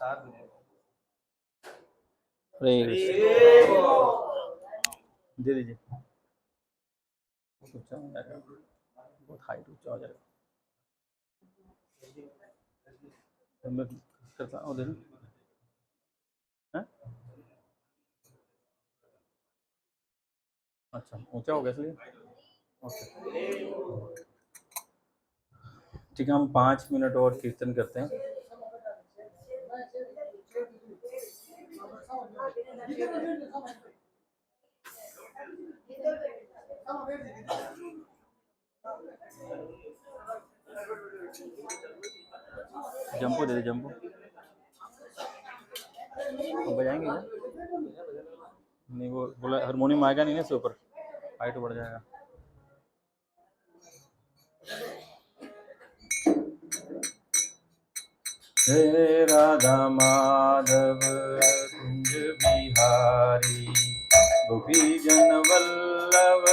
दे दीजिए, बहुत ऊंचा हो जाएगा, बहुत हाइट ऊंचा हो जाएगा। मैं करता हूँ दे हैं? अच्छा ऊंचा हो गया इसलिए ओके ठीक है। हम 5 मिनट और कीर्तन करते हैं। जंपो दे दे जंपो बजाएंगे क्या? नहीं वो बोला हारमोनियम आएगा नहीं ना इससे ऊपर, हाइट बढ़ जाएगा। हे राधा माधव कुंज बिहारी गोपी जन वल्लभ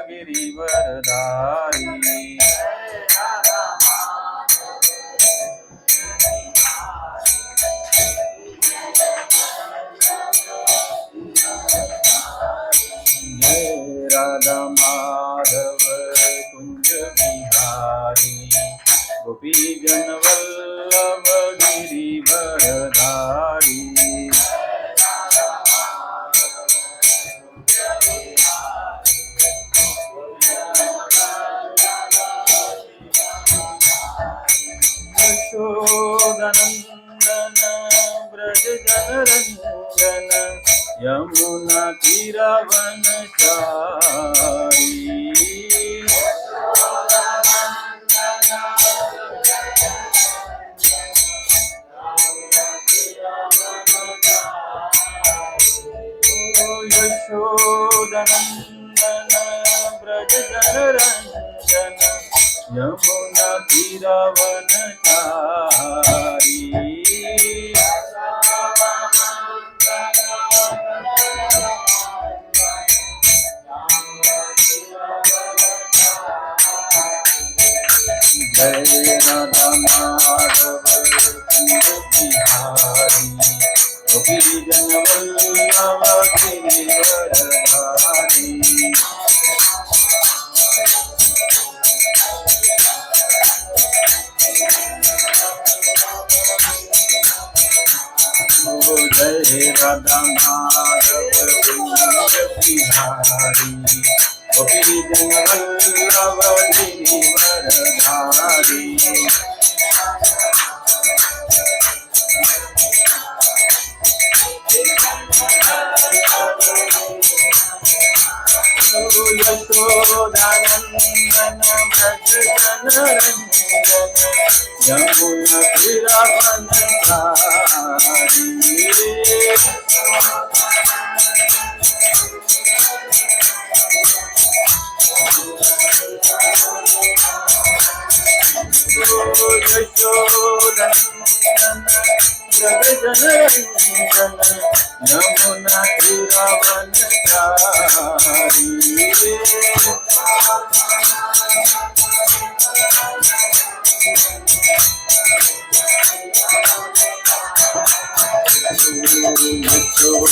गिरिवरधारी। हे राधा माधव कुंज बिहारी गोपी जन वल्लभ गिरिवरधारी। यशोदनंदन ब्रज जनरंजन यमुना तीरवनचारी। यशोदनंदन ब्रज जनरंजन यमुना तीरवनचारी। जय राधा माधव कुंज बिहारी गोपी जन वल्लभ गिरिवरधारी। जय राधा माधव कुंज बिहारी गोपी जन वल्लभ गिरिवरधारी। यशोदानंदन ब्रज जनरंजन यमुना तीरवनचारी। यशोदानंदन ब्रज जनरंजन यमुना तीरवनचारी।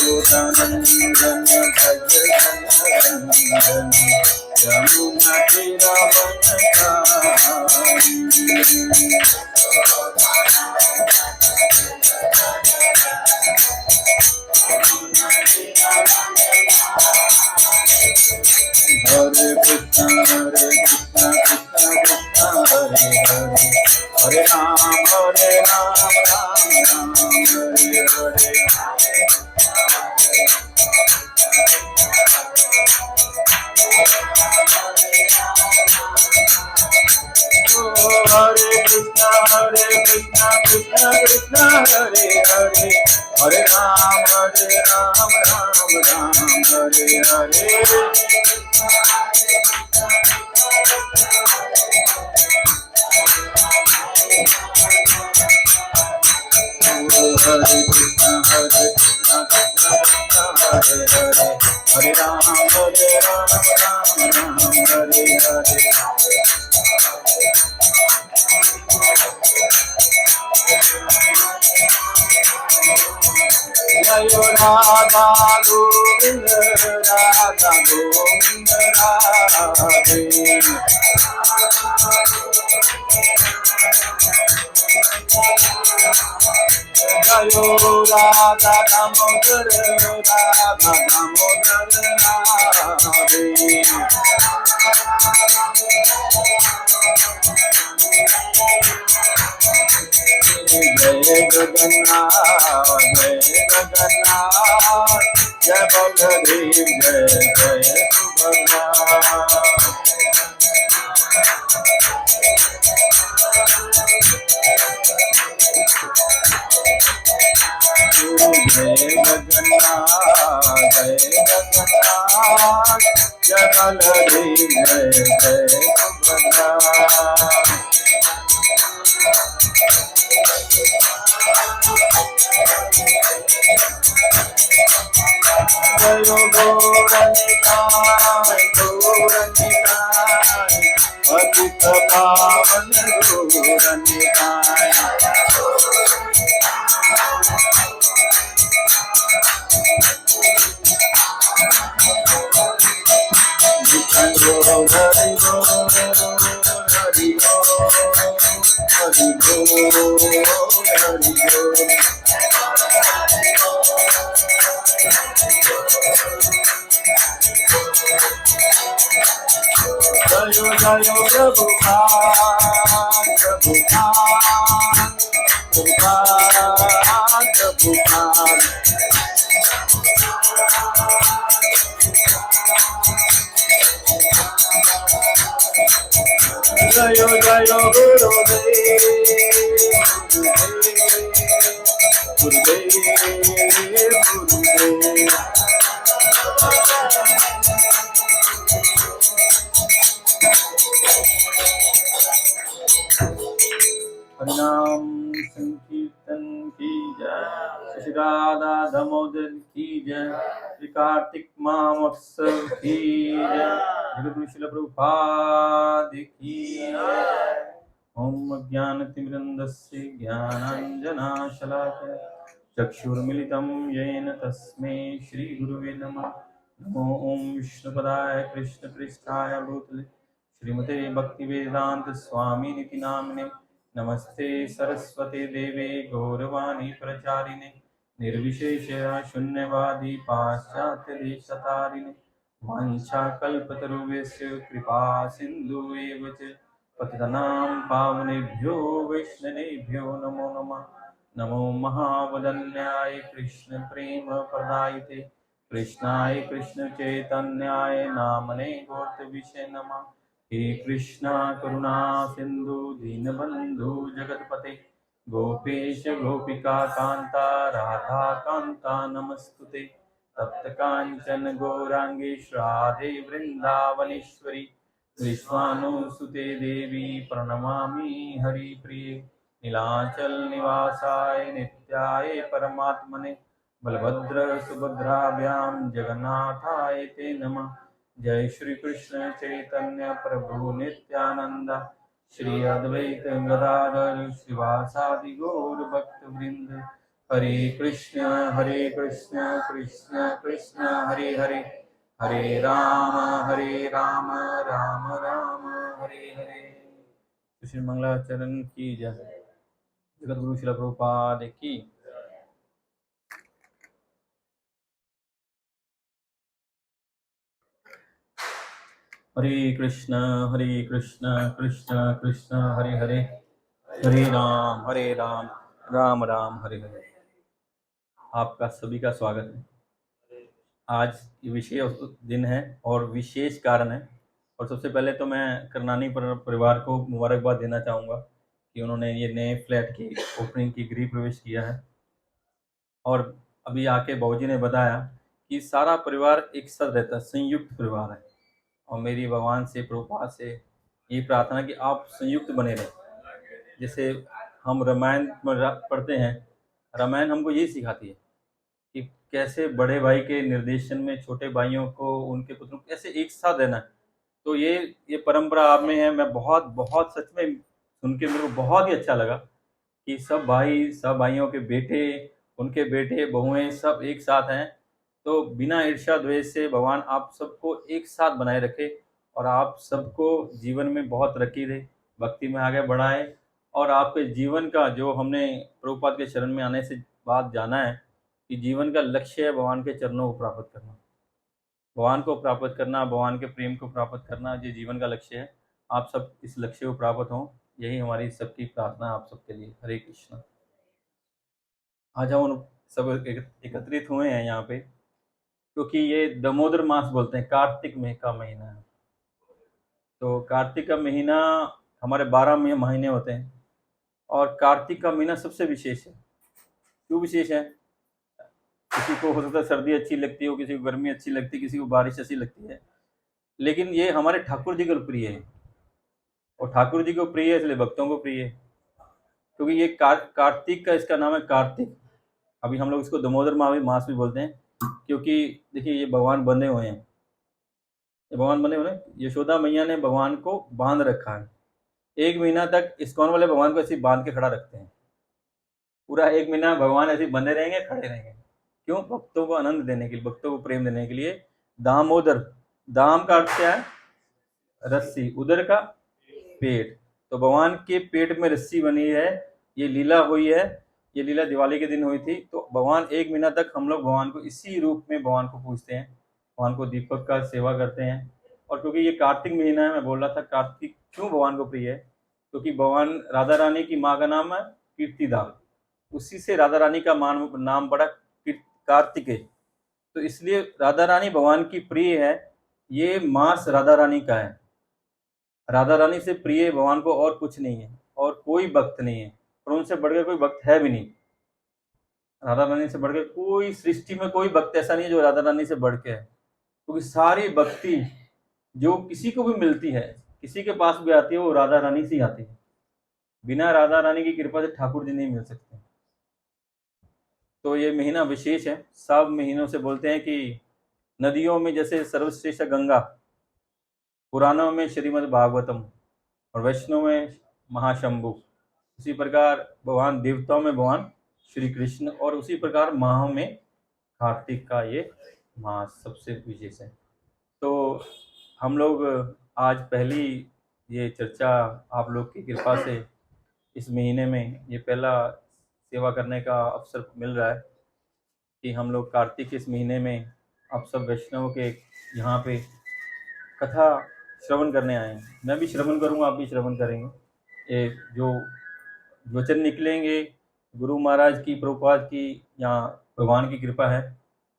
यशोदानंदन भज जनरंजन यमुना तीरवनचारी। हरे कृष्णा कृष्णा कृष्णा हरे हरे हरे राम राम राम हरे हरे। हरे कृष्णा कृष्णा कृष्णा हरे हरे हरे राम राम राम हरे हरे। हरे कृष्णा कृष्णा कृष्णा हरे हरे हरे राम राम हरे हरे। जयो राधा गोविंद राधा गोविंद राधे जयो राधा दामोदर राधा दामोदर राधे जय जगन्नाथ जय बलदेव जय जय सुभद्रा जय जगन्नाथ जय बलदेव जय जय सुभद्रा जय गौरनिताय गौरनिताय पतित पावन गौरनिताय हरि बोल हरि बोल हरि बोल हरि बोल जयो जयो प्रभुपाद प्रभुपाद प्रभुपाद प्रभुपाद जयो जयो गुरुदेव गुरुदेव गुरुदेव हरिनाम संकीर्तन की जय श्री राधा दामोदर की जय श्री कार्तिक महोत्सव की जय जगद्गुरु श्रील प्रभुपाद की जय ओम अज्ञानतिमिरन्धस्य ज्ञानाञ्जनशलाकया चक्षुर्मिलितं येन तस्मै श्रीगुरुवे नमः नमो ओम विष्णुपदाय कृष्णपृष्ठाय भूतले श्रीमते भक्तिवेदांत स्वामिनिति नाम्ने नमस्ते सरस्वते देवे गौरवाणी प्रचारिणे निर्विशेष शून्यवादी पाश्चात्य देशतारिणे वाञ्छाकल्पतरुभ्यश्च कृपा सिन्धुएव च पतितानां पावनेभ्यो वैष्णवेभ्यो नमो नमः नमो महावदन्याय कृष्ण प्रेम प्रदायते कृष्णाय कृष्ण चैतन्याय नामने गौरविषे नमः हे कृष्णा करुणा सिंधु दीनबंधु जगतपते गोपेश गोपिका कांता राधा कांता नमस्तुते तप्त कांचन गौरांगी राधे वृंदावनेश्वरी विश्वानुसुते देवी प्रणमामि हरिप्रिये नीलाचल निवासाय नित्याय परमात्मने बलभद्र सुभद्राभ्यां जगन्नाथाय ते नमः जय श्री कृष्ण चैतन्य प्रभु नित्यानंद श्री अद्वैत गदाधर श्रीवासादि गौर भक्त वृंद हरे कृष्ण कृष्ण कृष्ण हरे हरे हरे राम राम राम हरे हरे। श्री मंगलाचरण की जय जगद्गुरु श्रील प्रभुपाद की। हरे कृष्ण कृष्ण कृष्ण हरे हरे हरे राम राम राम हरे हरे। आपका सभी का स्वागत है। आज ये विशेष दिन है और विशेष कारण है। और सबसे पहले तो मैं करनानी परिवार को मुबारकबाद देना चाहूँगा कि उन्होंने ये नए फ्लैट की ओपनिंग की गृह प्रवेश किया है। और अभी आके बाबूजी ने बताया कि सारा परिवार एक साथ रहता है, संयुक्त परिवार है। और मेरी भगवान से प्रभुपाद से ये प्रार्थना कि आप संयुक्त बने रहें। जैसे हम रामायण पढ़ते हैं, रामायण हमको यही सिखाती है कि कैसे बड़े भाई के निर्देशन में छोटे भाइयों को, उनके पुत्रों को कैसे एक साथ रहना है। तो ये परंपरा आप में है। मैं बहुत सच में सुन के मेरे को बहुत ही अच्छा लगा कि सब भाइयों के बेटे उनके बेटे बहुएं सब एक साथ हैं। तो बिना ईर्ष्या द्वेष से भगवान आप सबको एक साथ बनाए रखे और आप सबको जीवन में बहुत तरक्की दे, भक्ति में आगे बढ़ाए। और आपके जीवन का जो हमने प्रभुपाद के शरण में आने से बाद जाना है कि जीवन का लक्ष्य है भगवान के चरणों को प्राप्त करना, भगवान को प्राप्त करना, भगवान के प्रेम को प्राप्त करना, ये जीवन का लक्ष्य है। आप सब इस लक्ष्य को प्राप्त हों, यही हमारी सबकी प्रार्थना है आप सबके लिए। हरे कृष्णा। आज हम सब एकत्रित हुए हैं यहाँ पे क्योंकि ये दामोदर मास बोलते हैं, कार्तिक में का महीना है। तो कार्तिक का महीना हमारे 12 महीने होते हैं और कार्तिक का महीना सबसे विशेष है। क्यों विशेष है? किसी को हो सकता है सर्दी अच्छी लगती है, किसी को गर्मी अच्छी लगती है, किसी को बारिश अच्छी लगती है, लेकिन ये हमारे ठाकुर जी को प्रिय है। और ठाकुर जी को प्रिय है इसलिए भक्तों को प्रिय है, क्योंकि ये कार्तिक का इसका नाम है कार्तिक। अभी हम लोग इसको दामोदर मास भी बोलते हैं क्योंकि देखिए ये भगवान बंधे हुए हैं, ये भगवान बंधे हुए हैं। यशोदा मैया ने भगवान को बांध रखा है। 1 महीना तक इस्कॉन वाले भगवान को ऐसे बांध के खड़ा रखते हैं, पूरा 1 महीना भगवान ऐसे बंधे रहेंगे, खड़े रहेंगे। क्यों? भक्तों को आनंद देने के लिए, भक्तों को प्रेम देने के लिए। दामोदर, दाम का अर्थ क्या है? रस्सी, उदर का पेट। तो भगवान के पेट में रस्सी बनी है, ये लीला हुई है। ये लीला दिवाली के दिन हुई थी। तो भगवान 1 महीना तक हम लोग भगवान को इसी रूप में भगवान को पूजते हैं, भगवान को दीपक का सेवा करते हैं। और क्योंकि ये कार्तिक महीना है, मैं बोल रहा था कार्तिक क्यों भगवान को प्रिय है, क्योंकि भगवान राधा रानी की माँ का नाम है कीर्तिदा, उसी से राधा रानी का नाम पड़ा कार्तिकेय। तो इसलिए राधा रानी भगवान की प्रिय है। ये मास राधा रानी का है। राधा रानी से प्रिय भगवान को और कुछ नहीं है, और कोई भक्त नहीं है, और उनसे बढ़कर कोई भक्त है भी नहीं। राधा रानी से बढ़कर कोई सृष्टि में कोई भक्त ऐसा नहीं है जो राधा रानी से बढ़ के है, क्योंकि सारी भक्ति जो किसी को भी मिलती है, किसी के पास भी आती है, वो राधा रानी से ही आती है। बिना राधा रानी की कृपा से ठाकुर जी नहीं मिल सकते। तो ये महीना विशेष है। सब महीनों से बोलते हैं कि नदियों में जैसे सर्वश्रेष्ठ गंगा, पुराणों में श्रीमद् भागवतम और वैष्णव में महाशंभु, उसी प्रकार भगवान देवताओं में भगवान श्री कृष्ण, और उसी प्रकार माह में कार्तिक का ये मास सबसे विशेष है। तो हम लोग आज पहली ये चर्चा आप लोग की कृपा से इस महीने में ये पहला सेवा करने का अवसर मिल रहा है कि हम लोग कार्तिक इस महीने में आप सब वैष्णव के यहाँ पे कथा श्रवण करने आए हैं। मैं भी श्रवण करूँगा, आप भी श्रवण करेंगे। ये जो वचन निकलेंगे गुरु महाराज की, प्रभुपाद की, यहाँ भगवान की कृपा है।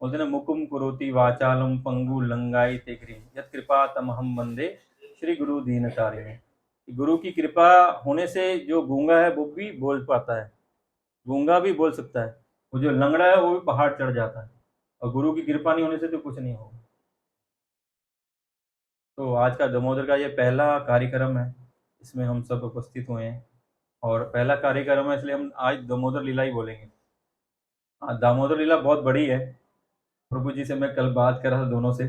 बोलते ना, मुकुम कुरोति वाचालम पंगु लंगाई ते कृम यत कृपा तम हम वंदे श्री गुरु दीनतारिणे। गुरु की कृपा होने से जो गूंगा है वो भी बोल पाता है, गूंगा भी बोल सकता है, वो जो लंगड़ा है वो भी पहाड़ चढ़ जाता है। और गुरु की कृपा नहीं होने से तो कुछ नहीं होगा। तो आज का दामोदर का ये पहला कार्यक्रम है, इसमें हम सब उपस्थित हुए हैं और पहला कार्यक्रम है, इसलिए हम आज दामोदर लीला ही बोलेंगे। दामोदर लीला बहुत बड़ी है। प्रभु जी से मैं कल बात कर रहा था, दोनों से,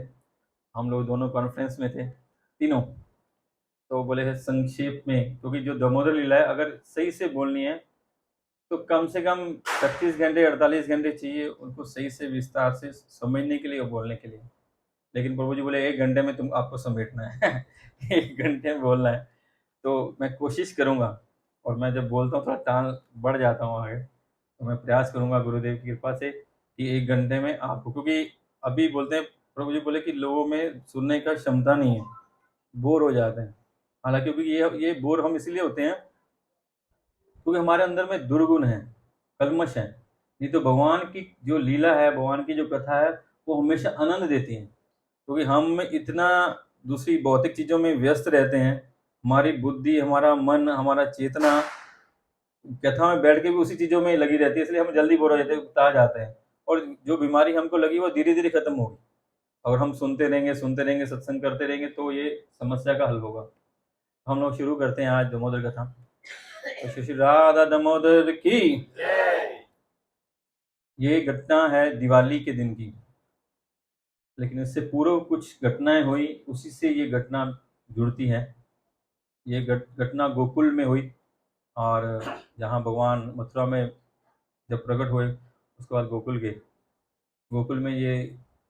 हम लोग दोनों कॉन्फ्रेंस में थे तीनों। तो बोले हैं संक्षेप में, क्योंकि जो दामोदर लीला है अगर सही से बोलनी है तो कम से कम 36 घंटे 48 घंटे चाहिए उनको सही से विस्तार से समझने के लिए और बोलने के लिए। लेकिन प्रभु जी बोले 1 घंटे में तुम आपको समेटना है 1 घंटे में बोलना है। तो मैं कोशिश करूँगा, और मैं जब बोलता हूँ थोड़ा टाल बढ़ जाता हूँ आगे, तो मैं प्रयास करूँगा गुरुदेव की कृपा से कि 1 घंटे में आपको, क्योंकि अभी बोलते हैं प्रभु जी बोले कि लोगों में सुनने का क्षमता नहीं है, बोर हो जाते हैं। हालांकि क्योंकि ये बोर हम इसलिए होते हैं क्योंकि हमारे अंदर में दुर्गुण है, कलमश है। नहीं तो भगवान की जो लीला है, भगवान की जो कथा है, वो हमेशा आनंद देती है। क्योंकि हम इतना दूसरी भौतिक चीज़ों में व्यस्त रहते हैं, हमारी बुद्धि, हमारा मन, हमारा चेतना कथा में बैठ के भी उसी चीज़ों में लगी रहती है, इसलिए हम जल्दी बोर हो जाते हैं, उकता जाते हैं। और जो बीमारी हमको लगी वो धीरे धीरे खत्म होगी। और हम सुनते रहेंगे, सत्संग करते रहेंगे, तो ये समस्या का हल होगा। हम लोग शुरू करते हैं आज दामोदर कथा। तो श्री राधा दामोदर की। ये घटना है दिवाली के दिन की, लेकिन इससे पूर्व कुछ घटनाएं हुई, उसी से ये घटना जुड़ती है। ये घटना गोकुल में हुई, और जहाँ भगवान मथुरा में जब प्रकट हुए उसके बाद गोकुल गए। गोकुल में ये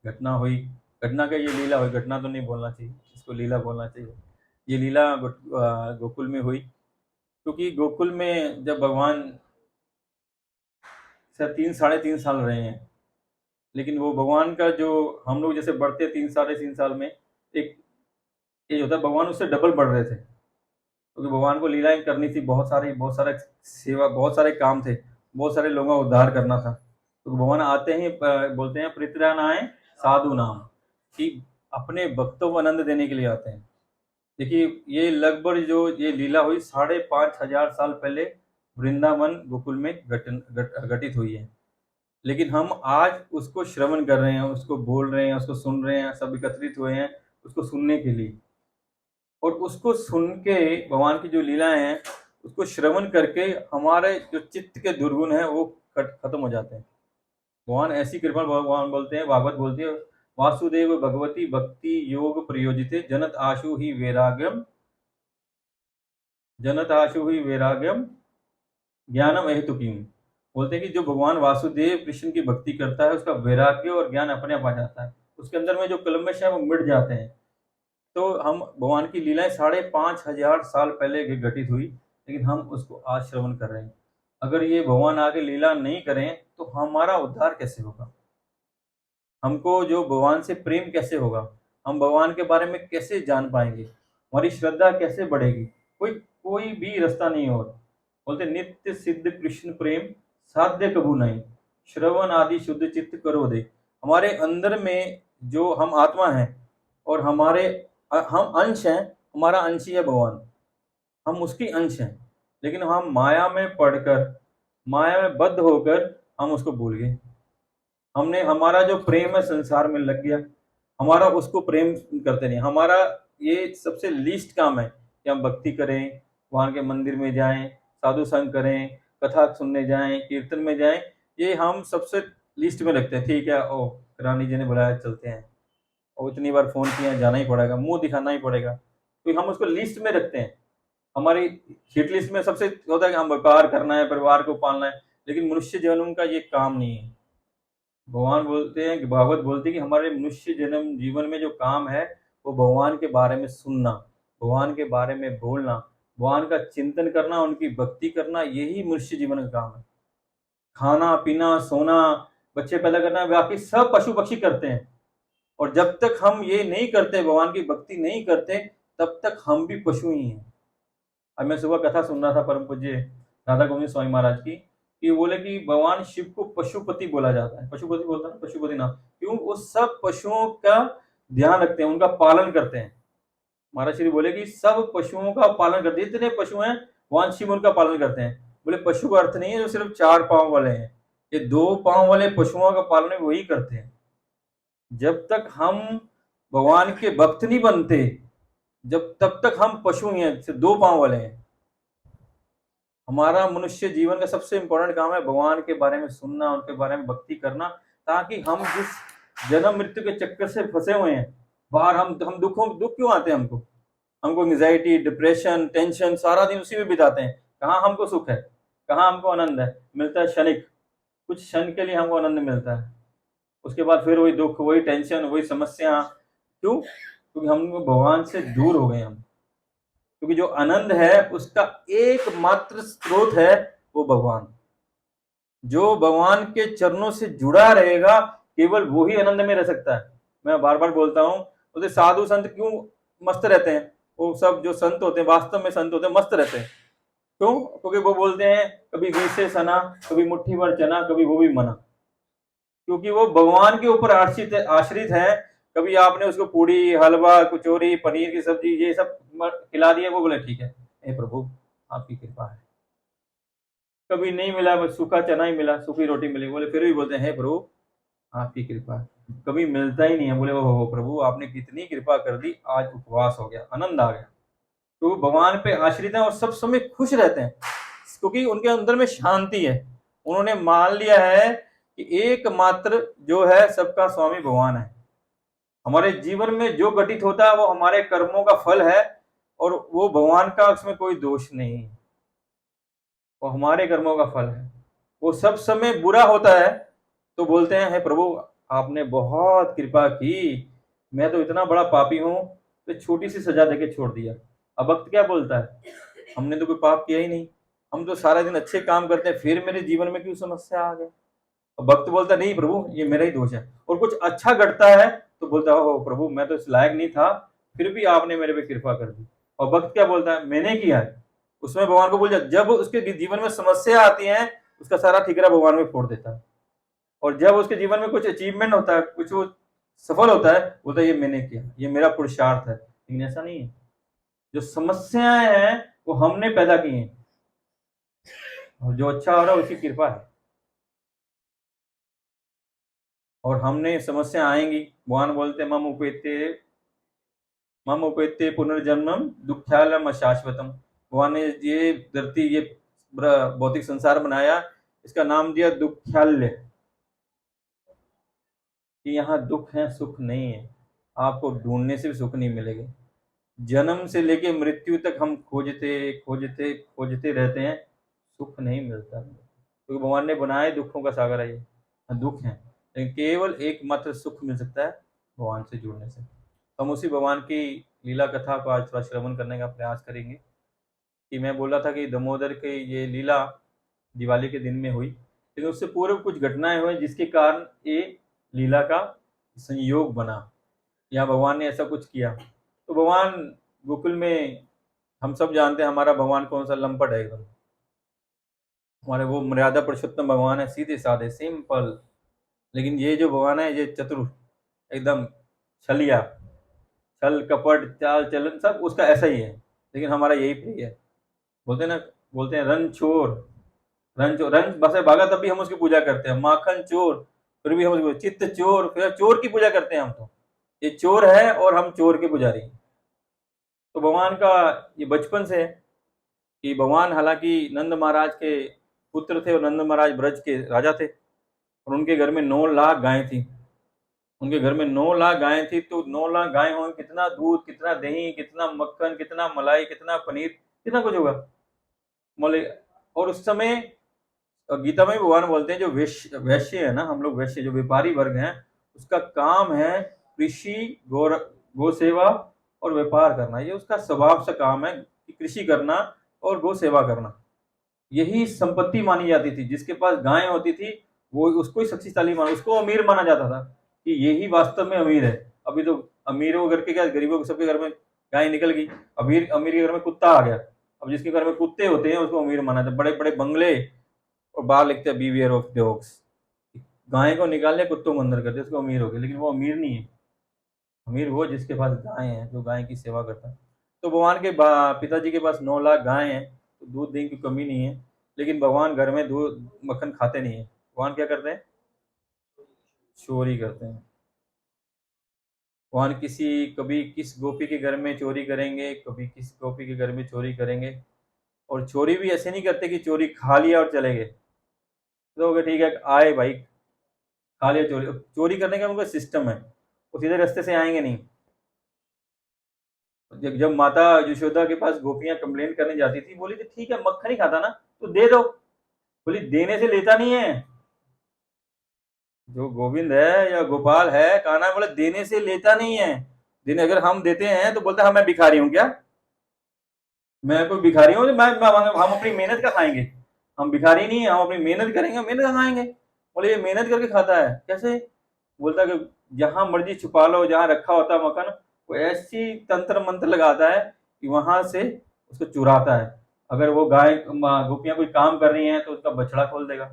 घटना हुई, घटना का ये लीला हुई, घटना तो नहीं बोलना चाहिए, इसको लीला बोलना चाहिए। ये लीला गोकुल में हुई, क्योंकि गोकुल में जब भगवान सर 3 साढ़े 3 साल रहे हैं, लेकिन वो भगवान का जो हम लोग जैसे बढ़ते 3 साढ़े 3 साल में एक एज होता है, भगवान उससे डबल बढ़ रहे थे, क्योंकि भगवान को लीलाएं करनी थी, बहुत सारे सेवा, बहुत सारे काम थे, बहुत सारे लोगों का उद्धार करना था। तो भगवान आते ही बोलते हैं परित्राणाय साधु नाम, कि अपने भक्तों को आनंद देने के लिए आते हैं। देखिए ये लगभग जो ये लीला हुई 5,500 साल पहले वृंदावन गोकुल में घटित हुई है, लेकिन हम आज उसको श्रवण कर रहे हैं, उसको बोल रहे हैं, उसको सुन रहे हैं, सब एकत्रित हुए हैं उसको सुनने के लिए। और उसको सुन के भगवान की जो लीलाएं हैं उसको श्रवण करके हमारे जो चित्त के दुर्गुण हैं वो खत्म हो जाते हैं। भगवान ऐसी कृपा, भगवान बोलते हैं, भागवत बोलती है, वासुदेव भगवती भक्ति योग प्रयोजिते जनत आशु ही वैराग्यम, जनत आशु ही वैराग्यम ज्ञानम अहेतुकीम। बोलते हैं कि जो भगवान वासुदेव कृष्ण की भक्ति करता है उसका वैराग्य और ज्ञान अपने आप आ जाता है, उसके अंदर में जो कलमश है वो मिट जाते हैं। तो हम भगवान की लीलाएं 5,500 साल पहले घटित हुई, लेकिन हम उसको आज श्रवण कर रहे हैं। अगर ये भगवान आगे लीला नहीं करें तो हमारा उद्धार कैसे होगा? हमको जो भगवान से प्रेम कैसे होगा? हम भगवान के बारे में कैसे जान पाएंगे? हमारी श्रद्धा कैसे बढ़ेगी? कोई कोई भी रास्ता नहीं हो। बोलते नित्य सिद्ध कृष्ण प्रेम साध्य कबू नहीं, श्रवण आदि शुद्ध चित्त करो दे। हमारे अंदर में जो हम आत्मा हैं और हम अंश हैं, हमारा अंश ही है भगवान, हम उसकी अंश हैं, लेकिन हम माया में पढ़कर, माया में बद्ध होकर हम उसको भूल गए। हमने हमारा जो प्रेम है संसार में लग गया, हमारा उसको प्रेम करते नहीं। हमारा ये सबसे लीस्ट काम है कि हम भक्ति करें, वहां के मंदिर में जाएं, साधु संग करें, कथा सुनने जाएं, कीर्तन में जाएं, ये हम सबसे लिस्ट में रखते हैं। ठीक है, ओ रानी जी ने बुलाया चलते हैं, और इतनी बार फोन किया, जाना ही पड़ेगा, मुंह दिखाना ही पड़ेगा, तो हम उसको लिस्ट में रखते हैं। हमारी हिट लिस्ट में सबसे होता है कि हम व्यापार करना है, परिवार को पालना है, लेकिन मनुष्य जीवन का ये काम नहीं है। भगवान बोलते हैं कि भागवत बोलती है कि हमारे मनुष्य जन्म जीवन में जो काम है वो भगवान के बारे में सुनना, भगवान के बारे में बोलना, भगवान का चिंतन करना, उनकी भक्ति करना, यही मनुष्य जीवन का काम है। खाना पीना सोना, बच्चे पैदा करना, बाकी सब पशु पक्षी करते हैं। और जब तक हम ये नहीं करते, भगवान की भक्ति नहीं करते, तब तक हम भी पशु ही हैं। अब मैं सुबह कथा सुन रहा था परम पूज्य राधा गोविंद स्वामी महाराज की, कि बोले कि भगवान शिव को पशुपति बोला जाता है, पशुपति बोलता है ना, पशुपति नाम, क्यों? वो सब पशुओं का ध्यान रखते हैं, उनका पालन करते हैं। महाराज श्री बोले कि सब पशुओं का पालन करते हैं, जितने पशु हैं भगवान शिव उनका पालन करते हैं। बोले पशु का अर्थ नहीं है जो सिर्फ 4 पांव वाले हैं, ये 2 पांव वाले पशुओं का पालन वही करते हैं। जब तक हम भगवान के भक्त नहीं बनते, जब तब तक हम पशु ही हैं, सिर्फ 2 पांव वाले हैं। हमारा मनुष्य जीवन का सबसे इंपॉर्टेंट काम है भगवान के बारे में सुनना, उनके बारे में भक्ति करना, ताकि हम जिस जन्म मृत्यु के चक्कर से फंसे हुए हैं, बाहर हम दुख क्यों आते हैं? हमको एंग्जाइटी, डिप्रेशन, टेंशन, सारा दिन उसी में बिताते हैं। कहाँ हमको सुख है, कहाँ हमको आनंद है? मिलता है क्षणिक, कुछ क्षण के लिए हमको आनंद मिलता है, उसके बाद फिर वही दुख, वही टेंशन, वही समस्या। क्यों? क्योंकि हम भगवान से दूर हो गए हम। क्योंकि जो आनंद है उसका एकमात्र स्रोत है वो भगवान। जो भगवान के चरणों से जुड़ा रहेगा केवल वो ही आनंद में रह सकता है। मैं बार बार बोलता हूँ, उसे साधु संत क्यों मस्त रहते हैं? वो सब जो संत होते हैं, वास्तव में संत होते हैं, मस्त रहते हैं। क्यों? क्योंकि वो बोलते हैं कभी वैसे सना, कभी मुट्ठी भर चना, कभी वो भी मना। क्योंकि वो भगवान के ऊपर आश्रित है। कभी आपने उसको पूड़ी, हलवा, कचौरी, पनीर की सब्जी, ये सब खिला दिया, वो बोले ठीक है, हे प्रभु आपकी कृपा है। कभी नहीं मिला, बस सूखा चना ही मिला, सूखी रोटी मिली, बोले फिर भी बोलते हैं हे प्रभु आपकी कृपा है। कभी मिलता ही नहीं है, बोले ओ प्रभु आपने कितनी कृपा कर दी, आज उपवास हो गया, आनंद आ गया। तो भगवान पे आश्रित है और सब समय खुश रहते हैं, क्योंकि उनके अंदर में शांति है। उन्होंने मान लिया है कि एकमात्र जो है सबका स्वामी भगवान है। हमारे जीवन में जो घटित होता है वो हमारे कर्मों का फल है, और वो भगवान का उसमें कोई दोष नहीं है, वो हमारे कर्मों का फल है। वो सब समय बुरा होता है तो बोलते हैं, हे प्रभु आपने बहुत कृपा की, मैं तो इतना बड़ा पापी हूँ, तो छोटी सी सजा देके छोड़ दिया। अब भक्त क्या बोलता है, हमने तो कोई पाप किया ही नहीं, हम तो सारा दिन अच्छे काम करते हैं, फिर मेरे जीवन में क्यों समस्या आ गई। और भक्त बोलता नहीं प्रभु ये मेरा ही दोष है। और कुछ अच्छा घटता है तो बोलता हो प्रभु मैं तो इस लायक नहीं था, फिर भी आपने मेरे पे कृपा कर दी। और भक्त क्या बोलता है, मैंने किया है। उसमें भगवान को बोल जाए, जब उसके जीवन में समस्या आती है उसका सारा ठिकरा भगवान में फोड़ देता है। और जब उसके जीवन में कुछ अचीवमेंट होता है, कुछ वो सफल होता है, बोलता है ये मैंने किया, ये मेरा पुरुषार्थ है। लेकिन ऐसा नहीं है, जो समस्याएं हैं वो हमने पैदा की हैं, और जो अच्छा हो रहा है उसकी कृपा है। और हमने समस्या आएंगी, भगवान बोलते मम उपेत्ते पुनर्जन्मम दुख्यालम अशाश्वतम। भगवान ने ये धरती, ये भौतिक संसार बनाया, इसका नाम दिया दुख्याल्य, कि यहाँ दुख है सुख नहीं है। आपको ढूंढने से भी सुख नहीं मिलेगा, जन्म से लेके मृत्यु तक हम खोजते खोजते खोजते रहते हैं, सुख नहीं मिलता, क्योंकि भगवान ने बनाए दुखों का सागर है ये, दुख है। लेकिन केवल एकमात्र सुख मिल सकता है भगवान से जुड़ने से। हम उसी भगवान की लीला कथा को आज थोड़ा श्रवण करने का प्रयास करेंगे। कि मैं बोला था कि दामोदर की ये लीला दिवाली के दिन में हुई, लेकिन उससे पूर्व कुछ घटनाएं हुई जिसके कारण ये लीला का संयोग बना, या भगवान ने ऐसा कुछ किया। तो भगवान गोकुल में, हम सब जानते हैं हमारा भगवान कौन सा, लंपट है एकदम। हमारे वो मर्यादा पुरुषोत्तम भगवान है, सीधे साधे सिंपल। लेकिन ये जो भगवान है ये चतुर, एकदम छलिया, छल कपट चाल चलन सब उसका ऐसा ही है। लेकिन हमारा यही प्रिय है। बोलते हैं ना, बोलते हैं रन चोर, रन चोर, रन बसे भागा तब भी हम उसकी पूजा करते हैं, माखन चोर फिर भी हम उसकी, चित्त चोर फिर चोर की पूजा करते हैं हम। तो ये चोर है और हम चोर के पुजारी हैं। तो भगवान का ये बचपन से है कि भगवान हालांकि नंद महाराज के पुत्र थे, और नंद महाराज ब्रज के राजा थे, और उनके घर में 9 लाख गायें थी। उनके घर में 9 लाख गायें थी, तो 9 लाख गायें होंगी, कितना दूध, कितना दही, कितना मक्खन, कितना मलाई, कितना पनीर, कितना कुछ होगा मोले। और उस समय गीता में भगवान बोलते हैं जो वैश्य है ना, हम लोग वैश्य जो व्यापारी वर्ग हैं, उसका काम है कृषि, गो सेवा और व्यापार करना। ये उसका स्वभाव से काम है कि कृषि करना और गो सेवा करना, यही संपत्ति मानी जाती थी। जिसके पास गाय होती थी वो उसको ही शक्तिशाली माना, उसको अमीर माना जाता था कि यही वास्तव में अमीर है। अभी तो अमीरों घर के क्या, गरीबों के सबके घर में गाय निकल गई, अमीर अमीर के घर में कुत्ता आ गया। अब जिसके घर में कुत्ते होते हैं उसको अमीर माना जाता है, बड़े बड़े बंगले, और बाहर लिखते हैं बीवियर ऑफ डॉग्स। गाय को निकाल कुत्तों को अंदर करते उसको अमीर हो गया। लेकिन वो अमीर नहीं है, अमीर वो जिसके पास गाय है, जो गाय की सेवा करता है। तो भगवान के पिताजी के पास 9 लाख गाय हैं, तो दूध दही की कमी नहीं है। लेकिन भगवान घर में दूध मक्खन खाते नहीं है। भगवान क्या करते हैं, चोरी करते हैं। भगवान कभी किस गोपी के घर में चोरी करेंगे, कभी किस गोपी के घर में चोरी करेंगे। और चोरी भी ऐसे नहीं करते कि चोरी खा लिया और चले गए, तो ठीक है आए भाई खा लिया। चोरी चोरी करने का उनका सिस्टम है, वो सीधे रास्ते से आएंगे नहीं। जब माता यशोदा के पास गोपियां कंप्लेन करने जाती थी, बोली थी ठीक है मक्खन ही खाता ना तो दे दो, बोली देने से लेता नहीं है। जो गोविंद है या गोपाल है, कान्हा बोले देने से लेता नहीं है। देने अगर हम देते हैं तो बोलता है मैं भिखारी हूं क्या, मैं कोई भिखारी हूँ, हम अपनी मेहनत का खाएंगे। हम भिखारी नहीं है, हम अपनी मेहनत करेंगे, मेहनत का खाएंगे। बोले ये मेहनत करके खाता है कैसे, बोलता कि जहां मर्जी छुपा लो, जहां रखा होता है मक्खन, वो ऐसी तंत्र मंत्र लगाता है कि वहां से उसको चुराता है। अगर वो गाय गोपियां कोई काम कर रही हैं तो उसका बछड़ा खोल देगा,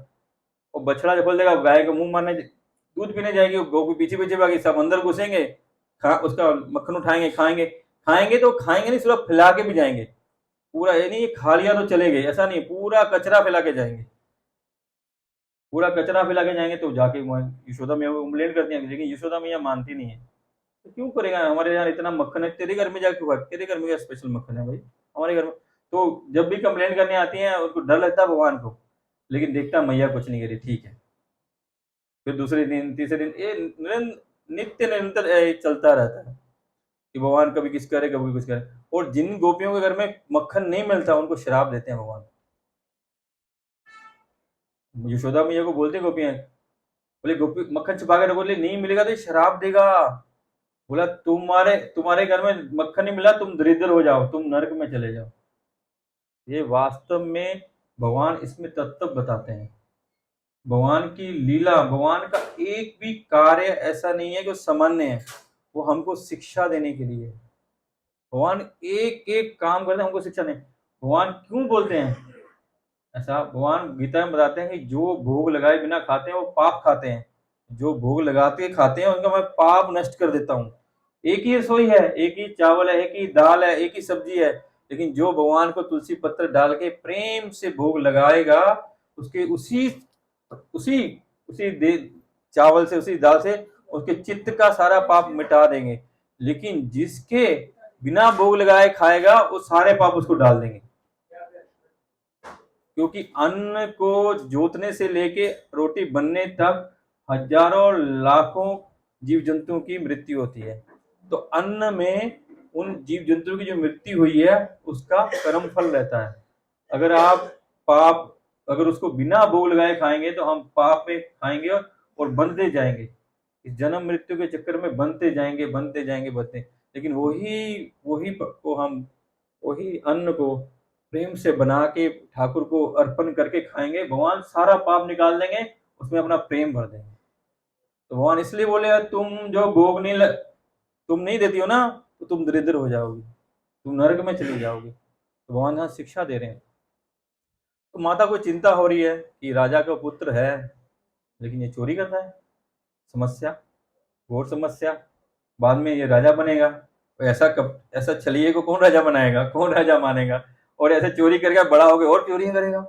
वो बछड़ा जो खोल देगा गाय का मुंह मारने दूध पीने जाएगी, गोपी पीछे पीछे भागी, सब अंदर घुसेंगे, उसका मक्खन उठाएंगे, खाएंगे। खाएंगे तो खाएंगे नहीं, सिर्फ फैला के भी जाएंगे। पूरा ये नहीं खा लिया तो चले गए, ऐसा नहीं, पूरा कचरा फैला के जाएंगे। पूरा कचरा फैला के जाएंगे तो जाके यशोदा मैया को कंप्लेन करती है, लेकिन यशोदा मैया मानती नहीं है। तो क्यों करेगा, हमारे यहाँ इतना मक्खन है, तेरे घर में जाके हुआ, तेरे घर में क्या स्पेशल मक्खन है भाई, हमारे घर में। तो जब भी कंप्लेन करने आती है उनको डर लगता है भगवान को, लेकिन देखता मैया कुछ नहीं करी, ठीक है। फिर दूसरे दिन तीसरे दिन ये नित्य निरंतर चलता रहता है कि भगवान कभी किस करे कभी कुछ करे। और जिन गोपियों के घर में मक्खन नहीं मिलता उनको श्राप देते हैं भगवान। यशोदा मैया को बोलते गोपियां बोले गोपी मक्खन छुपा के रखो, बोले नहीं मिलेगा तो ये शराब देगा। बोला तुम्हारे तुम्हारे घर में मक्खन नहीं मिला, तुम दरिद्र हो जाओ, तुम नरक में चले जाओ। ये वास्तव में भगवान इसमें तत्व बताते हैं। भगवान की लीला, भगवान का एक भी कार्य ऐसा नहीं है कि वो सामान्य है, वो हमको शिक्षा देने के लिए। भगवान एक एक काम करते हैं हमको शिक्षा नहीं। भगवान क्यों बोलते हैं ऐसा? भगवान गीता में बताते हैं कि जो भोग लगाए बिना खाते हैं वो पाप खाते हैं, जो भोग लगाते खाते हैं उनका मैं पाप नष्ट कर देता हूँ। एक ही रसोई है, एक ही चावल है, एक ही दाल है, एक ही सब्जी है, लेकिन जो भगवान को तुलसी पत्र डाल के प्रेम से भोग लगाएगा, उसके उसी उसी उसी दे चावल से, उसी दाल से उसके चित्त का सारा पाप मिटा देंगे। लेकिन जिसके बिना भोग लगाए खाएगा, वो सारे पाप उसको डाल देंगे। क्योंकि अन्न को जोतने से लेके रोटी बनने तक हजारों लाखों जीव जंतुओं की मृत्यु होती है। तो अन्न में उन जीव जंतुओं की जो मृत्यु हुई है उसका कर्म फल रहता है। अगर आप पाप, अगर उसको बिना भोग लगाए खाएंगे तो हम पाप में खाएंगे और बनते जाएंगे, इस जन्म मृत्यु के चक्कर में बनते जाएंगे, बनते जाएंगे, बनते। लेकिन वही वही को हम वही अन्न को प्रेम से बना के ठाकुर को अर्पण करके खाएंगे, भगवान सारा पाप निकाल देंगे, उसमें अपना प्रेम भर देंगे। तो भगवान इसलिए बोले तुम जो भोग तुम नहीं देती हो ना, तो तुम दरिद्र हो जाओगी, तुम नरक में चली जाओगी। तो भगवान यहाँ शिक्षा दे रहे हैं। तो माता को चिंता हो रही है कि राजा का पुत्र है लेकिन ये चोरी करता है। समस्या, घोर समस्या। बाद में ये राजा बनेगा तो ऐसा छलिए को कौन राजा बनाएगा, कौन राजा मानेगा? और ऐसे चोरी करके बड़ा हो गया और चोरी करेगा।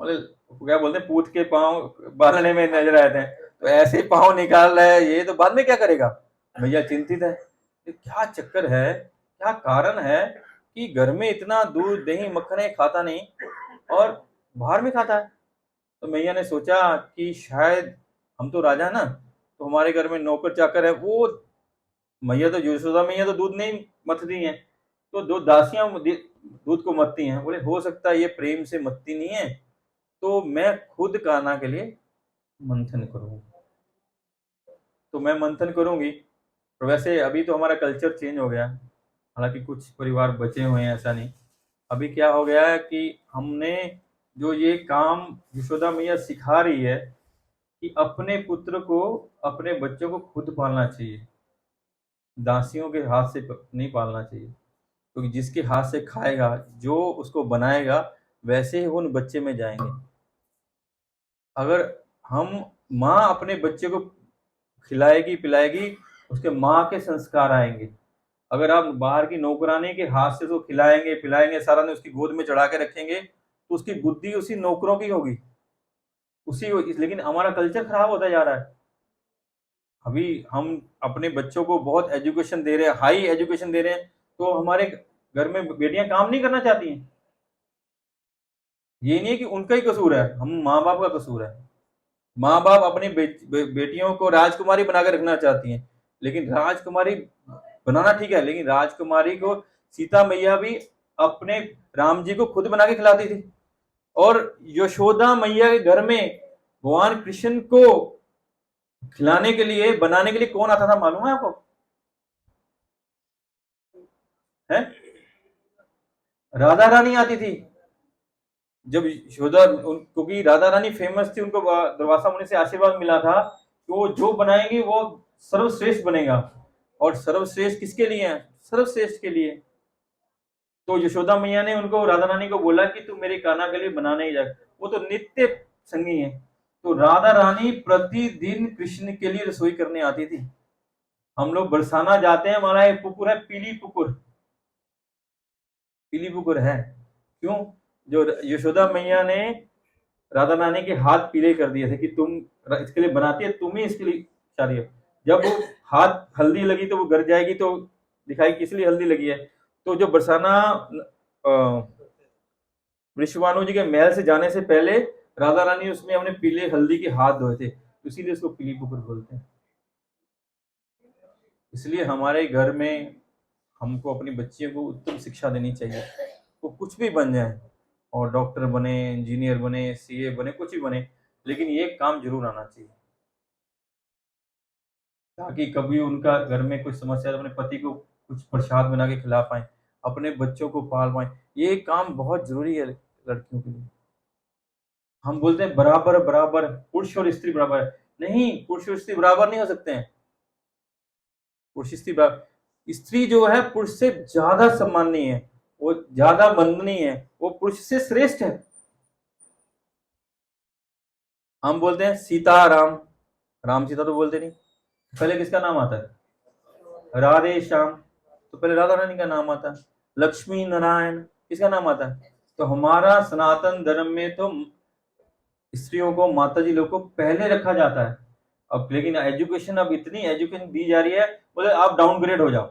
बोले क्या बोलते हैं, पूत के पांव बालने में नजर आए थे, तो ऐसे ही पांव निकाल रहा है ये, तो बाद में क्या करेगा? भैया चिंतित है। ये क्या चक्कर है, क्या कारण है कि घर में इतना दूध दही मक्खन खाता नहीं और बाहर में खाता है? तो मैया ने सोचा कि शायद हम तो राजा ना, तो हमारे घर में नौकर चाकर है, वो मैया तो यशोदा मैया तो दूध नहीं मथती हैं, तो दो दासियां दूध को मथती हैं। बोले हो सकता है ये प्रेम से मथती नहीं है, तो मैं खुद कान्हा के लिए मंथन करूंगी। तो मैं मंथन करूंगी। और वैसे अभी तो हमारा कल्चर चेंज हो गया, हालांकि कुछ परिवार बचे हुए हैं, ऐसा नहीं। अभी क्या हो गया है कि हमने जो ये काम यशोदा मैया सिखा रही है कि अपने पुत्र को, अपने बच्चों को खुद पालना चाहिए, दासियों के हाथ से नहीं पालना चाहिए। क्योंकि जिसके हाथ से खाएगा, जो उसको बनाएगा, वैसे ही वो उन बच्चे में जाएंगे। अगर हम माँ अपने बच्चे को खिलाएगी पिलाएगी, उसके माँ के संस्कार आएंगे। अगर आप बाहर की नौकरानी के हाथ से तो खिलाएंगे पिलाएंगे, सारा दिन उसकी गोद में चढ़ा के रखेंगे, तो उसकी बुद्धि उसी नौकरों की होगी, लेकिन हमारा कल्चर खराब होता जा रहा है। अभी हम अपने बच्चों को बहुत एजुकेशन दे रहे हैं, हाई एजुकेशन दे रहे हैं, तो हमारे घर में बेटियां काम नहीं करना चाहती हैं। ये नहीं है कि उनका ही कसूर है, हम माँ बाप का कसूर है। माँ बाप अपनी बेटियों को राजकुमारी बनाकर रखना चाहती हैं, लेकिन राजकुमारी बनाना ठीक है, लेकिन राजकुमारी को सीता मैया भी अपने राम जी को खुद बना के खिलाती थी। और यशोदा मैया के घर में भगवान कृष्ण को खिलाने के लिए, बनाने के लिए कौन आता था मालूम है आपको? है राधा रानी आती थी। जब यशोदा, क्योंकि राधा रानी फेमस थी, उनको दुर्वासा मुनि से आशीर्वाद मिला था कि वो जो बनाएंगे वो सर्वश्रेष्ठ बनेगा। और सर्वश्रेष्ठ किसके लिए है? सर्वश्रेष्ठ के लिए। तो यशोदा मैया ने उनको, राधा रानी को बोला कि तू मेरे कान्हा के लिए बनाने ही जा। वो तो नित्य संगी है। तो राधा रानी प्रतिदिन कृष्ण के लिए रसोई करने आती थी। हम लोग बरसाना जाते हैं, हमारा एक पुकुर है, पीली पुकुर, पीली पुकुर है। क्यों? जो यशोदा मैया ने राधा रानी के हाथ पीले कर दिए थे कि तुम इसके लिए बनाती है, तुम ही इसके लिए शादी है। जब वो हाथ हल्दी लगी तो वो गर जाएगी, तो दिखाई किस लिए हल्दी लगी है। तो जो बरसाना वृषभानु जी के महल से जाने से पहले राधा रानी उसमें अपने पीले हल्दी के हाथ धोए थे, इसीलिए उसको पीली पुकुर बोलते हैं। इसलिए हमारे घर में हमको अपनी बच्चियों को उत्तम शिक्षा देनी चाहिए। वो कुछ भी बन जाए, और डॉक्टर बने, इंजीनियर बने, सीए बने, कुछ भी बने, लेकिन ये काम जरूर आना चाहिए, ताकि कभी उनका घर में कुछ समस्या है तो अपने पति को कुछ प्रसाद बना के खिला पाए, अपने बच्चों को पाल पाए। ये काम बहुत जरूरी है लड़कियों के लिए। हम बोलते हैं बराबर बराबर, पुरुष और स्त्री बराबर है। नहीं, पुरुष और स्त्री बराबर नहीं हो सकते हैं। पुरुष स्त्री बराबर, स्त्री जो है पुरुष से ज्यादा सम्माननीय है, वो ज्यादा वंदनीय है, वो पुरुष से श्रेष्ठ है। हम बोलते हैं सीता राम, राम सीता तो बोलते नहीं, पहले किसका नाम आता है? राधे श्याम, तो पहले राधा रानी का नाम आता है। लक्ष्मी नारायण किसका नाम आता है? तो हमारा सनातन धर्म में तो स्त्रियों को, माता जी लोग को पहले रखा जाता है। अब लेकिन एजुकेशन, अब इतनी एजुकेशन दी जा रही है, बोले आप डाउनग्रेड हो जाओ,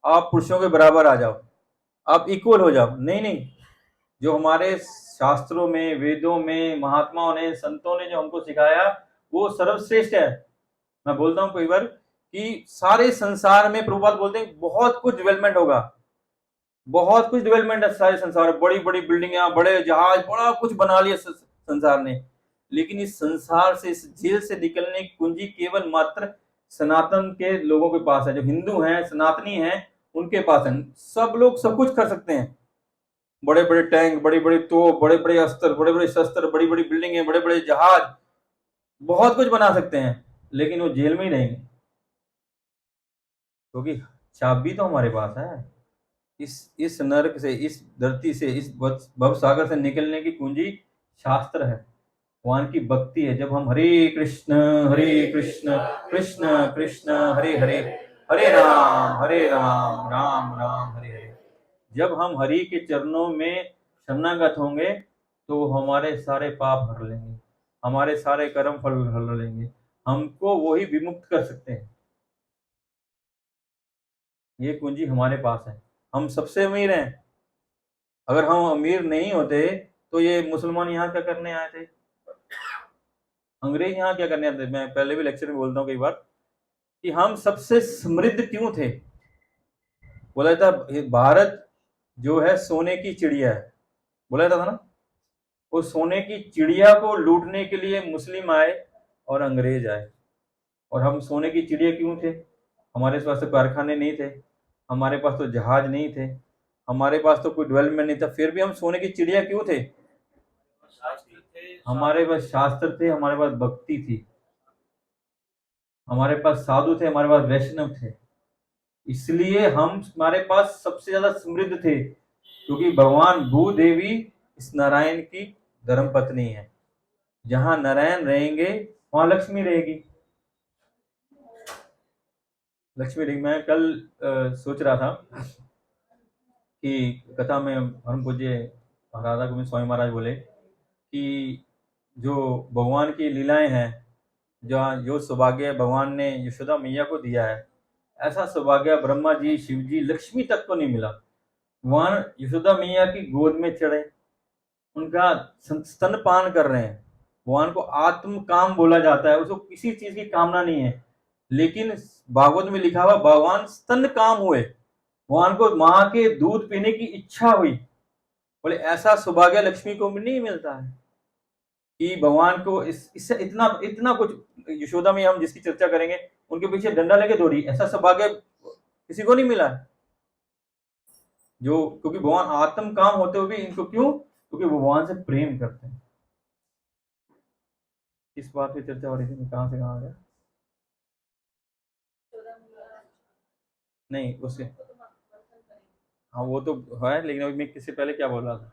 आप पुरुषों के बराबर आ जाओ, आप इक्वल हो जाओ। नहीं नहीं, जो हमारे शास्त्रों में, वेदों में, महात्माओं ने, संतों ने जो हमको सिखाया वो सर्वश्रेष्ठ है। मैं बोलता हूँ कई बार कि सारे संसार में, प्रभुपाद बोलते हैं बहुत कुछ डेवलपमेंट होगा, बहुत कुछ डेवलपमेंट है सारे संसार में, बड़ी बड़ी बिल्डिंग, बड़े जहाज, बड़ा कुछ बना लिया संसार ने। लेकिन इस संसार से, इस जेल से निकलने की कुंजी केवल मात्र सनातन के लोगों के पास है, जो हिंदू हैं, सनातनी हैं, उनके पास है। सब लोग सब कुछ कर सकते हैं, बड़े बड़े टैंक, बड़ी बड़ी तोप, बड़े बड़े अस्त्र, बड़े बड़े शस्त्र, बड़ी बड़ी बिल्डिंगें, बड़े बड़े जहाज, बहुत कुछ बना सकते हैं, लेकिन वो जेल में ही रहेंगे, क्योंकि चाबी तो हमारे पास है। इस नरक से, इस धरती से, इस भव सागर से निकलने की कुंजी शास्त्र है, भगवान की भक्ति है। जब हम हरे कृष्ण कृष्ण कृष्ण हरे हरे, हरे राम राम राम हरे हरे, जब हम हरि के चरणों में शरणागत होंगे तो हमारे सारे पाप हर लेंगे, हमारे सारे कर्म फल हर लेंगे, हमको वही विमुक्त कर सकते हैं। ये कुंजी हमारे पास है, हम सबसे अमीर हैं। अगर हम अमीर नहीं होते तो ये मुसलमान यहाँ क्या करने आए थे, अंग्रेज यहाँ क्या करने आए थे? मैं पहले भी लेक्चर में बोलता हूँ कई बार कि हम सबसे समृद्ध क्यों थे। बोला था भारत जो है सोने की चिड़िया है, बोला था ना। वो सोने की चिड़िया को लूटने के लिए मुस्लिम आए और अंग्रेज आए, और हम सोने की चिड़िया क्यों थे? हमारे पास तो कारखाने नहीं थे, हमारे पास तो जहाज नहीं थे, हमारे पास तो कोई डेवलपमेंट नहीं था, फिर भी हम सोने की चिड़िया क्यों थे? हमारे पास शास्त्र थे, हमारे पास भक्ति थी, हमारे पास साधु े, हमारे पास वैष्णव थे, इसलिए हम, हमारे पास सबसे ज्यादा समृद्ध थे, क्योंकि भगवान भूदेवी इस नारायण की धर्म पत्नी है। जहां नारायण रहेंगे वहां लक्ष्मी रहेगी, लक्ष्मी रहेगी। मैं कल सोच रहा था कि कथा में परम पूज्य राधा गोविंद स्वामी महाराज बोले कि जो भगवान की लीलाएं हैं, जो सौभाग्य भगवान ने यशोदा मैया को दिया है, ऐसा सौभाग्य ब्रह्मा जी, शिव जी, लक्ष्मी तक को नहीं मिला। भगवान यशोदा मैया की गोद में चढ़े, उनका स्तनपान कर रहे हैं। भगवान को आत्म काम बोला जाता है, उसको किसी चीज की कामना नहीं है, लेकिन भागवत में लिखा हुआ भगवान स्तन काम हुए, भगवान को माँ के दूध पीने की इच्छा हुई। बोले ऐसा सौभाग्य लक्ष्मी को नहीं मिलता है कि भगवान को इससे इतना इतना कुछ। यशोदा में हम जिसकी चर्चा करेंगे उनके पीछे डंडा लेके दौड़ी, ऐसा सौभाग्य किसी को नहीं मिला है। जो क्योंकि भगवान आत्म काम होते हुए भी इनको क्यों? क्योंकि भगवान से प्रेम करते हैं। इस बात पे चर्चा हो रही थी, कहां से कहां आ गया? नहीं उससे, हाँ वो तो है, लेकिन अभी मैं किससे पहले क्या बोल रहा था?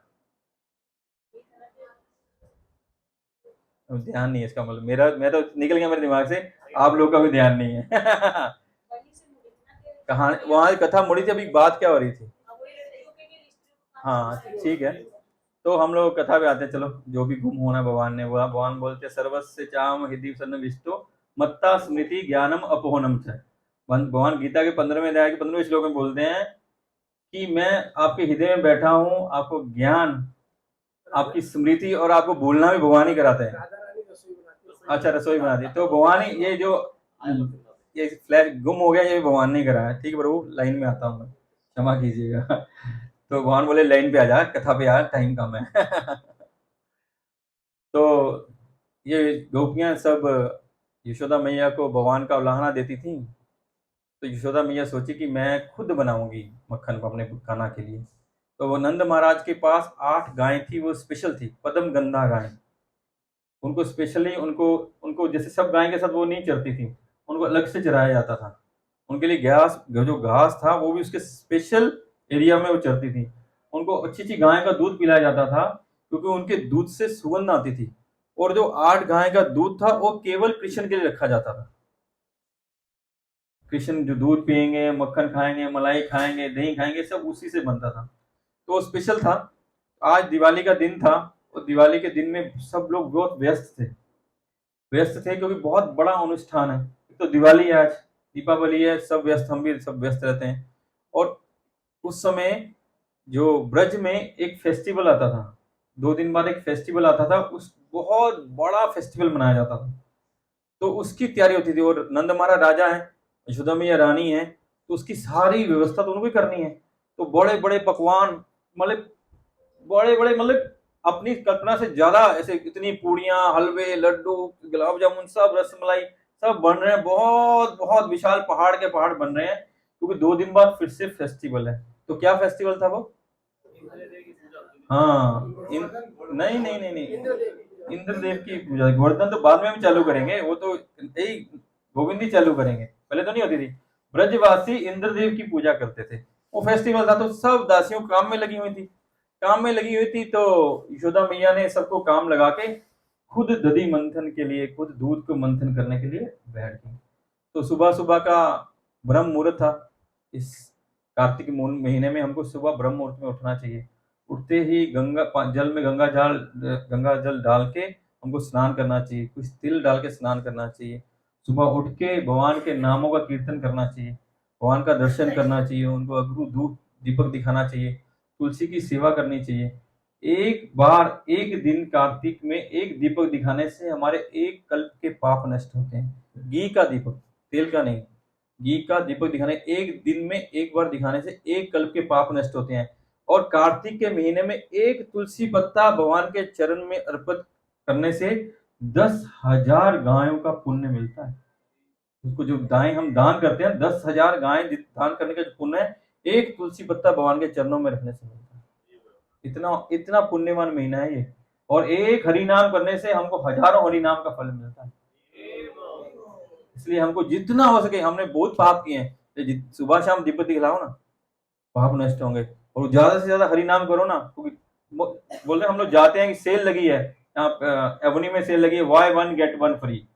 ध्यान नहीं है, इसका मतलब मेरा, मैं तो निकल गया मेरे दिमाग से, आप लोग का भी ध्यान नहीं है। कहानी वहां कथा मुड़ी थी, अभी बात क्या हो रही थी? हाँ ठीक है, तो हम लोग कथा पे आते हैं। चलो, जो भी गुम होना भगवान ने, वह भगवान बोलते सर्वस्य चाम हृदय सन्निविष्टो मत्ता स्मृति ज्ञानम अपोहनम से। भगवान गीता के 15वें अध्याय के 15वें श्लोक में बोलते हैं कि मैं आपके हृदय में बैठा हूं, आपको ज्ञान, आपकी स्मृति और आपको भूलना भी भगवान ही कराते हैं। अच्छा, रसोई बना दी तो भगवान ही, ये फ्लैश गुम हो गया, ये भगवान ने कराया। ठीक है प्रभु, लाइन में आता हूँ मैं, क्षमा कीजिएगा। तो भगवान बोले लाइन पे आ जा, कथा पे आ, टाइम कम है। तो ये गोपियां सब यशोदा मैया को भगवान का उलाहना देती थी। तो यशोदा मैया सोची कि मैं खुद बनाऊंगी मक्खन अपने खाना के लिए। तो वो नंद महाराज के पास 8 गायें थी, वो स्पेशल थी, पद्म गंधा गायें। उनको स्पेशली उनको उनको जैसे सब गाय के साथ वो नहीं चरती थी, उनको अलग से चराया जाता था। उनके लिए घास, जो घास था वो भी उसके स्पेशल एरिया में वो चरती थी। उनको अच्छी अच्छी गाय का दूध पिलाया जाता था, क्योंकि उनके दूध से सुगंध आती थी। और जो 8 गाय का दूध था वो केवल कृष्ण के लिए रखा जाता था। कृष्ण जो दूध पियेंगे, मक्खन खाएंगे, मलाई खाएंगे, दही खाएंगे, सब उसी से बनता था। तो वो स्पेशल था। आज दिवाली का दिन था, और दिवाली के दिन में सब लोग बहुत व्यस्त थे क्योंकि बहुत बड़ा अनुष्ठान है। एक तो दिवाली है, आज दीपावली है, सब व्यस्त, हम भी सब व्यस्त रहते हैं। और उस समय जो ब्रज में एक फेस्टिवल आता था, 2 दिन बाद एक फेस्टिवल आता था, उस बहुत बड़ा फेस्टिवल मनाया जाता था। तो उसकी तैयारी होती थी। और नंद महाराज राजा है, यशोदा मैया रानी है, तो उसकी सारी व्यवस्था तो उनको ही करनी है। तो बड़े बड़े पकवान, मतलब बड़े बड़े, मतलब अपनी कल्पना से ज्यादा, ऐसे इतनी पूड़ियां, हलवे, लड्डू, गुलाब जामुन, सब रसमलाई, सब बन रहे हैं। बहुत बहुत विशाल पहाड़ के पहाड़ बन रहे हैं, क्योंकि 2 दिन बाद फिर से फेस्टिवल है। तो क्या फेस्टिवल था वो? हाँ, नहीं नहीं नहीं नहीं, इंद्रदेव की पूजा। गोवर्धन तो बाद में भी चालू करेंगे, वो तो यही गोविंद ही चालू करेंगे, पहले तो नहीं होती थी। ब्रजवासी इंद्रदेव की पूजा करते थे। वो फेस्टिवल था, तो सब दासियों काम में लगी हुई थी। तो यशोदा मैया ने सबको काम लगा के खुद दधी मंथन के लिए, खुद दूध को मंथन करने के लिए बैठ गई। तो सुबह सुबह का ब्रह्म मुहूर्त था। इस कार्तिक महीने में हमको सुबह ब्रह्म मुहूर्त में उठना चाहिए। उठते ही जल में गंगा जल डाल के हमको स्नान करना चाहिए, कुछ तिल डाल के स्नान करना चाहिए। सुबह उठ के भगवान के नामों का कीर्तन करना चाहिए, भगवान का दर्शन करना चाहिए, उनको अगरू धूप दीपक दिखाना चाहिए, तुलसी की सेवा करनी चाहिए। एक बार, एक दिन कार्तिक में एक दीपक दिखाने से हमारे एक कल्प के पाप नष्ट होते हैं। घी का दीपक, तेल का नहीं, घी का दीपक दिखाने, एक दिन में एक बार दिखाने से एक कल्प के पाप नष्ट होते हैं। और कार्तिक के महीने में एक तुलसी पत्ता भगवान के चरण में अर्पित करने से 10,000 गायों का पुण्य मिलता है। उसको जो गाय हम दान करते हैं, 10,000 गाय दान करने का जो पुण्य है, एक तुलसी पत्ता भगवान के चरणों में रखने से मिलता है। इतना इतना पुण्यवान महीना है ये। और एक हरि नाम करने से हमको हजारों हरि नाम का फल मिलता है। इसलिए हमको जितना हो सके, हमने बहुत पाप किए हैं, तो सुबह शाम दीपक दिखलाओ ना, पाप नष्ट होंगे। और ज्यादा से ज्यादा हरि नाम करो ना, क्योंकि बोल रहे हम लोग जाते हैं कि सेल लगी है, यहाँ एवनी में सेल लगी है, बाय 1 गेट 1 फ्री।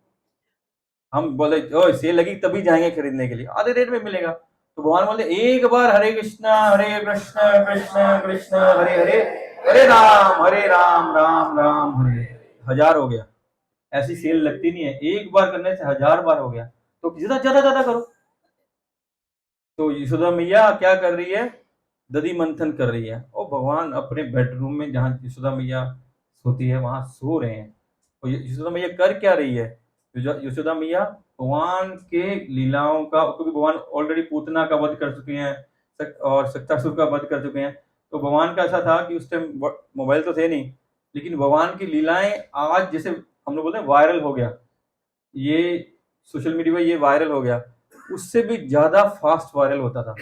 हम बोले ओ सेल लगी तभी जाएंगे खरीदने के लिए, आधे रेट में मिलेगा। तो भगवान बोलते एक बार हरे कृष्णा कृष्ण कृष्ण हरे हरे, हरे राम राम हरे, 1000 हो गया। ऐसी सेल लगती नहीं है, एक बार करने से 1000 बार हो गया। तो ज्यादा ज्यादा ज्यादा करो। तो यशोदा मैया क्या कर रही है? दधी मंथन कर रही है, और भगवान अपने बेडरूम में जहाँ यशोदा मैया सोती है वहां सो रहे हैं। और यशोदा मैया कर क्या रही है? यशोदा मैया भगवान के लीलाओं का, क्योंकि भगवान ऑलरेडी पूतना का वध कर चुके हैं, और सत्तासुर का वध कर चुके हैं। तो भगवान का ऐसा था कि उस टाइम मोबाइल तो थे नहीं, लेकिन भगवान की लीलाएं आज जैसे हम लोग बोलते हैं वायरल हो गया, ये सोशल मीडिया पे ये वायरल हो गया, उससे भी ज्यादा फास्ट वायरल होता था।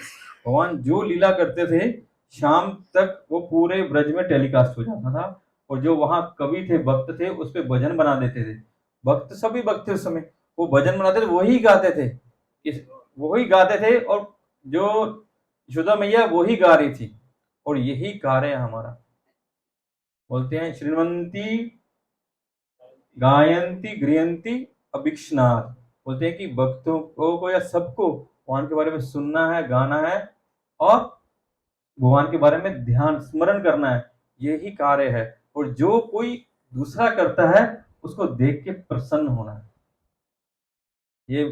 भगवान जो लीला करते थे, शाम तक वो पूरे ब्रज में टेलीकास्ट हो जाता था। और जो वहां कवि थे, भक्त थे, उस पे भजन बना देते थे। भक्त, सभी भक्त थे उस समय, वो भजन बनाते थे, वही गाते थे, वही गाते थे। और जो यशोदा मैया वही गा रही थी। और यही कार्य है हमारा। बोलते हैं श्रीमंती गायंती गृहंती अभिक्षनाथ। बोलते हैं कि भक्तों को या सबको भगवान के बारे में सुनना है, गाना है, और भगवान के बारे में ध्यान स्मरण करना है, यही कार्य है। और जो कोई दूसरा करता है, उसको देख के प्रसन्न होना है। ये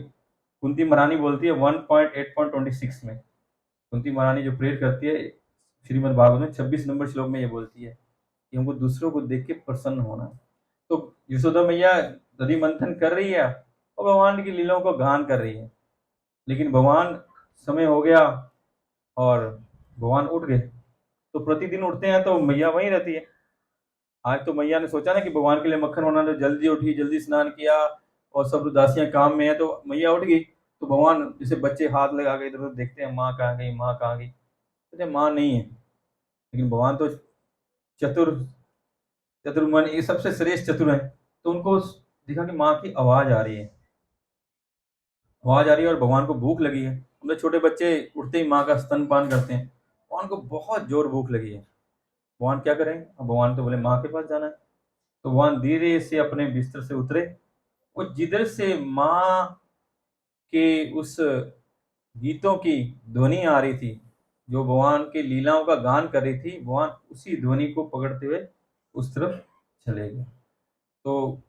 कुंती महारानी बोलती है 1.8.26 में। कुंती महारानी जो प्रेयर करती है श्रीमद् भागवत में 26 नंबर श्लोक में, ये बोलती है कि हमको दूसरों को देख के प्रसन्न होना है। तो यशोदा मैया दधी मंथन कर रही है, और भगवान की लीलाओं को गान कर रही है। लेकिन भगवान, समय हो गया और भगवान उठ गए। तो प्रतिदिन उठते हैं तो मैया वहीं रहती है। आज तो मैया ने सोचा ना कि भगवान के लिए मक्खन होना, तो जल्दी उठी, जल्दी स्नान किया, और सब दासियां काम में है, तो मैया उठ गई। तो भगवान जैसे बच्चे हाथ लगा के इधर उधर देखते हैं, माँ कहाँ गई, माँ कहाँ गई, कहते हैं, माँ नहीं है। लेकिन भगवान तो चतुर, चतुर्मन, ये सबसे श्रेष्ठ चतुर है। तो उनको दिखा कि माँ की आवाज आ रही है, आवाज आ रही है, और भगवान को भूख लगी है। हम लोग छोटे बच्चे उठते ही माँ का स्तनपान करते हैं, भगवान को बहुत जोर भूख लगी है। भगवान क्या करें, अब भगवान तो बोले माँ के पास जाना है। तो भगवान धीरे से अपने बिस्तर से उतरे, और जिधर से माँ के उस गीतों की ध्वनि आ रही थी, जो भगवान के लीलाओं का गान कर रही थी, भगवान उसी ध्वनि को पकड़ते हुए उस तरफ चले गए। तो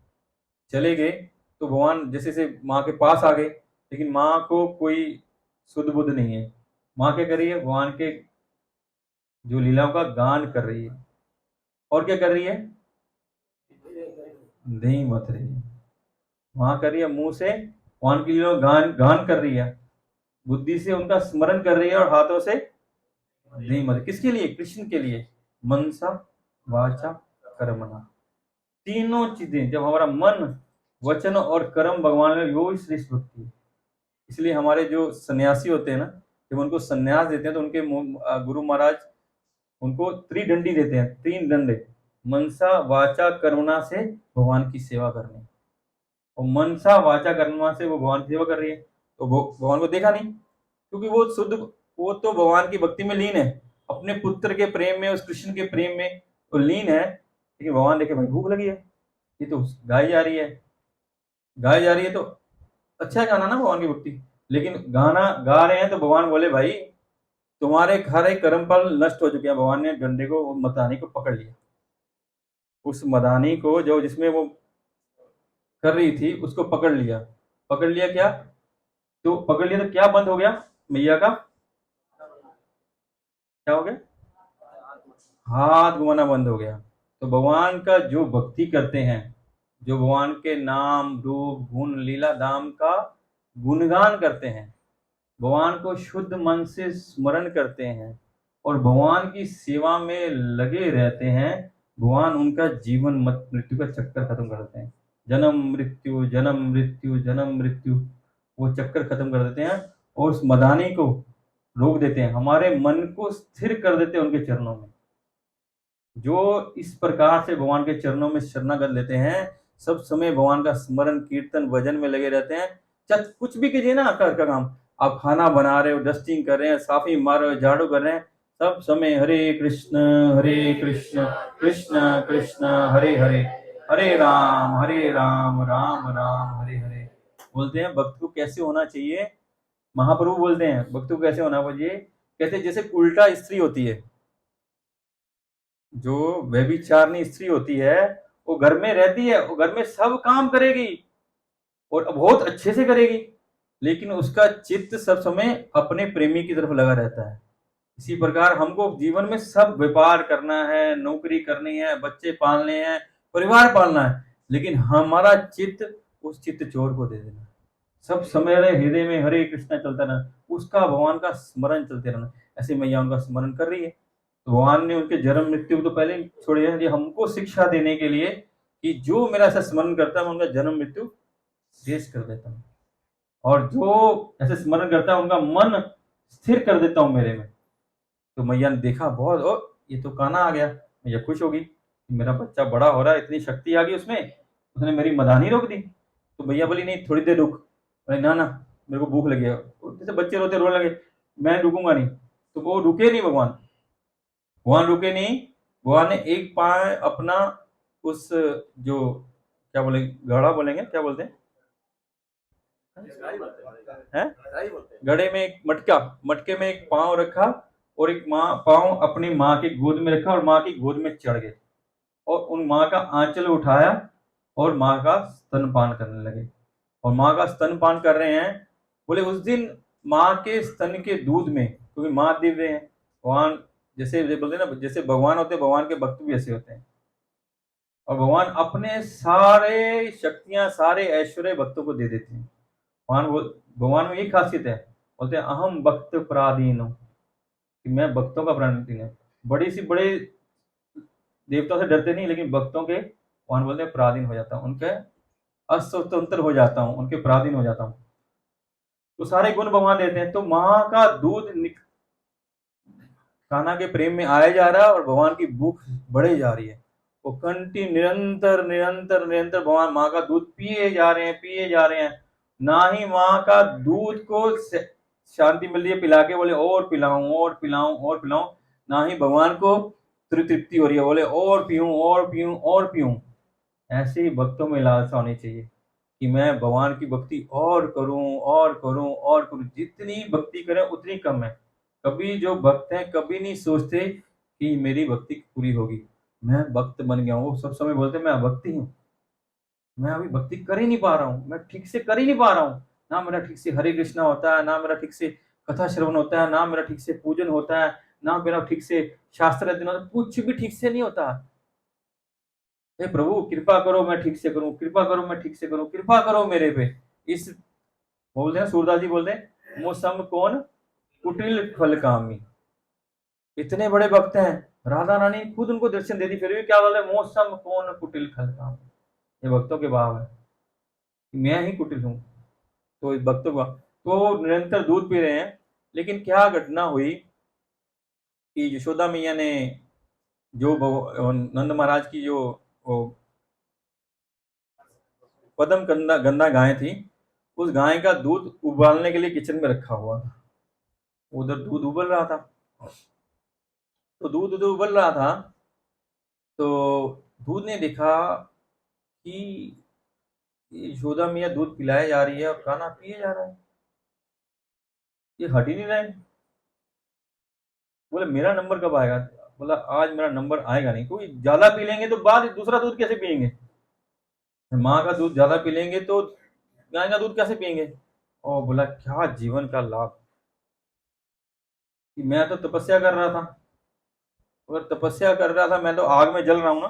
चले गए, तो भगवान जैसे से माँ के पास आ गए, लेकिन माँ को कोई सुध बुध नहीं है। माँ क्या कर रही है, भगवान के जो लीलाओं का गान कर रही है। और क्या कर रही है, नहीं मत रही है। वहां कर रही है, मुंह से भगवान के लीलाओं गान गान कर रही है, बुद्धि से उनका स्मरण कर रही है, और हाथों से नहीं मत। किसके लिए, कृष्ण के लिए। मनसा वाचा कर्मणा, तीनों चीजें जब हमारा मन, वचन और कर्म भगवान में, वो ही श्रेष्ठ भक्ति है। इसलिए हमारे जो सन्यासी होते हैं ना, जब उनको सन्यास देते हैं, तो उनके गुरु महाराज उनको त्रिदंडी देते हैं, 3 दंड, मनसा वाचा कर्मणा से भगवान की सेवा करनी। और मनसा वाचा कर्मणा से वो भगवान की सेवा कर रही है, तो वो भगवान को देखा नहीं, क्योंकि वो शुद्ध, वो तो भगवान की भक्ति में लीन है, अपने पुत्र के प्रेम में, उस कृष्ण के प्रेम में वो लीन है। लेकिन भगवान देखे, भाई भूख लगी है, ये तो गाई जा रही है, गाई जा रही है, तो अच्छा गाना ना भगवान की भक्ति। लेकिन गाना गा रहे हैं, तो भगवान बोले, भाई तुम्हारे सारे कर्म फल नष्ट हो चुके हैं। भगवान ने डंडे को, मदानी को पकड़ लिया, उस मदानी को जो जिसमें वो कर रही थी, उसको पकड़ लिया। पकड़ लिया क्या, तो पकड़ लिया तो क्या बंद हो गया, मैया का क्या हो गया, हाथ घुमाना बंद हो गया। तो भगवान का जो भक्ति करते हैं, जो भगवान के नाम रूप गुण लीला धाम का गुणगान करते हैं, भगवान को शुद्ध मन से स्मरण करते हैं, और भगवान की सेवा में लगे रहते हैं, भगवान उनका जीवन मत मृत्यु का चक्कर खत्म कर देते हैं। जन्म मृत्यु जन्म मृत्यु जन्म मृत्यु, वो चक्कर खत्म कर देते हैं, और उस मदानी को रोक देते हैं, हमारे मन को स्थिर कर देते हैं उनके चरणों में। जो इस प्रकार से भगवान के चरणों में शरणागत लेते हैं, सब समय भगवान का स्मरण कीर्तन भजन में लगे रहते हैं। चाहे कुछ भी कीजिए ना, घर का काम, आप खाना बना रहे हो, डस्टिंग कर रहे हैं, साफी मार रहे हो, झाड़ू कर रहे हैं, सब समय हरे कृष्ण कृष्ण कृष्ण हरे हरे, हरे राम राम राम हरे हरे बोलते हैं। भक्त को कैसे होना चाहिए, महाप्रभु बोलते हैं भक्त को कैसे होना चाहिए, कहते जैसे उल्टा स्त्री होती है, जो व्यभिचारिणी स्त्री होती है, वो घर में रहती है, वो घर में सब काम करेगी, और बहुत अच्छे से करेगी, लेकिन उसका चित्त सब समय अपने प्रेमी की तरफ लगा रहता है। इसी प्रकार हमको जीवन में सब व्यापार करना है, नौकरी करनी है, बच्चे पालने हैं, परिवार पालना है, लेकिन हमारा चित्त उस चित्त चोर को दे देना। सब समय हृदय में हरे कृष्णा चलता रहना, उसका भगवान का स्मरण चलते रहना। ऐसे मैया उनका स्मरण कर रही है, तो भगवान ने उनके जन्म मृत्यु तो पहले छोड़े हैं, ये हमको शिक्षा देने के लिए कि जो मेरा ऐसा स्मरण करता है, मैं उनका जन्म मृत्यु शेष कर देता हूँ, और जो ऐसे स्मरण करता है, उनका मन स्थिर कर देता हूँ मेरे में। तो मैया ने देखा बहुत, ओ ये तो कान्हा आ गया। मैया खुश होगी कि मेरा बच्चा बड़ा हो रहा है, इतनी शक्ति आ गई उसमें, उसने मेरी मदानी रोक दी। तो मैया बोली, नहीं थोड़ी देर रुक। बोले, ना ना मेरे को भूख लगी है। जैसे बच्चे रोते रोने लगे, मैं रुकूंगा नहीं। तो वो रुके नहीं, भगवान भगवान रुके नहीं। भगवान ने एक पाय अपना उस, जो क्या बोलेंगे, घड़ा बोलेंगे, क्या बोलते हैं, हैं? घड़े में एक मटका, मटके में एक पांव रखा, और एक माँ पांव अपनी माँ की गोद में रखा, और माँ की गोद में चढ़ गए, और उन माँ का आंचल उठाया, और माँ का स्तनपान करने लगे। और माँ का स्तनपान कर रहे हैं, बोले उस दिन माँ के स्तन के दूध में, क्योंकि माँ दिव्य है, भगवान जैसे बोलते हैं ना, जैसे भगवान होते हैं, भगवान के भक्त भी ऐसे होते हैं, और भगवान अपने सारे शक्तियां, सारे ऐश्वर्य भक्तों को दे देते हैं। भगवान में यही खासियत है, बोलते हैं अहम भक्त पराधीन हूँ, कि मैं भक्तों का पराधीन हूँ। बड़ी सी बड़े देवताओं से डरते नहीं, लेकिन भक्तों के भगवान बोलते हैं पराधीन हो जाता हूँ, उनके अस्वतंत्र हो जाता हूँ, उनके पराधीन हो जाता हूँ। तो सारे गुण भगवान देते हैं। तो माँ का दूध कान्हा के प्रेम में आया जा रहा है और भगवान की भूख बढ़े जा रही है। वो कंटिन्यू निरंतर निरंतर निरंतर भगवान माँ का दूध पिए जा रहे हैं, पिए जा रहे हैं। ना ही माँ का दूध को शांति मिल रही है, पिला के बोले और पिलाऊं और पिलाऊं और पिलाऊं, ना ही भगवान को तृप्ति हो रही है, बोले और पीऊं और पीऊं और पीऊं। ऐसे ही भक्तों में लालसा होनी चाहिए कि मैं भगवान की भक्ति और करूं और करूं और करूं। जितनी भक्ति करें उतनी कम है। कभी जो भक्त हैं कभी नहीं सोचते कि मेरी भक्ति पूरी होगी, मैं भक्त बन गया हूँ। वो सब समय बोलते मैं भक्ति हूँ, मैं अभी भक्ति कर ही नहीं पा रहा हूँ, मैं ठीक से कर ही नहीं पा रहा हूँ। ना मेरा ठीक से हरे कृष्णा होता है, ना मेरा ठीक से कथा श्रवण होता है, ना मेरा ठीक से पूजन होता है, ना मेरा ठीक से शास्त्र अध्ययन होता है, कुछ भी ठीक से नहीं होता। हे प्रभु कृपा करो मैं ठीक से करूं, कृपा करो मैं ठीक से करूं, कृपा करो मेरे पे। इस बोलते हैं सूरदास जी बोलते हैं मौसम कौन कुटिल फल कामी। इतने बड़े भक्त हैं, राधा रानी खुद उनको दर्शन दे दी, फिर भी क्या बोल रहे मौसम कौन कुटिल फल कामी। ये भक्तों के भाव है, मैं ही कुटिल हूँ। तो इस भक्तों का तो निरंतर दूध पी रहे हैं। लेकिन क्या घटना हुई कि यशोदा मैया ने जो नंद महाराज की जो पदम गंदा गंदा गाय थी, उस गाय का दूध उबालने के लिए किचन में रखा हुआ था। उधर दूध उबल रहा था। तो दूध उधर उबल रहा था, तो दूध ने देखा कि यशोदा मैया दूध पिलाए जा रही है और खाना पिए जा रहा है, ये हट ही नहीं रहा है। बोले मेरा नंबर कब आएगा। बोला आज मेरा नंबर आएगा नहीं, क्योंकि ज्यादा पी लेंगे तो बाद दूसरा दूध कैसे पियेंगे। माँ का दूध ज्यादा पी लेंगे तो गाय का दूध कैसे पियेंगे। और बोला क्या जीवन का लाभ कि मैं तो तपस्या कर रहा था। अगर तपस्या कर रहा था, मैं तो आग में जल रहा हूँ ना।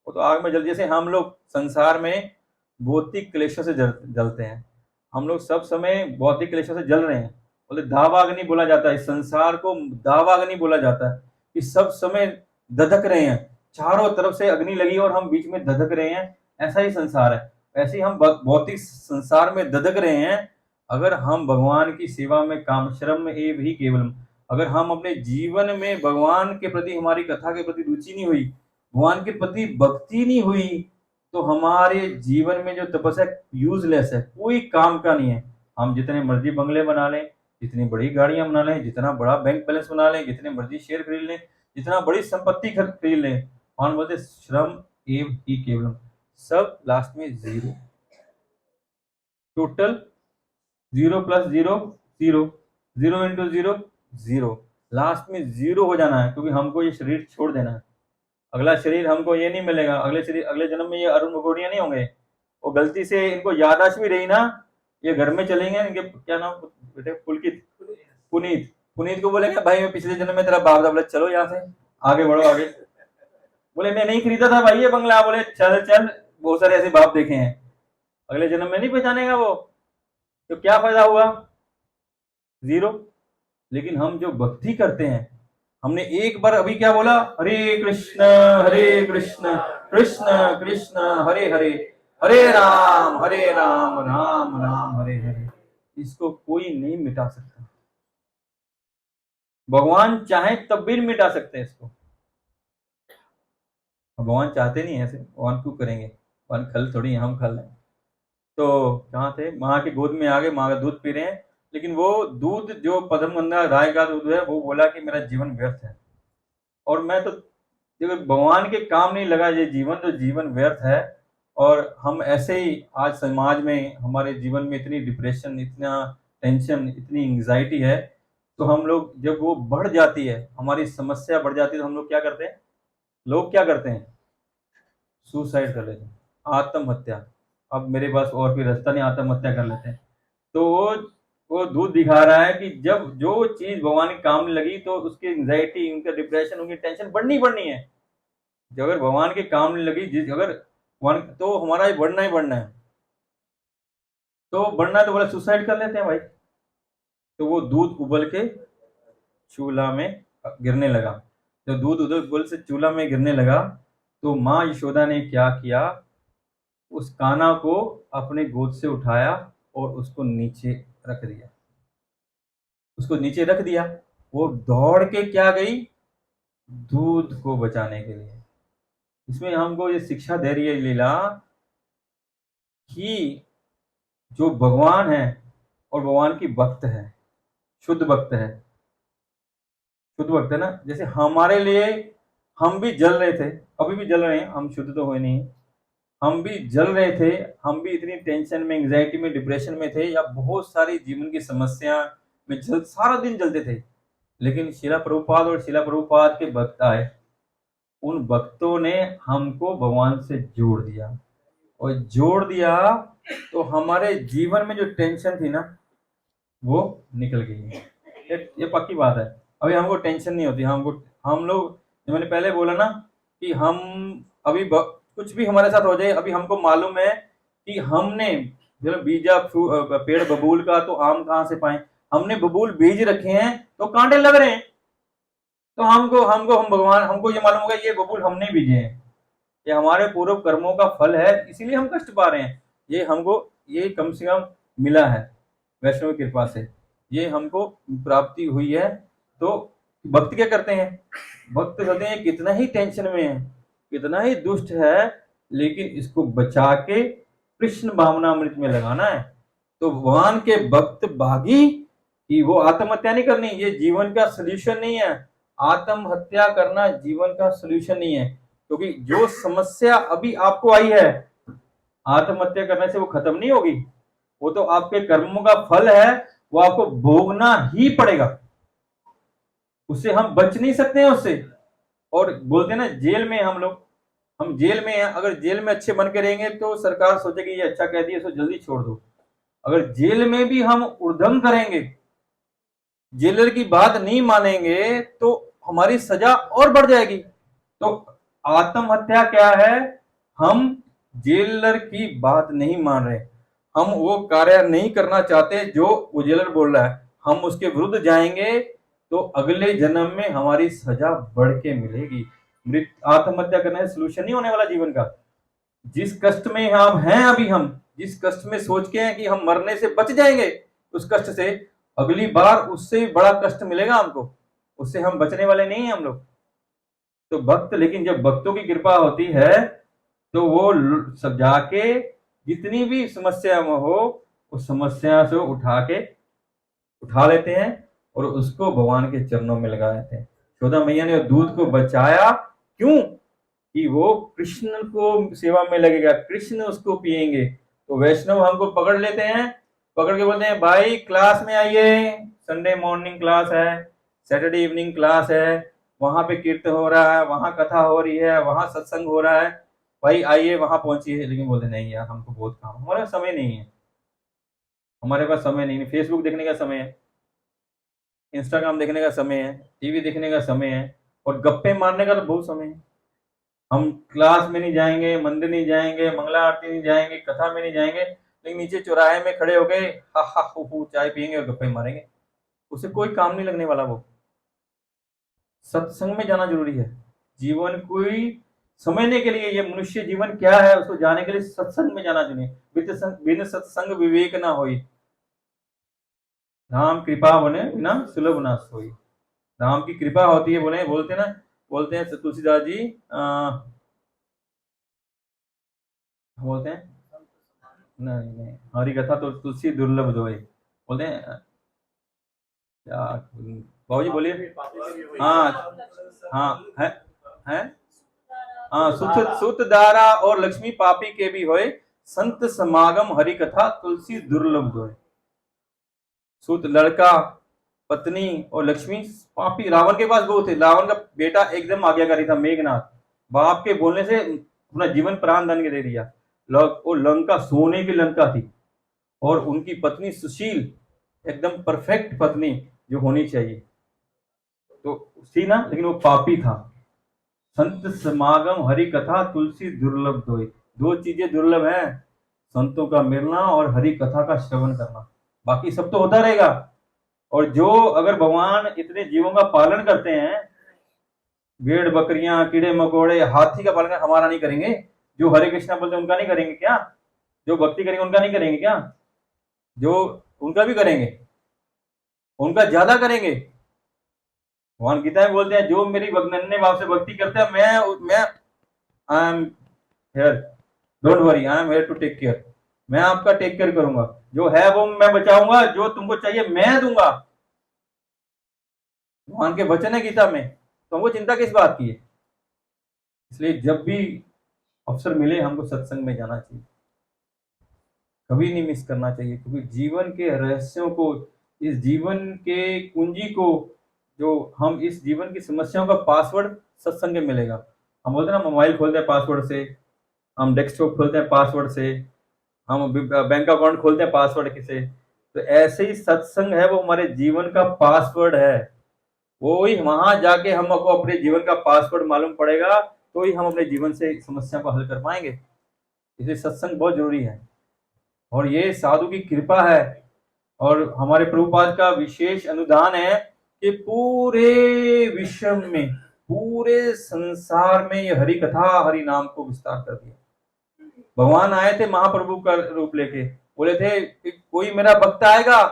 वो तो आग में जल, जैसे हम लोग संसार में भौतिक क्लेशों से जलते हैं, हम लोग सब समय भौतिक क्लेशों से जल रहे हैं। बोले दावाग्नि बोला जाता है, इस संसार को दावाग्नि बोला जाता है कि सब समय धधक रहे हैं, चारों तरफ से अग्नि लगी और हम बीच में धधक रहे हैं। ऐसा ही संसार है, ऐसे ही हम भौतिक संसार में धधक रहे हैं। अगर हम भगवान की सेवा में काम श्रम एव ही केवल, अगर हम अपने जीवन में भगवान के प्रति, हमारी कथा के प्रति रुचि नहीं हुई, भगवान के प्रति भक्ति नहीं हुई, तो हमारे जीवन में जो तपस्या यूजलेस है, कोई काम का नहीं है। हम जितने मर्जी बंगले बना लें, जितनी बड़ी गाड़ियां बना लें, जितना बड़ा बैंक बैलेंस बना लें, जितने मर्जी शेयर खरीद लें, जितना बड़ी संपत्ति खरीद लें, कौन बोलते श्रम एव ही केवलम, सब लास्ट में zero. Total zero plus zero zero, zero into zero zero, last में जीरो हो जाना है। क्योंकि हमको ये शरीर छोड़ देना है, अगला शरीर हमको ये नहीं मिलेगा। अगले शरीर अगले जन्म में ये अरुण भगोड़िया नहीं होंगे। वो गलती से इनको याददाश्त भी रही ना, ये घर में चलेंगे, इनके क्या नाम बेटे, पुलकित, पुनीत, पुनीत को बोलेंगे भाई मैं पिछले जन्म में तेरा बाप था। बोले चलो यहाँ से आगे बढ़ो आगे। बोले मैं नहीं खरीदा था भाई ये बंगला। बोले चल चल, बहुत सारे ऐसे बाप देखे हैं। अगले जन्म में नहीं पहचानेगा वो, तो क्या फायदा हुआ, जीरो। लेकिन हम जो भक्ति करते हैं, हमने एक बार अभी क्या बोला, हरे कृष्ण कृष्ण कृष्ण हरे हरे, हरे राम राम राम हरे हरे, इसको कोई नहीं मिटा सकता। भगवान चाहे तब भी नहीं मिटा सकते इसको। भगवान चाहते नहीं ऐसे, भगवान क्यों करेंगे, भगवान खल थोड़ी हम खल हैं। तो कहाँ थे, माँ की गोद में आ गए, माँ का दूध पी रहे हैं। लेकिन वो दूध जो पद्मगंधा राय का दूध है, वो बोला कि मेरा जीवन व्यर्थ है। और मैं तो देखो भगवान के काम नहीं लगा, ये जीवन तो जीवन व्यर्थ है। और हम ऐसे ही आज समाज में, हमारे जीवन में इतनी डिप्रेशन, इतना टेंशन, इतनी एंग्जाइटी है। तो हम लोग जब वो बढ़ जाती है, हमारी समस्या बढ़ जाती है, तो हम लोग क्या करते हैं, लोग क्या करते हैं, सुसाइड कर लेते हैं, आत्महत्या। अब मेरे पास और कोई रास्ता नहीं, आत्महत्या कर लेते हैं। तो वो दूध दिखा रहा है कि जब जो चीज भगवान के काम में लगी, तो उसकी एंग्जाइटी, उनका डिप्रेशन, उनकी टेंशन बढ़नी है। जो अगर भगवान के काम नहीं लगी, जिस अगर भगवान, तो हमारा ही बढ़ना है। तो बढ़ना है तो बोला सुसाइड कर लेते हैं भाई। तो वो दूध उबल के चूल्हा में गिरने लगा। जब दूध उबल से चूल्हा में गिरने लगा, तो माँ यशोदा ने क्या किया, उस कान्हा को अपने गोद से उठाया और उसको नीचे रख दिया। उसको नीचे रख दिया, वो दौड़ के क्या गई, दूध को बचाने के लिए। इसमें हमको ये शिक्षा दे रही है लीला कि जो भगवान है और भगवान की भक्त है, शुद्ध भक्त है, शुद्ध भक्त है ना, जैसे हमारे लिए हम भी जल रहे थे, अभी भी जल रहे हैं, हम शुद्ध तो हुए नहीं, हम भी जल रहे थे, हम भी इतनी टेंशन में, एंग्जाइटी में, डिप्रेशन में थे, या बहुत सारी जीवन की समस्या में सारा दिन जलते थे। लेकिन शिला प्रभुपाद और शिला प्रभुपाद के भक्त आए, उन भक्तों ने हमको भगवान से जोड़ दिया, और जोड़ दिया तो हमारे जीवन में जो टेंशन थी ना वो निकल गई है। ये पक्की बात है। अभी हमको टेंशन नहीं होती, हम लोग, जो मैंने पहले बोला ना कि हम अभी कुछ भी हमारे साथ हो जाए, अभी हमको मालूम है कि हमने जब बीजा पेड़ बबूल का, तो आम कहाँ से पाए, हमने बबूल बीज रखे हैं तो कांटे लग रहे हैं, तो हमको हमको हम भगवान हमको ये मालूम होगा ये बबूल हमने बीजे हैं, ये हमारे पूर्व कर्मों का फल है, इसीलिए हम कष्ट पा रहे हैं। ये हमको, ये कम से कम मिला है वैष्णव की कृपा से, ये हमको प्राप्ति हुई है। तो भक्त क्या करते हैं, भक्त कहते हैं कितना ही टेंशन में है, कितना ही दुष्ट है, लेकिन इसको बचा के कृष्ण भावनामृत में लगाना है। तो भगवान के भक्त भागी कि वो आत्महत्या नहीं करनी, ये जीवन का सोल्यूशन नहीं है। आत्महत्या करना जीवन का सोल्यूशन नहीं है, क्योंकि जो समस्या अभी आपको आई है, आत्महत्या करने से वो खत्म नहीं होगी, वो तो आपके कर्मों का फल है, वो आपको भोगना ही पड़ेगा, उससे हम बच नहीं सकते हैं उससे। और बोलते हैं ना जेल में हम लोग, हम जेल में हैं, अगर जेल में अच्छे बन के रहेंगे तो सरकार सोचेगी ये अच्छा कह दिया, इसको जल्दी छोड़ दो। अगर जेल में भी हम उर्धम करेंगे, जेलर की बात नहीं मानेंगे, तो हमारी सजा और बढ़ जाएगी। तो आत्महत्या क्या है, हम जेलर की बात नहीं मान रहे, हम वो कार्य नहीं करना चाहते जो वो जेलर बोल रहा है, हम उसके विरुद्ध जाएंगे तो अगले जन्म में हमारी सजा बढ़ के मिलेगी। आत्महत्या करने से सोल्यूशन नहीं होने वाला जीवन का। जिस कष्ट में हम हैं अभी, हम जिस कष्ट में सोच के हैं कि हम मरने से बच जाएंगे, उस कष्ट से अगली बार उससे बड़ा कष्ट मिलेगा हमको, उससे हम बचने वाले नहीं हैं हम लोग। तो भक्त, लेकिन जब भक्तों की कृपा होती है तो वो सब जाके जितनी भी समस्या हो, उस समस्या से उठा लेते हैं और उसको भगवान के चरणों में लगा देते हैं। यशोदा मैया ने दूध को बचाया, क्यों, कि वो कृष्ण को सेवा में लगेगा, कृष्ण उसको पिएंगे। तो वैष्णव हमको पकड़ लेते हैं, पकड़ के बोलते हैं भाई क्लास में आइए, संडे मॉर्निंग क्लास है, सैटरडे इवनिंग क्लास है, वहां पे कीर्तन हो रहा है, वहां कथा हो रही है, वहां सत्संग हो रहा है, भाई आइए वहां पहुंचिए। लेकिन बोलते नहीं यार हमको बहुत काम, हमारे समय नहीं है, हमारे पास समय नहीं है, फेसबुक देखने का समय है, इंस्टाग्राम देखने का समय है, टीवी देखने का समय है, और गप्पे मारने का तो बहुत समय है। हम क्लास में नहीं जाएंगे, मंदिर नहीं जाएंगे, मंगला आरती नहीं जाएंगे, कथा में नहीं जाएंगे, लेकिन नीचे चौराहे में खड़े हो गए हा हा हु चाय पियेंगे और गप्पे मारेंगे, उसे कोई काम नहीं लगने वाला। वो सत्संग में जाना जरूरी है, जीवन कोई समझने के लिए, ये मनुष्य जीवन क्या है उसको जानने के लिए सत्संग में जाना जरूरी है। बिन सत्संग विवेक ना होई, राम कृपा बने बिना सुलभ ना सोई। राम की कृपा होती है, बोलते ना, बोलते हैं तुलसीदास जी, बोलते हैं नहीं नहीं, हरी कथा तो तुलसी दुर्लभ दोए, बोलते हैं क्या, बाबूजी बोलिए। हाँ हाँ है हाँ, सुत दारा और लक्ष्मी पापी के भी होए, संत समागम हरि कथा तुलसी दुर्लभ दोए। सुत लड़का, पत्नी और लक्ष्मी पापी, रावण के पास वो थे, रावण का बेटा एकदम आज्ञाकारी था मेघनाथ, बाप के बोलने से अपना जीवन प्राण दंड के दे दिया। वो लंका सोने की लंका थी, और उनकी पत्नी सुशील, एकदम परफेक्ट पत्नी जो होनी चाहिए, तो थी ना, लेकिन वो पापी था। संत समागम हरि कथा तुलसी दुर्लभ दोई, दो चीजें दुर्लभ है, संतों का मिलना और हरि कथा का श्रवण करना, बाकी सब तो होता रहेगा। और जो अगर भगवान इतने जीवों का पालन करते हैं, भेड़ बकरियां कीड़े मकोड़े हाथी का पालन हमारा नहीं करेंगे? जो हरे कृष्णा बोलते हैं उनका नहीं करेंगे क्या? जो भक्ति करेंगे उनका नहीं करेंगे क्या? जो उनका भी करेंगे, उनका ज्यादा करेंगे। भगवान गीता में बोलते हैं जो मेरी नन्हे भाव से भक्ति करते हैं, मैं I am here, don't worry, I am here to take care. मैं आपका टेक केयर करूंगा, जो है वो मैं बचाऊंगा, जो तुमको चाहिए मैं दूंगा। भगवान के वचन है गीता में, तो हमको चिंता किस बात की है? इसलिए जब भी अवसर मिले हमको सत्संग में जाना चाहिए, कभी नहीं मिस करना चाहिए, क्योंकि जीवन के रहस्यों को, इस जीवन के कुंजी को, जो हम इस जीवन की समस्याओं का पासवर्ड सत्संग में मिलेगा। हम बोलते हैं ना मोबाइल खोलते हैं पासवर्ड से, हम डेस्कटॉप खोलते हैं पासवर्ड से, हम बैंक अकाउंट खोलते हैं पासवर्ड से। तो ऐसे ही सत्संग है, वो हमारे जीवन का पासवर्ड है। वो ही वहां जाके हमको अपने जीवन का पासवर्ड मालूम पड़ेगा, तो ही हम अपने जीवन से समस्या को हल कर पाएंगे। इसलिए सत्संग बहुत जरूरी है, और ये साधु की कृपा है, और हमारे प्रभुपाद का विशेष अनुदान है कि पूरे विश्व में, पूरे संसार में ये हरि कथा हरि नाम को विस्तार कर दिया। भगवान आए थे महाप्रभु का रूप लेके, बोले थे कि कोई मेरा भक्त आएगा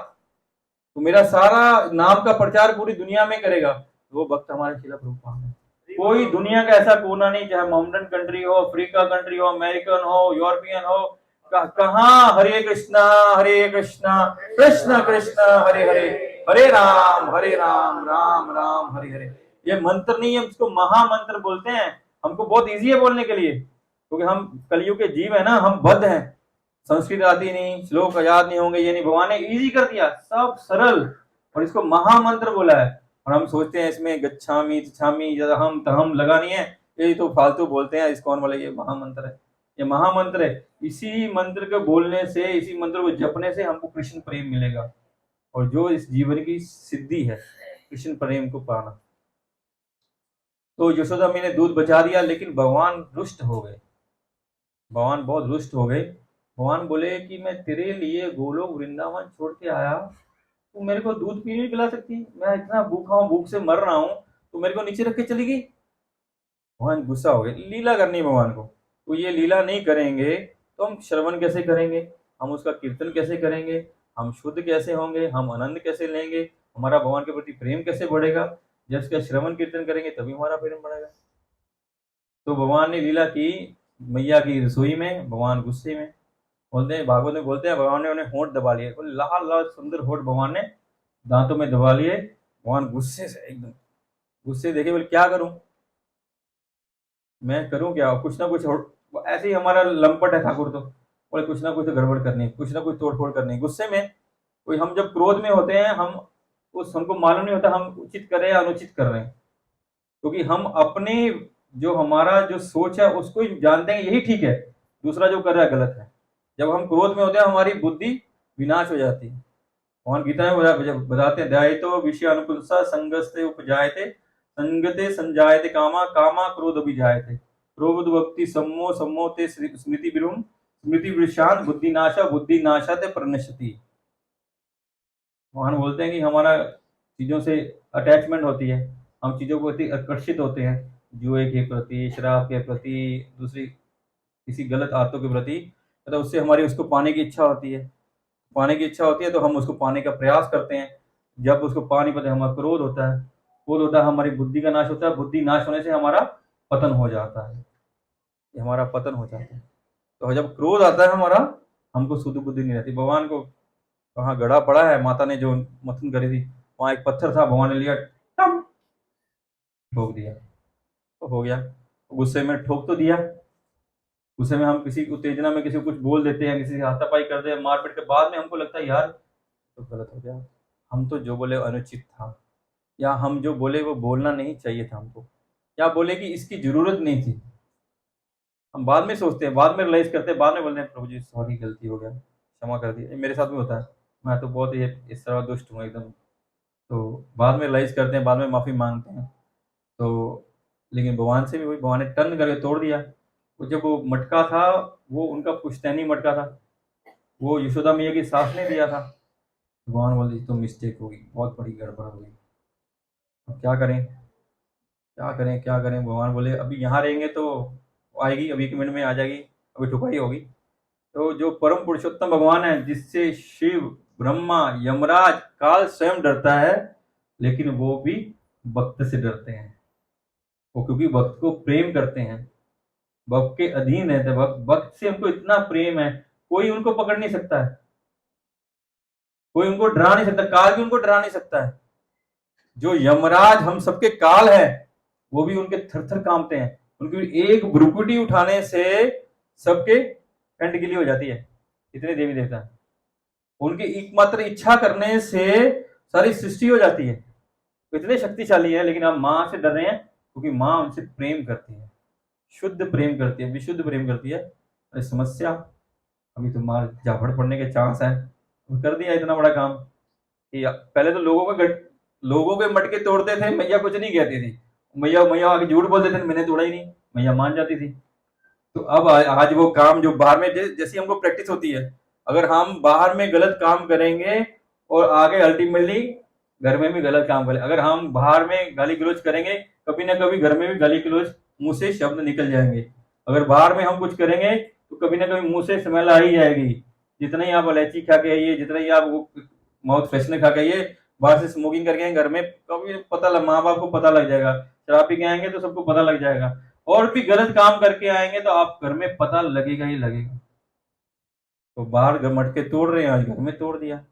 तो मेरा सारा नाम का प्रचार पूरी दुनिया में करेगा। वो भक्त हमारे शिला प्रभुपाद है। कोई दुनिया का ऐसा कोना नहीं, चाहे माउंटेन कंट्री हो, अफ्रीका कंट्री हो, अमेरिकन हो, यूरोपियन हो, कहाँ हरे कृष्णा कृष्ण कृष्ण हरे हरे, हरे राम राम राम हरे हरे। ये मंत्र नहीं है, इसको महामंत्र बोलते हैं। हमको बहुत इजी है बोलने के लिए, क्योंकि हम कलयुग के जीव है ना, हम बद्ध हैं, संस्कृत आती नहीं, श्लोक याद नहीं होंगे, ये नहीं। भगवान ने इजी कर दिया, सब सरल, और इसको महामंत्र बोला है। और हम सोचते हैं इसमें गच्छामी छामी हम तहम लगा नहीं है, ये तो फालतू बोलते हैं इस्कॉन वाले, ये महामंत्र है, ये महामंत्र है। इसी मंत्र को बोलने से, इसी मंत्र को जपने से हमको कृष्ण प्रेम मिलेगा, और जो इस जीवन की सिद्धि है कृष्ण प्रेम को पाना। तो यशोदा मैंने दूध बचा दिया, लेकिन भगवान रुष्ट हो गए, भगवान बहुत रुष्ट हो गए। भगवान बोले कि मैं तेरे लिए गोलोक वृंदावन छोड़ के आया, तू मेरे को दूध पी नहीं पिला सकती? मैं इतना भूखा हूँ, भूख से मर रहा हूँ, तो मेरे को नीचे रख के चली गई। भगवान गुस्सा हो गए, लीला करनी भगवान को, तो ये लीला नहीं करेंगे तो हम श्रवण कैसे करेंगे, हम उसका कीर्तन कैसे करेंगे, हम शुद्ध कैसे होंगे, हम आनंद कैसे लेंगे, हमारा भगवान के प्रति प्रेम कैसे बढ़ेगा? जब इसका श्रवण कीर्तन करेंगे तभी हमारा प्रेम बढ़ेगा। तो भगवान ने लीला की मैया की रसोई में, भगवान गुस्से में, बोलते हैं भागवत में बोलते हैं भगवान ने उन्हें होंठ दबा लिए, लाल लाल सुंदर होंठ भगवान ने दांतों में दबा लिए। भगवान गुस्से से एकदम, गुस्से देखे बोले क्या करूं, मैं करूं क्या, कुछ ना कुछ ऐसे ही हमारा लंपट है ठाकुर, तो बोले कुछ ना कुछ तो गड़बड़ करनी, कुछ ना कुछ तोड़ फोड़ करनी गुस्से में। कोई हम जब क्रोध में होते हैं, हम उस हमको मालूम नहीं होता हम उचित कर रहे हैं या अनुचित कर रहे हैं, क्योंकि हम अपने जो हमारा जो सोच है उसको ही जानते हैं यही ठीक है, दूसरा जो कर रहा है गलत है। जब हम क्रोध में होते हैं हमारी बुद्धि विनाश हो जाती है। भगवान गीता में बताते हैं ध्यायतो विषय अनुकुलसा संगस्ते उपजायते, संगते संजायते कामा, कामा क्रोध अभिजायते, क्रोध भक्ति सम्मो, सम्मो ते स्मृति विरुम, स्मृति विषान बुद्धिनाशा, बुद्धिनाशा ते प्रणश्यति। भगवान बोलते हैं कि हमारा चीजों से अटैचमेंट होती है, हम चीजों को प्रति आकर्षित होते हैं, जुए के प्रति, शराब के प्रति, दूसरी किसी गलत आदतों के प्रति, मतलब उससे हमारी उसको पाने की इच्छा होती है, पाने की इच्छा होती है तो हम उसको पाने का प्रयास करते हैं। जब उसको पा नहीं पाते हमारा क्रोध होता है, क्रोध होता है हमारी बुद्धि का नाश होता है, बुद्धि नाश होने से हमारा पतन हो जाता है, हमारा पतन हो जाता है। तो जब क्रोध आता है हमारा, हमको शुद्ध बुद्धि नहीं रहती। भगवान को वहां गड़ा पड़ा है, माता ने जो मथन करी थी, वहां एक पत्थर था, भगवान ने लिया, टम ठोक दिया, तो हो गया। गुस्से में ठोक तो दिया, गुस्से में हम किसी उत्तेजना में किसी को कुछ बोल देते हैं, किसी से हाथापाई करते हैं, मारपीट के बाद में हमको लगता है यार तो गलत हो गया, हम तो जो बोले अनुचित था, या हम जो बोले वो बोलना नहीं चाहिए था हमको, या बोले कि इसकी जरूरत नहीं थी। हम बाद में सोचते हैं, बाद में रियलाइज करते हैं, बाद में बोलते हैं प्रभु जी सॉरी, गलती हो गया, क्षमा कर दिया। मेरे साथ भी होता है, मैं तो बहुत ही इस तरह दुष्ट हूँ एकदम, तो बाद में रियलाइज करते हैं, बाद में माफी मांगते हैं। तो लेकिन भगवान से भी वही, भगवान ने टर्न करके तोड़ दिया। वो जब वो मटका था, वो उनका पुश्तैनी मटका था, वो यशोदा मैया की सास ने दिया था। भगवान बोले तो मिस्टेक होगी, बहुत बड़ी गड़बड़ हो गई, अब क्या करें? क्या करें क्या करें। भगवान बोले अभी यहाँ रहेंगे तो आएगी, अभी 1 मिनट में आ जाएगी, अभी ठुकाई होगी। तो जो परम पुरुषोत्तम भगवान है, जिससे शिव, ब्रह्मा, यमराज, काल स्वयं डरता है, लेकिन वो भी भक्त से डरते हैं। वो क्योंकि भक्त को प्रेम करते हैं, भक्त के अधीन रहते हैं, भक्त से उनको इतना प्रेम है, कोई उनको पकड़ नहीं सकता है, कोई उनको डरा नहीं सकता, काल भी उनको डरा नहीं सकता है। जो यमराज हम सबके काल है, वो भी उनके थर थर कांपते हैं। उनकी एक भ्रुकुटी उठाने से सबके कंठ गिली हो जाती है। इतने देवी देवता है, उनकी एकमात्र इच्छा करने से सारी सृष्टि हो जाती है। इतने शक्तिशाली है, लेकिन आप माँ से डर रहे हैं क्योंकि माँ उनसे प्रेम करती है, शुद्ध प्रेम करती है, विशुद्ध प्रेम करती है। अरे समस्या, अभी तो मार झापड़ पड़ने के चांस है। कर दिया इतना बड़ा काम कि पहले तो लोगों के मटके तोड़ते थे, मैया कुछ नहीं कहती थी। मैया मैया आगे झूठ बोलते थे, मैंने तोड़ा ही नहीं, मैया मान जाती थी। तो अब आज वो काम जो बाहर में जैसी हमको प्रैक्टिस होती है, अगर हम बाहर में गलत काम करेंगे और आगे अल्टीमेटली घर में भी गलत काम करें, अगर हम बाहर में गाली गलौज करेंगे, कभी ना कभी घर में भी गाली गलौज मुंह से शब्द निकल जाएंगे। अगर बाहर में हम कुछ करेंगे तो कभी ना कभी मुंह से स्मेल आ ही जाएगी। जितना ही आप इलायची खा के आइए, जितना ही आप वो माउथ फ्रेशनर खा के आइए, बाहर से स्मोकिंग करके आए, घर में कभी पता लग, माँ बाप को पता लग जाएगा। शराब पी के आएंगे तो सबको पता लग जाएगा। और भी गलत काम करके आएंगे तो आप घर में पता लगेगा ही लगेगा। तो बाहर मटके तोड़ रहे हैं, आज घर में तोड़ दिया।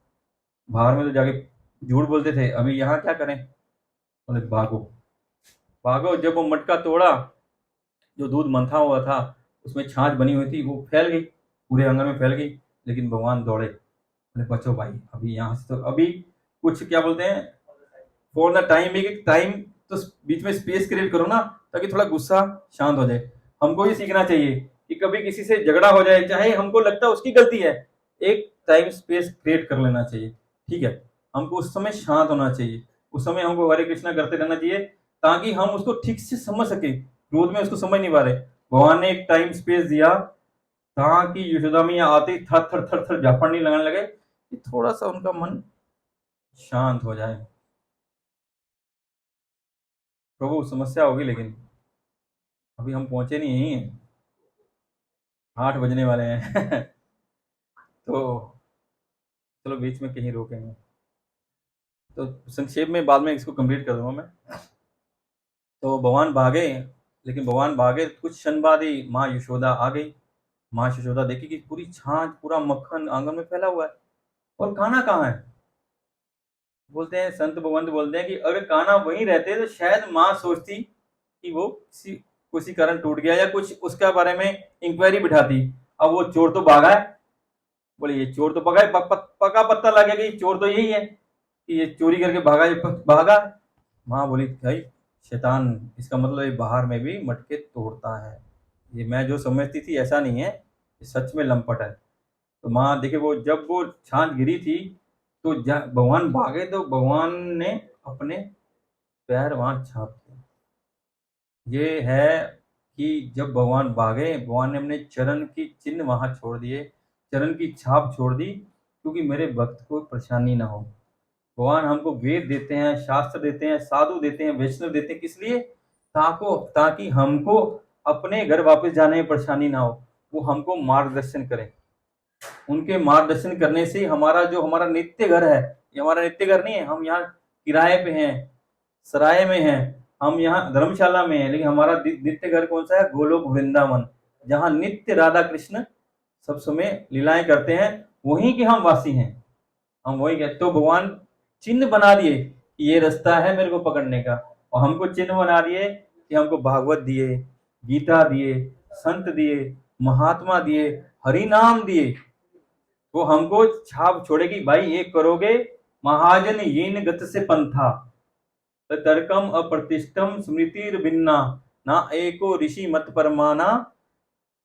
बाहर में तो जाके झूठ बोलते थे, अभी यहाँ क्या करें। बोले भागो भागो। जब वो मटका तोड़ा, जो दूध मंथा हुआ था, उसमें छाछ बनी हुई थी, वो फैल गई, पूरे आंगन में फैल गई। लेकिन भगवान दौड़े, बोले बचो भाई, अभी यहाँ से तो अभी कुछ क्या बोलते हैं, फॉर द टाइम, एक टाइम तो बीच में स्पेस क्रिएट करो ना, ताकि थोड़ा गुस्सा शांत हो जाए। हमको ये सीखना चाहिए कि कभी किसी से झगड़ा हो जाए, चाहे हमको लगता है उसकी गलती है, एक टाइम स्पेस क्रिएट कर लेना चाहिए। ठीक है, हमको उस समय शांत होना चाहिए, उस समय हमको हरे कृष्णा करते रहना चाहिए, ताकि हम उसको ठीक से समझ सके। क्रोध में उसको समझ नहीं पा रहे, भगवान ने एक टाइम स्पेस दिया ताकि यशोदा मैया आते थर थर थर थर झापड़ने लगाने लगे कि थोड़ा सा उनका मन शांत हो जाए। प्रभु समस्या होगी, लेकिन अभी हम पहुंचे नहीं हैं, 8 बजने वाले हैं। तो चलो बीच में कहीं रोकेंगे, तो संक्षेप में बाद में इसको कंप्लीट कर दूंगा मैं। तो भगवान भागे, लेकिन भगवान भागे कुछ क्षण बाद ही माँ यशोदा आ गई। माँ यशोदा देखी कि पूरी छाछ, पूरा मक्खन आंगन में फैला हुआ है, और कान्हा कहाँ है। बोलते हैं संत भगवंत बोलते हैं कि अगर कान्हा वहीं रहते तो शायद माँ सोचती कि वो किसी कारण टूट गया, या कुछ उसके बारे में इंक्वायरी बिठाती। अब वो चोर तो भागा है, बोले ये चोर तो भागा है, पक्का पता लग गया कि चोर तो यही है, कि ये चोरी करके भागा। माँ बोली भाई शैतान, इसका मतलब ये बाहर में भी मटके तोड़ता है। ये मैं जो समझती थी ऐसा नहीं है, ये सच में लंपट है। तो माँ देखे, वो जब वो छाछ गिरी थी तो भगवान भागे, तो भगवान ने अपने पैर वहां छाप दिए। ये है कि जब भगवान भागे, भगवान ने अपने चरण की चिन्ह वहां छोड़ दिए, चरण की छाप छोड़ दी, क्योंकि मेरे भक्त को परेशानी ना हो। भगवान हमको वेद देते हैं, शास्त्र देते हैं, साधु देते हैं, वैष्णव देते हैं, किस लिए, ताकि हमको अपने घर वापस जाने में परेशानी ना हो। वो हमको मार्गदर्शन करें। उनके मार्गदर्शन करने से हमारा नित्य घर है, ये हमारा नित्य घर नहीं है। हम यहाँ किराए पे हैं, सराय में हैं, हम यहाँ धर्मशाला में हैं, लेकिन हमारा नित्य घर कौन सा है, गोलोक वृंदावन, जहाँ नित्य राधा कृष्ण सब समय लीलाएं करते हैं, वहीं के हम वासी हैं। हम वही कहते, तो भगवान चिन्ह बना दिए कि ये रास्ता है मेरे को पकड़ने का, और हमको चिन्ह बना दिए कि हमको भागवत दिए, गीता दिए, संत दिए, महात्मा दिए, हरि नाम दिए। वो हमको छाप छोड़ेगी, भाई ये करोगे महाजन येन गत से पंथा, तर्कम अप्रतिष्ठम स्मृतिर भिन्ना, ना एको ऋषि मत परमाना,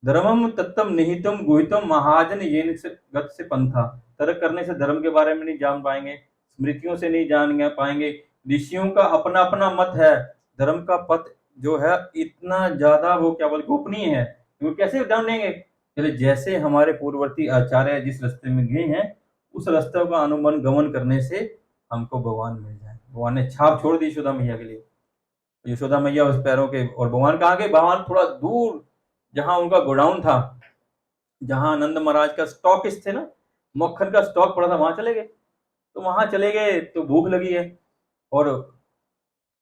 धर्मम तत्तम निहितम गुहितम महाजन येन गत से पंथा। तर्क करने से धर्म के बारे में नहीं जान पाएंगे, स्मृतियों से नहीं जान पाएंगे, ऋषियों का अपना अपना मत है। धर्म का पथ जो है इतना ज्यादा वो क्या बोल गोपनीय है, वो कैसे जान लेंगे। चलिए, जैसे हमारे पूर्ववर्ती आचार्य जिस रास्ते में गए हैं, उस रास्ते का अनुमान गमन करने से हमको भगवान मिल जाए। भगवान ने छाप छोड़ दी यशोदा मैया के लिए। यशोदा मैया उस पैरों के, और भगवान कहाँ गए? भगवान थोड़ा दूर जहाँ उनका गोडाउन था, जहाँ नंद महाराज का स्टॉकिस्ट थे ना, मक्खन का स्टॉक पड़ा था, वहां चले गए। तो वहां चले गए तो भूख लगी है, और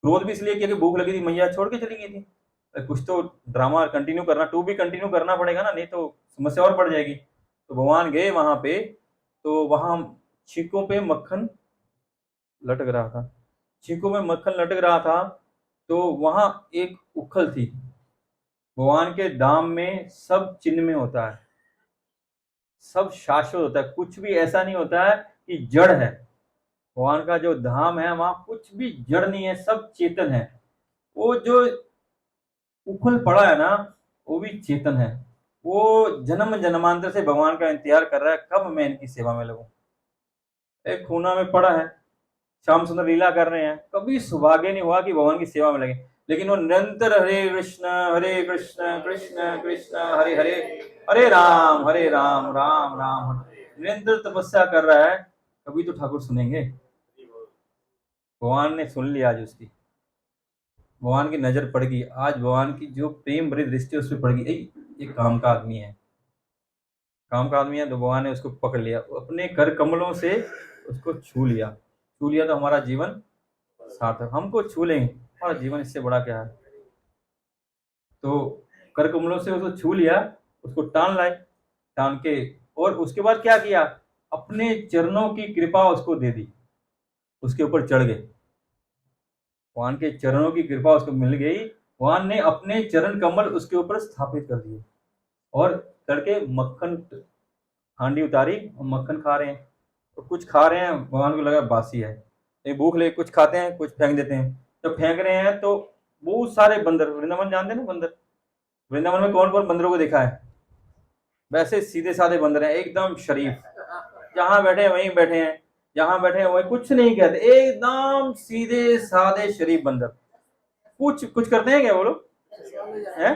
क्रोध भी इसलिए किया कि भूख लगी थी, मैया छोड़ के चली गई थी। कुछ तो ड्रामा कंटिन्यू करना, टू भी कंटिन्यू करना पड़ेगा ना, नहीं तो समस्या और बढ़ जाएगी। तो भगवान गए वहां पे, तो वहां छीकों पे मक्खन लटक रहा था, छीकों में मक्खन लटक रहा था। तो वहां एक उखल थी। भगवान के धाम में सब चिन्ह में होता है, सब शाश्वत होता है, कुछ भी ऐसा नहीं होता है कि जड़ है। भगवान का जो धाम है वहां कुछ भी जड़ नहीं है, सब चेतन है। वो जो उखल पड़ा है ना, वो भी चेतन है। वो जन्म जन्मांतर से भगवान का इंतजार कर रहा है, कब मैं इनकी सेवा में लगूं। एक खूना में पड़ा है, श्याम सुंदर लीला कर रहे हैं, कभी सौभाग्य नहीं हुआ कि भगवान की सेवा में लगे, लेकिन वो निरंतर हरे कृष्ण कृष्ण कृष्ण हरे हरे, हरे राम राम राम निरंतर तपस्या कर रहा है। कभी तो ठाकुर सुनेंगे। भगवान ने सुन लिया आज उसकी, भगवान की नजर पड़ गई आज, भगवान की जो प्रेम भरी दृष्टि उस पर पड़ गई। ये काम का आदमी है, काम का आदमी है। तो भगवान ने उसको पकड़ लिया, अपने कर कमलों से उसको छू लिया, छू लिया तो हमारा जीवन सार्थक। हमको छू लेंगे, हमारा जीवन इससे बड़ा क्या है। तो कर कमलों से उसको छू लिया, उसको टान लाए, टान के, और उसके बाद क्या किया? अपने चरणों की कृपा उसको दे दी, उसके ऊपर चढ़ गए। भगवान के चरणों की कृपा उसको मिल गई, भगवान ने अपने चरण कमल उसके ऊपर स्थापित कर दिए, और करके मक्खन हांडी उतारी और मक्खन खा रहे हैं। तो कुछ खा रहे हैं, भगवान को लगा बासी है, ये भूख ले, कुछ खाते हैं कुछ फेंक देते हैं। जब फेंक रहे हैं तो बहुत सारे बंदर, वृंदावन जानते हैं ना बंदर, वृंदावन में कौन कौन बंदरों को देखा है? वैसे सीधे साधे बंदर हैं, एकदम शरीफ, जहां बैठे हैं वहीं बैठे हैं, जहां बैठे हैं वहीं, कुछ नहीं कहते, एकदम सीधे साधे शरीफ बंदर। कुछ कुछ करते हैं क्या वो लोग? हैं?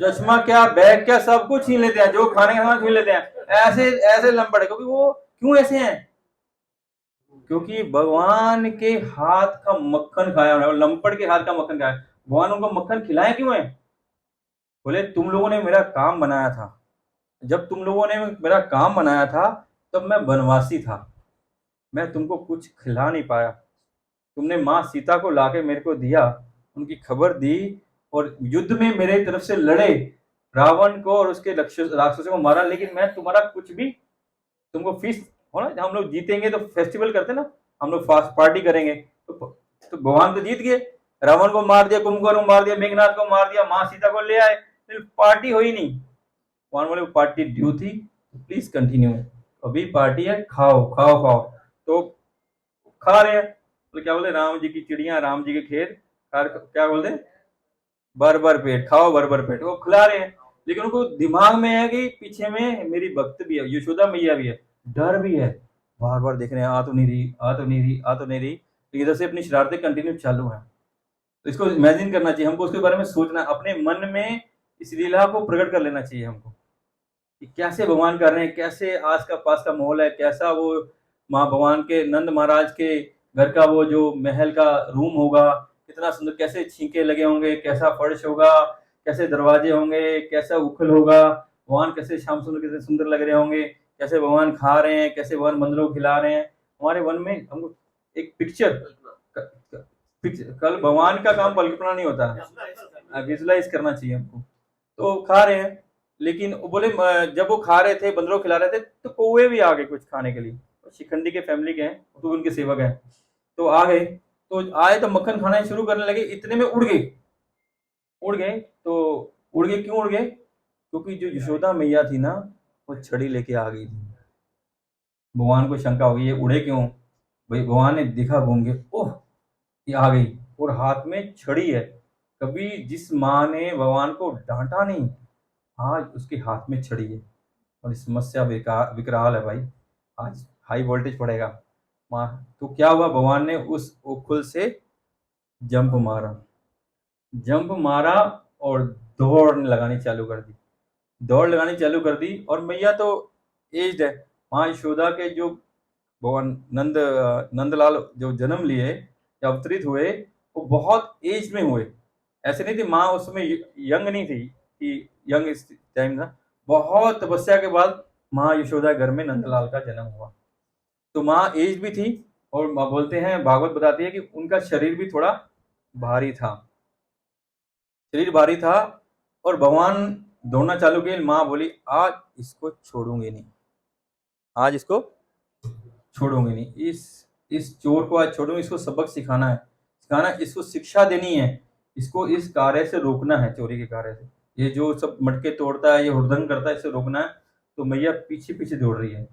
चश्मा क्या, बैग क्या, सब कुछ छीन लेते हैं, जो खाने का सामान छीन लेते हैं, ऐसे ऐसे लंबड़े। क्योंकि वो क्यों ऐसे हैं? क्योंकि भगवान के हाथ का मक्खन खाया उन्होंने, लंपट के हाथ का मक्खन खाया। भगवान उनको मक्खन खिलाए क्यों है? बोले तुम लोगों ने मेरा काम बनाया था, जब तुम लोगों ने मेरा काम बनाया था तब मैं वनवासी था, मैं तुमको कुछ खिला नहीं पाया। तुमने माँ सीता को लाके मेरे को दिया, उनकी खबर दी, और युद्ध में मेरे तरफ से लड़े, रावण को और उसके राक्षसों को मारा, लेकिन मैं तुम्हारा कुछ भी, तुमको फीस हो ना, हम लोग जीतेंगे तो फेस्टिवल करते ना, हम लोग फास्ट पार्टी करेंगे, तो भगवान तो जीत गए, रावण को मार दिया, कुंभकर्ण को मार दिया, मेघनाथ को मार दिया, माँ सीता को ले आए, पार्टी हुई नहीं। भगवान बोले पार्टी ड्यू थी, प्लीज कंटिन्यू, अभी पार्टी है, खाओ खाओ खाओ। तो खा रहे हैं, तो क्या बोलते, राम जी की चिड़िया राम जी के खेत, क्या बोलते, भर भर पेट खाओ, भर भर पेट, वो खिला रहे हैं। लेकिन उनको दिमाग में है कि पीछे में मेरी भक्त भी है, यशोदा मैया भी है, डर भी है, बार बार देख रहे हैं, आ तो नहीं रही, आ तो नहीं रही, आ तो नहीं रही, तो इधर से अपनी शरारतें कंटिन्यू चालू है। तो इसको इमेजिन करना चाहिए हमको, उसके बारे में सोचना, अपने मन में इस लीला को प्रकट कर लेना चाहिए हमको, कि कैसे भगवान कर रहे हैं, कैसे आस का पास का माहौल है, कैसा वो माँ भगवान के नंद महाराज के घर का वो जो महल का रूम होगा, कितना सुंदर, कैसे छींके लगे होंगे, कैसा फर्श होगा, कैसे दरवाजे होंगे, कैसा उखल होगा, भगवान कैसे श्याम सुंदर कैसे सुंदर लग रहे होंगे, कैसे भगवान खा रहे हैं, कैसे भगवान बंदरों को खिला रहे हैं। हमारे मन में हमको एक पिक्चर, कल भगवान का काम कल्पना नहीं होता, विजुलाइज करना चाहिए हमको। तो खा रहे हैं, लेकिन वो बोले जब वो खा रहे थे, बंदरों को खिला रहे थे, तो कौवे भी आ गए कुछ खाने के लिए, शिखंडी के फैमिली के हैं, तो उनके सेवक हैं, तो आ गए, तो आए तो मक्खन खाना शुरू करने लगे, इतने में उड़ गए, उड़ गए। तो उड़ गए, क्यों उड़ गए? क्योंकि जो यशोदा मैया थी ना, वो छड़ी लेके आ गई थी। भगवान को शंका हो गई, ये उड़े क्यों? भाई भगवान ने देखा घूम के, ओह ये आ गई, और हाथ में छड़ी है। कभी जिस माँ ने भगवान को डांटा नहीं, आज उसके हाथ में छड़ी है, और समस्या विकराल है भाई, आज हाई वोल्टेज पड़ेगा। माँ तो क्या हुआ, भगवान ने उस उखुल से जंप मारा, जंप मारा, और दौड़ लगानी चालू कर दी, दौड़ लगानी चालू कर दी। और मैया तो एज्ड है, माँ यशोदा के जो भगवान नंदलाल जो जन्म लिए या अवतरित हुए, वो बहुत एज में हुए, ऐसे नहीं थी माँ उसमें यंग नहीं थी कि यंग इस टाइम था। बहुत तपस्या के बाद माँ यशोदा घर में नंदलाल का जन्म हुआ। तो माँ एज भी थी और माँ बोलते हैं, भागवत बताती है कि उनका शरीर भी थोड़ा भारी था, शरीर भारी था। और भगवान दौड़ना चालू किए, माँ बोली आज इसको छोड़ूंगी नहीं, आज इसको छोड़ूंगी नहीं, इस चोर को आज छोड़ूंगी, इसको सबक सिखाना, इसको शिक्षा देनी है, इसको इस कार्य से रोकना है, चोरी के कार्य से। ये जो सब मटके तोड़ता है, ये हुड़दंग करता है, इसे रोकना है। तो मैया पीछे पीछे दौड़ रही है।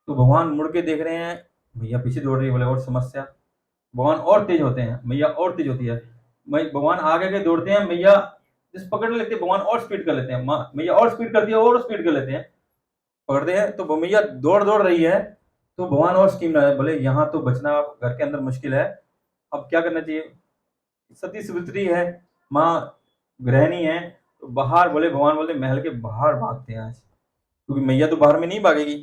तो भगवान मुड़ के देख रहे हैं, मैया पीछे दौड़ रही है, बोले और समस्या। भगवान और तेज होते हैं, मैया और तेज होती है। भगवान आगे आगे दौड़ते हैं, मैया जिस पकड़ने लगते हैं, भगवान और स्पीड कर लेते हैं, मैया और स्पीड करती है, और स्पीड कर लेते हैं, पकड़ते हैं। तो मैया दौड़ दौड़ रही है, तो भगवान और स्कीम लगाए, बोले यहाँ तो बचना घर के अंदर मुश्किल है, अब क्या करना चाहिए। सती सावित्री है, माँ गृहिणी है, तो बाहर बोले, भगवान बोले महल के बाहर भागते हैं आज, क्योंकि मैया तो बाहर में नहीं भागेगी,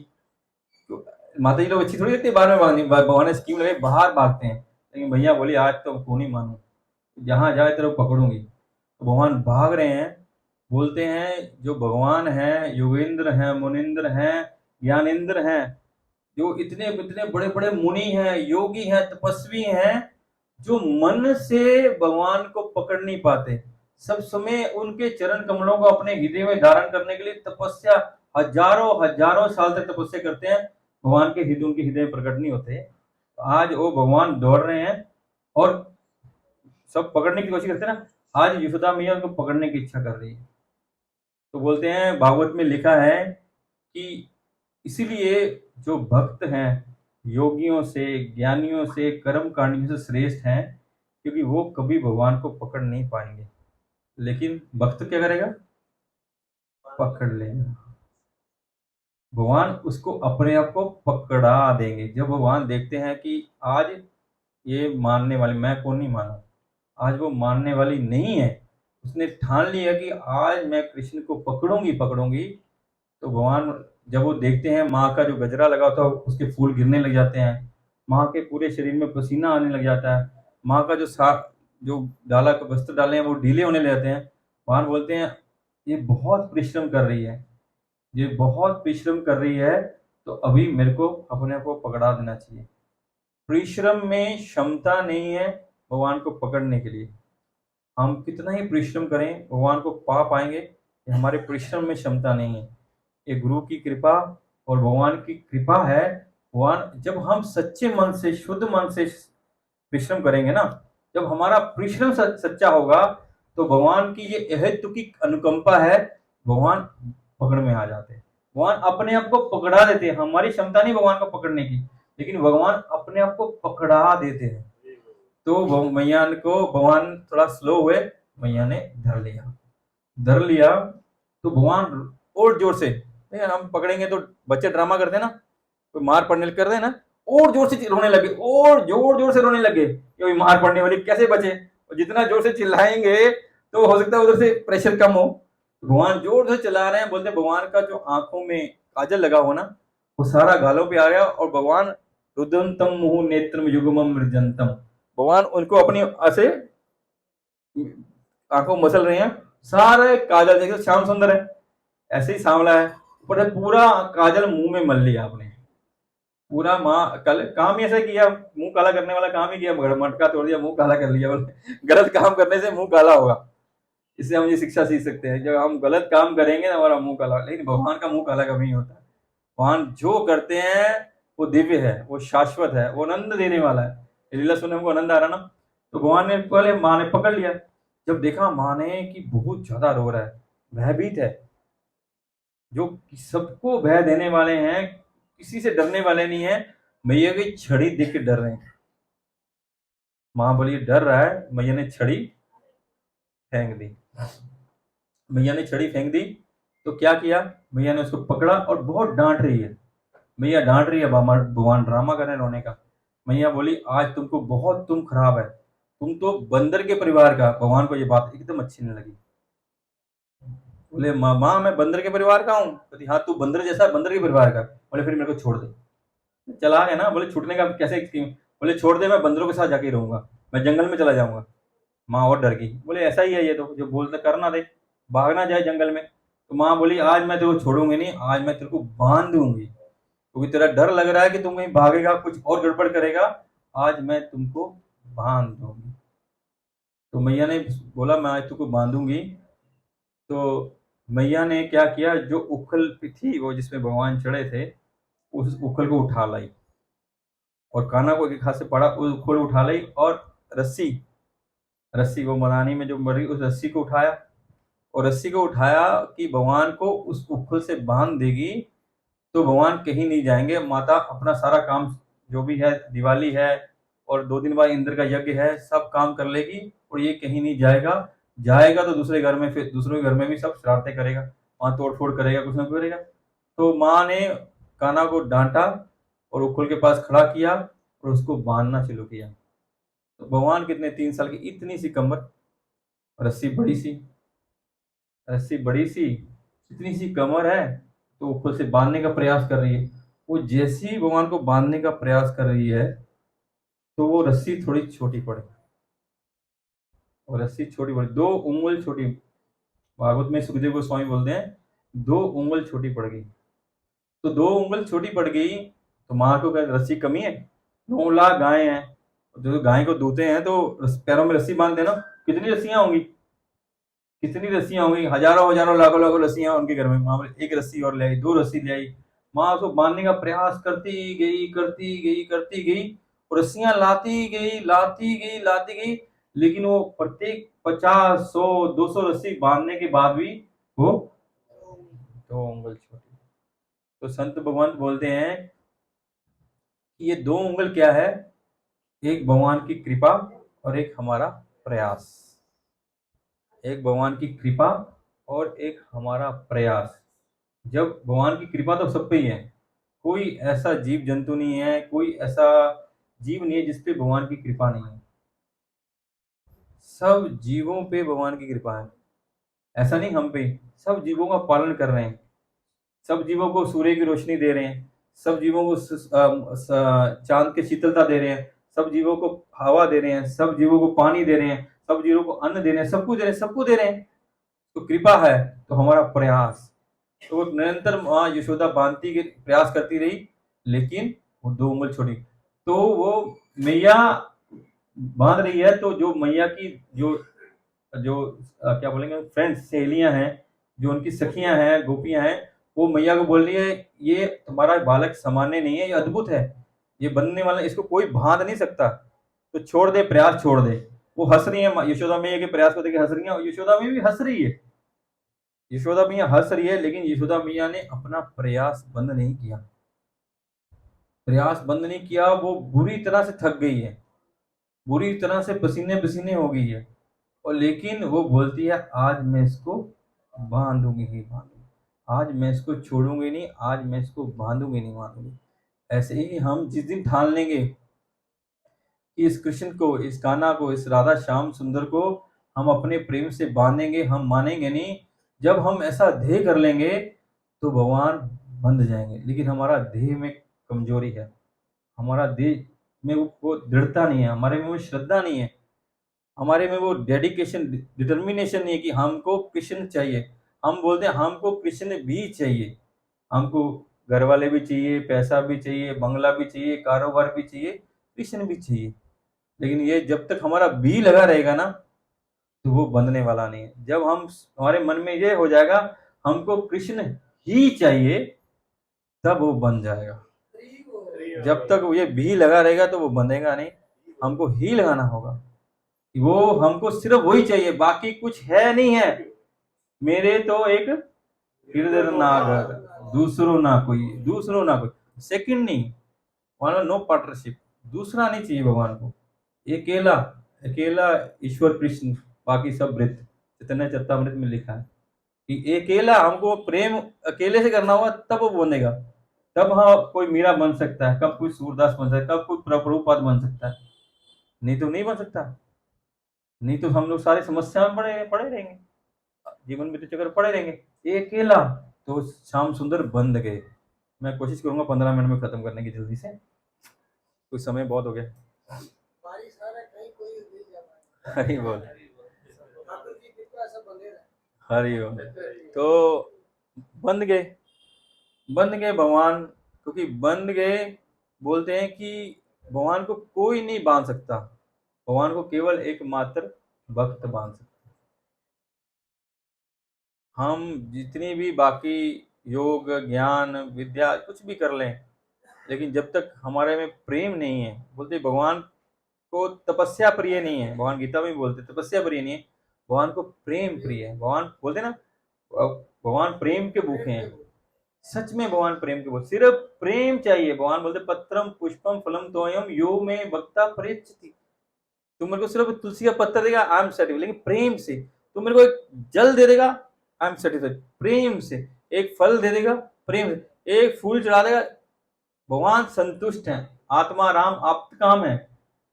तो माता जी लोग अच्छी थोड़ी लगती है बाहर में भागनी। भगवान ने स्कीम लगाई, बाहर भागते हैं। लेकिन भैया बोली आज तो को नहीं मानू, जहां जाए तेरे को पकड़ूंगी। तो भगवान भाग रहे हैं। बोलते हैं जो भगवान है, योगेंद्र हैं, मुनिंद्र हैं, ज्ञानेंद्र हैं, जो इतने इतने बड़े बड़े मुनि हैं, योगी हैं, तपस्वी हैं, जो मन से भगवान को पकड़ नहीं पाते, सब समय उनके चरण कमलों को अपने हृदय में धारण करने के लिए तपस्या, हजारों हजारों साल तक तपस्या करते हैं, भगवान के हृदय उनके हृदय में प्रकट नहीं होते। आज वो भगवान दौड़ रहे हैं और सब पकड़ने की कोशिश करते हैं ना, आज यशोदा मैया उनको पकड़ने की इच्छा कर रही है। तो बोलते हैं, भागवत में लिखा है कि इसीलिए जो भक्त हैं योगियों से, ज्ञानियों से, कर्म कांडियों से श्रेष्ठ हैं, क्योंकि वो कभी भगवान को पकड़ नहीं पाएंगे। लेकिन भक्त क्या करेगा, पकड़ लेगा, भगवान उसको अपने आप को पकड़ा देंगे। जब भगवान देखते हैं कि आज ये मानने वाली, मैं कौन नहीं माना, आज वो मानने वाली नहीं है, उसने ठान लिया कि आज मैं कृष्ण को पकड़ूंगी, तो भगवान जब वो देखते हैं माँ का जो गजरा लगा होता है उसके फूल गिरने लग जाते हैं, माँ के पूरे शरीर में पसीना आने लग जाता है, माँ का जो डाला का वस्त्र डाले हैं वो ढीले होने लग जाते हैं। भगवान बोलते हैं ये बहुत परिश्रम कर रही है, ये बहुत परिश्रम कर रही है, तो अभी मेरे को अपने आप को पकड़ा देना चाहिए। परिश्रम में क्षमता नहीं है भगवान को पकड़ने के लिए। हम कितना ही परिश्रम करें भगवान को पा पाएंगे, हमारे परिश्रम में क्षमता नहीं है। ये गुरु की कृपा और भगवान की कृपा है। भगवान जब हम सच्चे मन से, शुद्ध मन से परिश्रम करेंगे ना, जब हमारा परिश्रम सच्चा होगा, तो भगवान की ये अहेतु की अनुकंपा है, भगवान पकड़ में आ जाते हैं, भगवान अपने आप को पकड़ा देते हैं। हमारी क्षमता नहीं भगवान को पकड़ने की, लेकिन भगवान अपने आप को पकड़ा देते हैं। तो मैया को भगवान थोड़ा स्लो हुए, मैया ने धर लिया। तो भगवान और जोर से, हम पकड़ेंगे तो बच्चे ड्रामा करते हैं ना, कोई मार पड़ने कर रहे हैं ना, और जोर से रोने लगे, और जोर जोर से रोने लगे कि मार पड़ने वाली कैसे बचे। और जितना जोर से चिल्लाएंगे तो हो सकता है उधर से प्रेशर कम हो। भगवान जोर से चिल्ला रहे हैं, बोलते भगवान का जो आंखों में काजल लगा हो ना, वो सारा गालों पे आ गया, और भगवान रुदंतम मुहु नेत्रम युगमम मृजंतम, भगवान उनको अपनी ऐसे आंखों मसल रहे हैं, सारे काजल देखो, श्याम सुंदर है, ऐसे ही सांवला है, ऊपर पूरा काजल मुंह में मल लिया आपने, पूरा माँ कल काम ही ऐसा किया, मुंह काला करने वाला काम ही किया, मटका तोड़ दिया, मुंह काला कर लिया। गलत काम करने से मुंह काला होगा, इससे हम ये शिक्षा सीख सकते हैं, जब हम गलत काम करेंगे ना हमारा मुंह काला, लेकिन भगवान का मुंह काला कभी नहीं होता। भगवान जो करते हैं वो दिव्य है, वो शाश्वत है, वो आनंद देने वाला है। लीला सुनने हमको आनंद आ रहा ना, तो भगवान ने पहले माँ ने पकड़ लिया, जब देखा माँ ने कि बहुत ज्यादा रो रहा है, भयभीत है, जो सबको भय देने वाले हैं, किसी से डरने वाले नहीं है, मैया की छड़ी देख के डर रहे हैं। माँ बोली डर रहा है, मैया ने छड़ी फेंक दी, मैया ने छड़ी फेंक दी। तो क्या किया, मैया ने उसको पकड़ा और बहुत डांट रही है, मैया डांट रही है, भगवान ड्रामा कर रहे हैं रोने का। मैया बोली आज तुमको बहुत, तुम खराब है, तुम तो बंदर के परिवार का। भगवान को ये बात एकदम अच्छी नहीं लगी, बोले माँ मैं बंदर के परिवार का हूँ। बोली हाँ तू बंदर जैसा बंदर के परिवार का। बोले फिर मेरे को छोड़ दे। चला गया ना, बोले छूटने का कैसे स्कीम, बोले छोड़ दे, मैं बंदरों के साथ जाके रहूंगा, मैं जंगल में चला जाऊंगा। माँ और डर गई, बोले ऐसा ही है ये तो, जो बोलते करना दे, भागना जाए जंगल में। तो माँ बोली आज मैं तेरे को छोड़ूंगी नहीं, आज मैं तेरे को बांध दूंगी, क्योंकि तेरा डर लग रहा है कि तुम कहीं भागेगा कुछ और गड़बड़ करेगा, आज मैं तुमको बांध दूंगी। तो मैया ने बोला मैं आज तुमको बांधूंगी। तो मैया ने क्या किया, जो उखल थी वो जिसमें भगवान चढ़े थे, उस उखल को उठा लाई, और कान्हा को एक हाथ से पड़ा, उस उखल उठा लाई, और रस्सी रस्सी वो मनानी में जो मरी उस रस्सी को उठाया, और रस्सी को उठाया कि भगवान को उस उखल से बांध देगी तो भगवान कहीं नहीं जाएंगे, माता अपना सारा काम जो भी है, दिवाली है और 2 दिन बाद इंद्र का यज्ञ है, सब काम कर लेगी और ये कहीं नहीं जाएगा। जाएगा तो दूसरे घर में, फिर दूसरे घर में भी सब शरारतें करेगा, वहां तोड़ फोड़ करेगा, कुछ ना कुछ करेगा। तो माँ ने कान्हा को डांटा और उखल के पास खड़ा किया और उसको बांधना शुरू किया। तो भगवान कितने 3 साल की, इतनी सी कमर, रस्सी बड़ी सी, रस्सी बड़ी सी, इतनी सी कमर है, तो ऊपर से बांधने का प्रयास कर रही है। वो जैसे ही भगवान को बांधने का प्रयास कर रही है, तो वो रस्सी थोड़ी छोटी पड़ गई, और रस्सी छोटी पड़ी, 2 उंगल छोटी। भागवत में सुखदेव गोस्वामी बोलते हैं 2 उंगल छोटी पड़ गई। तो 2 उंगल छोटी पड़ गई, तो माँ को क्या रस्सी कमी है, 9 लाख गाय हैं, जो गाय को दूते हैं तो पैरों में रस्सी बांधते हैं ना, कितनी रस्सियां होंगी, कितनी रस्सियां होंगी, हजारों हजारों लाखों लाखों रस्सियां उनके घर में। माँ बोले एक रस्सी और ले आई, 2 रस्सी ले आई। माँ उसको बांधने का प्रयास करती गई, करती गई, करती गई, और रस्सियां लाती गई, लाती गई, लाती गई, लेकिन वो प्रत्येक 50, 100, 200 रस्सी बांधने के बाद भी वो 2 उंगल छोटी। तो संत भगवान बोलते हैं कि ये 2 उंगल क्या है, एक भगवान की कृपा और एक हमारा प्रयास, एक भगवान की कृपा और एक हमारा प्रयास। जब भगवान की कृपा तो सब पे ही है, कोई ऐसा जीव जंतु नहीं है, कोई ऐसा जीव नहीं है जिस पे भगवान की कृपा नहीं है, सब जीवों पे भगवान की कृपा है। ऐसा नहीं हम पे, सब जीवों का पालन कर रहे हैं, सब जीवों को सूर्य की रोशनी दे रहे हैं, सब जीवों को चांद की शीतलता दे रहे हैं, सब जीवों को हवा दे रहे हैं, सब जीवों को पानी दे रहे हैं, सब जीवों को अन्न दे रहे हैं, सब कुछ दे रहे हैं, सबको दे रहे हैं। तो कृपा है, तो हमारा प्रयास। तो वो निरंतर माँ यशोदा बांधती प्रयास करती रही, लेकिन वो 2 उंगल छोड़ी। तो वो मैया बांध रही है, तो जो मैया की जो जो क्या बोलेंगे फ्रेंड्स, सहेलियां हैं, जो उनकी सखियां हैं, गोपियां हैं, वो मैया को बोल रही है ये तुम्हारा बालक सामान्य नहीं है, ये अद्भुत है, ये बनने वाला, इसको कोई बांध नहीं सकता, तो छोड़ दे, प्रयास छोड़ दे। वो हंस रही है, यशोदा मैया के प्रयास को देख हंस रही है, और यशोदा मैया भी हंस रही है, यशोदा मैया हंस रही है, लेकिन यशोदा मैया ने अपना प्रयास बंद नहीं किया, प्रयास बंद नहीं किया। वो बुरी तरह से थक गई है, बुरी तरह से पसीने पसीने हो गई है, और लेकिन वो बोलती है आज मैं इसको बांधूंगी ही बांधूंगी, आज मैं इसको छोड़ूंगी नहीं, आज मैं इसको बांधूंगी नहीं बांधूंगी। ऐसे ही हम जिस दिन ठान लेंगे कि इस कृष्ण को, इस कान्हा को, इस राधा श्याम सुंदर को हम अपने प्रेम से बांधेंगे, हम मानेंगे नहीं, जब हम ऐसा ध्येय कर लेंगे तो भगवान बंध जाएंगे। लेकिन हमारा देह में कमजोरी है, हमारा देह में वो दृढ़ता नहीं है, हमारे में वो श्रद्धा नहीं है, हमारे में वो डेडिकेशन, डिटर्मिनेशन नहीं है कि हमको कृष्ण चाहिए। हम बोलते हैं हमको कृष्ण भी चाहिए, हमको घर वाले भी चाहिए, पैसा भी चाहिए, बंगला भी चाहिए, कारोबार भी चाहिए, कृष्ण भी चाहिए, लेकिन ये जब तक हमारा बी लगा रहेगा ना, तो वो बंधने वाला नहीं है। जब हम, हमारे मन में ये हो जाएगा हमको कृष्ण ही चाहिए, तब वो बन जाएगा। जब तक ये भी लगा रहेगा तो वो बंधेगा नहीं, हमको ही लगाना होगा, वो हमको सिर्फ वही चाहिए, बाकी कुछ है नहीं है। मेरे तो एक हृदय नागर, दूसरो ना कोई, दूसरो ना कोई, सेकंड नहीं, मानो नो पार्टनरशिप, दूसरा नहीं चाहिए भगवान को, अकेला, अकेला ईश्वर कृष्ण, बाकी सब वृत्त। चैतन्य चरितमृत में लिखा है कि अकेला हमको प्रेम अकेले से करना होगा, तब वो बनेगा, तब हाँ कोई मीरा बन सकता है, कब कोई सूरदास बन सकता है, कब कोई प्रभुपाद बन सकता है, नहीं तो नहीं बन सकता। नहीं तो हम लोग सारी समस्या में पड़े पड़े रहेंगे, जीवन में तो चक्कर पड़े रहेंगे। ये अकेला, तो श्याम सुंदर बंद गए। मैं कोशिश करूंगा 15 मिनट में खत्म करने की, जल्दी से, कुछ समय बहुत हो गया। हरि बोल, हरि बोल। तो बंध गए, बंध गए भगवान, क्योंकि बंध गए। बोलते हैं कि भगवान को कोई नहीं बांध सकता, भगवान को केवल एकमात्र भक्त बांध सकता। हम जितनी भी बाकी योग ज्ञान विद्या कुछ भी कर लें, लेकिन जब तक हमारे में प्रेम नहीं है, बोलते भगवान को तपस्या प्रिय नहीं है, भगवान गीता में बोलते तपस्या प्रिय नहीं है, भगवान को प्रेम प्रिय है। भगवान बोलते ना, भगवान प्रेम के भूखे हैं। सच में भगवान प्रेम के भूखे, सिर्फ प्रेम चाहिए। भगवान बोलते पत्रम पुष्पम फलम तोयम यो में भक्ता प्रेक्षति। तुम मेरे को सिर्फ तुलसी का पत्ता देगा, आई एम सेटिस्फाइड, लेकिन प्रेम से। तुम मेरे को एक जल दे देगा, आई एम सेटिस्फाइड, प्रेम से। एक फल दे देगा, प्रेम से। एक फूल चढ़ा देगा, भगवान संतुष्ट हैं। आत्मा राम आप्त काम है।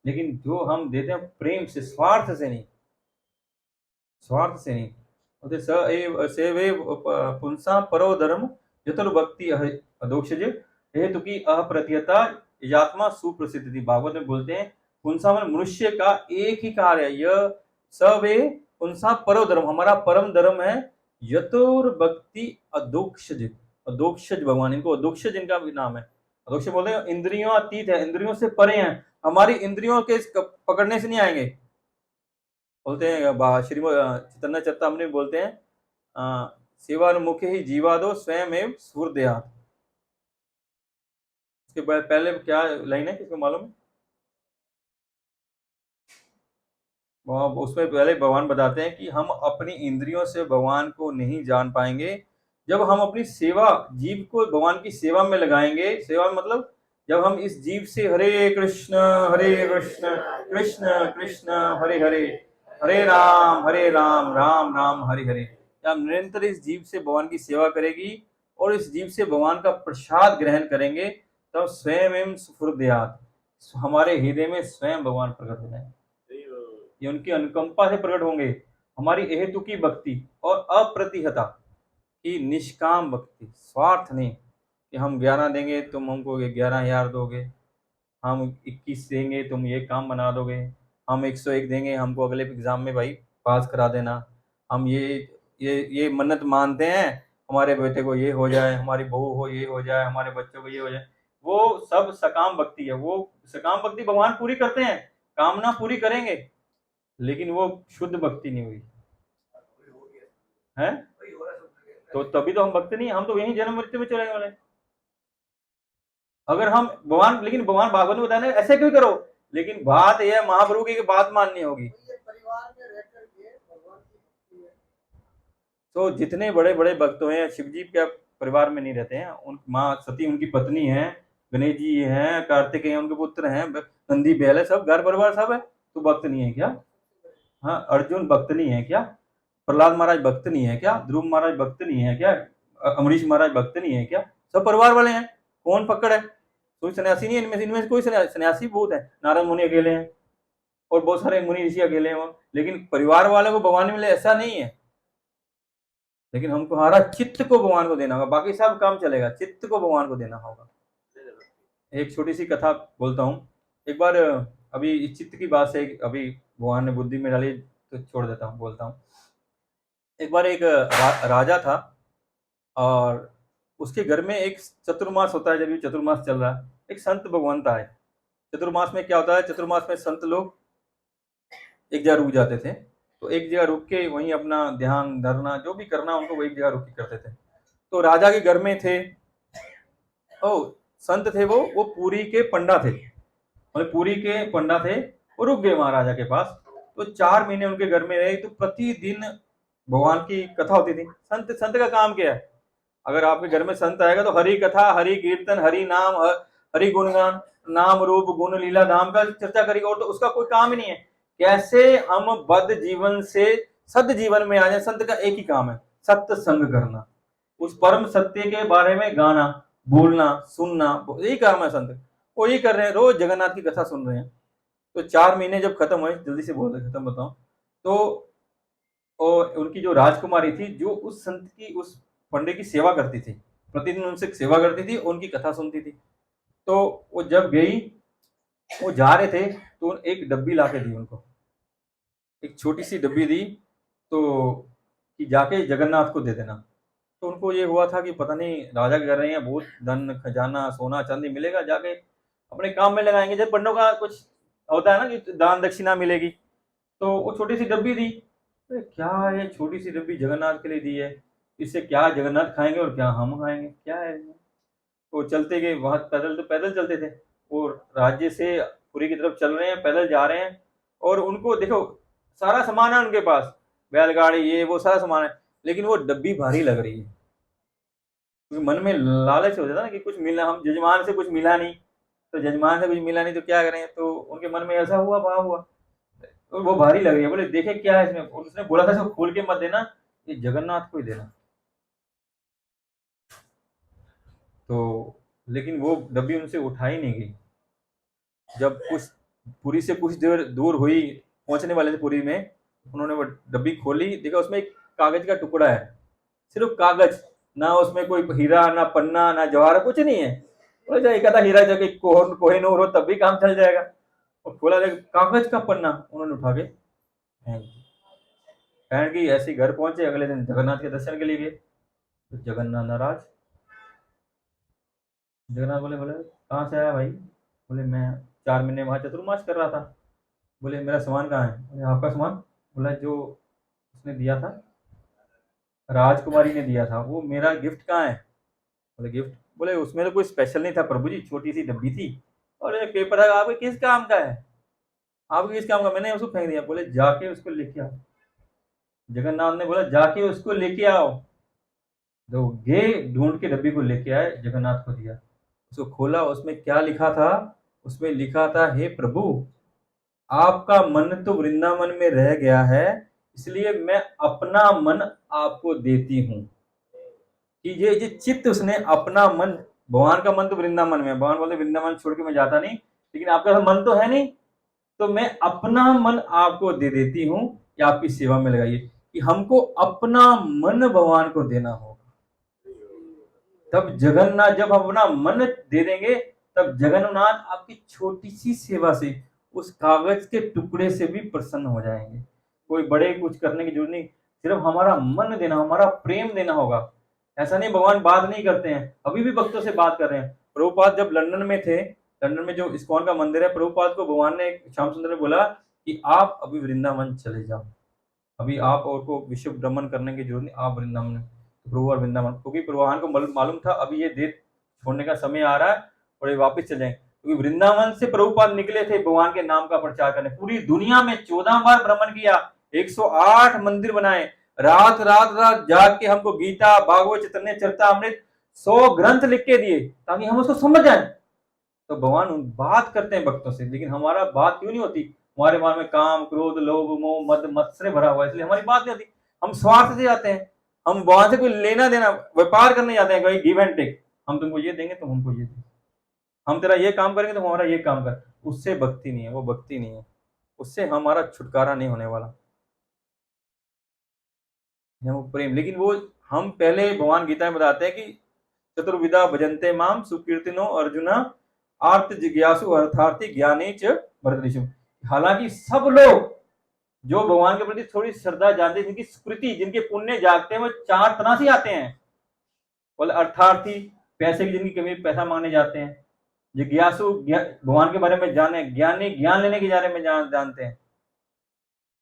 लेकिन जो हम देते हैं प्रेम से, स्वार्थ से नहीं, स्वार्थ से नहीं। बोलते स एव सेवे पुंसा परो धर्म यतुर्भक्ति अधोक्षजे हेतु की अप्रतिहता यजात्मा सुप्रसिद्ध थी। भागवत में बोलते हैं पुंसा मन मनुष्य का एक ही कार्य है, यह सवे पुंसा परो धर्म, हमारा परम धर्म है यतुर्भक्ति अधोक्षज। अधोक्षज भगवान, इनको अधोक्षज इनका भी नाम है। अधोक्ष बोलते हैं इंद्रियों अतीत है, इंद्रियों से परे हैं, हमारी इंद्रियों के पकड़ने से नहीं आएंगे। बोलते हैं श्रीमद चैतन्य चरितामृत में बोलते हैं सेवानुमुखे ही जीवादो स्वयं एव स्फुरदेयात्। उसके पहले क्या लाइन है, किसको मालूम है? उसमें पहले भगवान बताते हैं कि हम अपनी इंद्रियों से भगवान को नहीं जान पाएंगे। जब हम अपनी सेवा, जीव को भगवान की सेवा में लगाएंगे, सेवा में मतलब जब हम इस जीव से हरे कृष्ण कृष्ण कृष्ण हरे हरे, हरे राम राम राम हरे हरे, जब निरंतर इस जीव से भगवान की सेवा करेगी और इस जीव से भगवान का प्रसाद ग्रहण करेंगे, तब स्वयं एवं स्फुरदेयात्, हमारे हृदय में स्वयं भगवान प्रकट हो जाएंगे। ये उनकी अनुकंपा से प्रकट होंगे। हमारी हेतु की भक्ति और अप्रतिहता की निष्काम भक्ति, स्वार्थ नहीं कि हम 11 देंगे तुम हमको 11,000 दोगे, हम 21 देंगे तुम ये काम बना दोगे, हम 101 देंगे हमको अगले एग्जाम में भाई पास करा देना, हम ये मन्नत मानते हैं हमारे बेटे को ये हो जाए, हमारी बहू हो ये हो जाए, हमारे बच्चों को ये हो जाए। वो सब सकाम भक्ति है। वो सकाम भक्ति भगवान पूरी करते हैं, कामना पूरी करेंगे, लेकिन वो शुद्ध भक्ति नहीं हुई है। तो तभी तो हम भक्त नहीं, हम तो यही जन्म मृत्यु में चले वाले। अगर हम भगवान, लेकिन भगवान भागवत में बताया ऐसे क्यों करो, लेकिन बात यह महाप्रभु की बात माननी होगी। तो जितने बड़े बड़े भक्त हैं शिव जी के परिवार में नहीं रहते हैं। उन माँ सती उनकी पत्नी है, गणेश जी हैं, कार्तिकेय उनके पुत्र हैं, नंदी बैल है, सब घर परिवार सब है। तो भक्त नहीं है क्या? हाँ, अर्जुन भक्त नहीं है क्या? प्रहलाद महाराज भक्त नहीं है क्या? ध्रुव महाराज भक्त नहीं है क्या? अमरीश महाराज भक्त नहीं है क्या? सब परिवार वाले हैं। कौन पकड़ है? कोई सन्यासी नहीं है इनमें, इनमें कोई सन्यासी बहुत है। नारद मुनि अकेले हैं और बहुत सारे मुनि ऋषि अकेले हैं, लेकिन परिवार वाले को भगवान मिले ऐसा नहीं है। लेकिन हमको हमारा चित्त को भगवान को देना होगा, बाकी सब काम चलेगा, चित्त को भगवान को देना होगा। एक छोटी सी कथा बोलता हूँ। एक बार, अभी इस चित्त की बात से अभी भगवान ने बुद्धि में डाली तो छोड़ देता हूँ, बोलता हूँ। एक बार एक राजा था और उसके घर में एक चतुर्मास होता है। जब ये चतुर्मास चल रहा है, एक संत भगवंत आए। चतुर्मास में क्या होता है, चतुर्मास में संत लोग एक जगह रुक जाते थे। तो एक जगह रुक के वहीं अपना ध्यान धरना जो भी करना उनको वही जगह रुक के करते थे। तो राजा के घर में थे, ओ संत थे, वो पुरी के पंडा थे, मतलब पुरी के पंडा थे। वो रुक गए महाराजा के पास। तो 4 महीने उनके घर में रहे। तो प्रतिदिन भगवान की कथा होती थी। संत संत का काम क्या है? अगर आपके घर में संत आएगा तो हरि कथा, हरि कीर्तन, हरि नाम, हरि गुणगान, नाम रूप गुण लीला धाम का चर्चा करेगा, और तो उसका कोई काम ही नहीं है। कैसे हम बद्ध जीवन से सद जीवन में आ जाए, संत का एक ही काम है, सत्संग करना, उस परम सत्य के बारे में गाना, बोलना, सुनना, यही काम है संत। वो यही कर रहे हैं, रोज जगन्नाथ की कथा सुन रहे हैं। तो 4 महीने जब खत्म हुए, जल्दी से बोल खत्म बताऊं, तो और उनकी जो राजकुमारी थी, जो उस संत की, उस पंडित की सेवा करती थी, प्रतिदिन उनसे सेवा करती थी, उनकी कथा सुनती थी। तो वो जब गई, वो जा रहे थे तो एक डब्बी ला के दी उनको। एक छोटी सी डब्बी दी, तो कि जाके जगन्नाथ को दे देना। तो उनको ये हुआ था कि पता नहीं राजा कर रहे हैं, बहुत धन खजाना सोना चांदी मिलेगा, जाके अपने काम में लगाएंगे। जब पंडों का कुछ होता है ना कि दान दक्षिणा मिलेगी, तो वो छोटी सी डब्बी दी। अरे क्या है, छोटी सी डब्बी जगन्नाथ के लिए दी है, इससे क्या जगन्नाथ खाएंगे और क्या हम खाएंगे, क्या है। वो चलते गए, वहां पैदल, तो पैदल चलते थे, वो राज्य से पुरी की तरफ चल रहे हैं, पैदल जा रहे हैं। और उनको देखो, सारा सामान है उनके पास, बैलगाड़ी ये वो सारा सामान है, लेकिन वो डब्बी भारी लग रही है। क्योंकि मन में लालच हो जाता ना कि कुछ मिला, हम जजमान से कुछ मिला नहीं, तो जजमान से कुछ मिला नहीं तो क्या करें, तो उनके मन में ऐसा हुआ, भाव हुआ, तो वो भारी लग रही है। बोले देखे क्या है इसमें, उसने बोला था इसको खोल के मत देना, ये जगन्नाथ को ही देना। तो लेकिन वो डब्बी उनसे उठाई नहीं गई। जब कुछ पुरी से कुछ देर दूर हुई, पहुंचने वाले थे पुरी में, उन्होंने वो डब्बी खोली, देखा उसमें एक कागज का टुकड़ा है, सिर्फ कागज, ना उसमें कोई हीरा, ना पन्ना, ना जवाहर, कुछ नहीं है। बोले जाए एक आधा हीरा जगह कोहिनूर हो तब भी काम चल जाएगा। और खोला देख कागज का पन्ना, उन्होंने उठा के फेंक दिया। फेंक की ऐसे घर पहुंचे, अगले दिन जगन्नाथ के दर्शन के लिए गए, तो जगन्नाथ नाराज। जगन्नाथ बोले बोले कहाँ से आया भाई? बोले मैं 4 महीने वहां चतुर्मास कर रहा था। बोले मेरा सामान कहाँ है? बोले आपका सामान? बोला जो उसने दिया था, राजकुमारी ने दिया था, वो मेरा गिफ्ट कहाँ है? बोले गिफ्ट? बोले उसमें तो कोई स्पेशल नहीं था प्रभु जी, छोटी सी डब्बी थी, और एक पेपर है, आपके किस काम का है, आपके किस काम का, मैंने उसको फेंक दिया। बोले जाके उसको लेके आओ। जगन्नाथ ने बोला जाके उसको लेके आओ। तो गे ढूंढ के डब्बी को लेके आए, जगन्नाथ को दिया। उसको खोला, उसमें क्या लिखा था? उसमें लिखा था, हे प्रभु, आपका मन तो वृंदावन में रह गया है, इसलिए मैं अपना मन आपको देती हूँ। कि ये चित्त, उसने अपना मन, भगवान का मन तो वृंदावन में, भगवान बोलते वृंदावन छोड़ के मैं जाता नहीं, लेकिन आपका मन तो है नहीं, तो मैं अपना मन आपको दे देती हूँ, कि आपकी सेवा में लगाइए। कि हमको अपना मन भगवान को देना होगा, तब जगन्नाथ, जब हम अपना मन दे देंगे, तब जगन्नाथ आपकी छोटी सी सेवा से, उस कागज के टुकड़े से भी प्रसन्न हो जाएंगे। कोई बड़े कुछ करने की जरूरत नहीं, सिर्फ हमारा मन देना, हमारा प्रेम देना होगा। ऐसा नहीं भगवान बात नहीं करते हैं, अभी भी भक्तों से बात कर रहे हैं। प्रभुपाद जब लंदन में थे, लंदन में जो इस्कॉन का मंदिर है, प्रभुपाद को भगवान ने, श्याम सुंदर ने बोला कि आप अभी वृंदावन चले जाओ, अभी आप और को विश्व भ्रमण करने की जरूरत नहीं, आप वृंदावन, प्रभु और वृंदावन, क्योंकि भगवान को मालूम था अभी ये देश छोड़ने का समय आ रहा है और ये वापस चले जाएंगे। क्योंकि वृंदावन से प्रभुपाद निकले थे भगवान के नाम का प्रचार करने, पूरी दुनिया में 14 बार भ्रमण किया, 108 मंदिर बनाए, रात रात रात जाग के हमको गीता, भागवत, चैतन्य चरितमृत 100 ग्रंथ लिख के दिए, ताकि हम उसको समझ जाए। तो भगवान बात करते हैं भक्तों से, लेकिन हमारा बात क्यों नहीं होती? हमारे मन में काम, क्रोध, लोभ, मोह, मद, मत्सर भरा हुआ है, इसलिए हमारी बात नहीं होती। हम स्वार्थ से जाते हैं, हम वहां से कोई लेना देना, व्यापार करने जाते हैं, गिव एंड टेक, हम तुमको ये देंगे, तुम हमको ये देंगे, हम तेरा ये काम करेंगे, तुम हमारा ये काम कर। उससे भक्ति नहीं है, वो भक्ति नहीं है, उससे हमारा छुटकारा नहीं होने वाला, वो प्रेम। लेकिन वो, हम पहले भगवान गीता में बताते हैं कि चतुर्विधा भजन्ते माम सुकीर्तिनो अर्जुना, आर्त जिज्ञासु अर्थार्थी ज्ञानी च भरतऋषि। हालांकि सब लोग जो भगवान के प्रति थोड़ी श्रद्धा जानते हैं, जिनकी स्मृति, जिनके पुण्य जागते हैं, वो 4 तरह से आते हैं। बोले अर्थार्थी, पैसे की जिनकी कमी, पैसा मांगने जाते हैं। जिज्ञासु, भगवान के बारे में जाने, ज्ञानी, ज्ञान लेने के बारे में जानते हैं,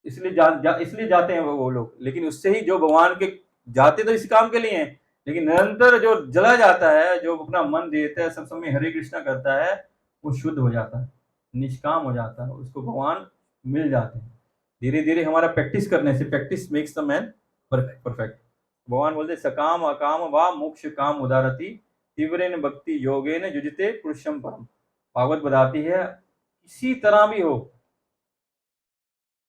इसलिए जाते हैं वो लोग। लेकिन उससे ही जो भगवान के जाते तो इस काम के लिए हैं, लेकिन निरंतर जो जला जाता है, जो अपना मन देता है, सब समय हरे कृष्णा करता है, वो शुद्ध हो जाता है, निष्काम हो जाता है, उसको भगवान मिल जाते हैं। धीरे धीरे हमारा प्रैक्टिस करने से, practice makes the man perfect. भगवान बोलते सकाम अकाम व मोक्ष काम उदारती, तीव्रेन भक्ति योगेन युजते पुरुषम परम। भागवत बताती है किसी तरह भी हो,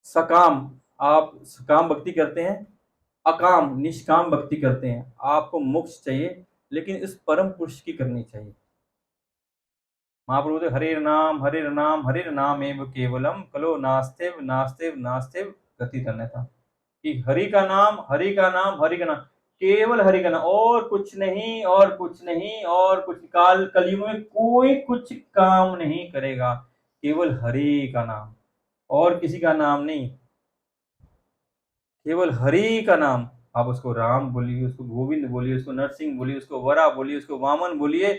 सकाम, आप सकाम भक्ति करते हैं, अकाम निष्काम भक्ति करते हैं, आपको मोक्ष चाहिए, लेकिन इस परम पुरुष की करनी चाहिए। महाप्रभु तो हरे नाम हरे नाम एव केवलम कलो नास्तेव नास्तेव नास्तेव गति करने था, कि हरि का नाम, हरि का नाम, हरि का नाम, केवल हरि का नाम, और कुछ नहीं, और कुछ नहीं, और कुछ, काल कलयुग में कोई कुछ काम नहीं करेगा, केवल हरि का नाम, और किसी का नाम नहीं। केवल हरि का नाम, आप उसको राम बोलिए, उसको गोविंद बोलिए, उसको नरसिंह बोलिए, उसको वरा बोलिए, उसको वामन बोलिए,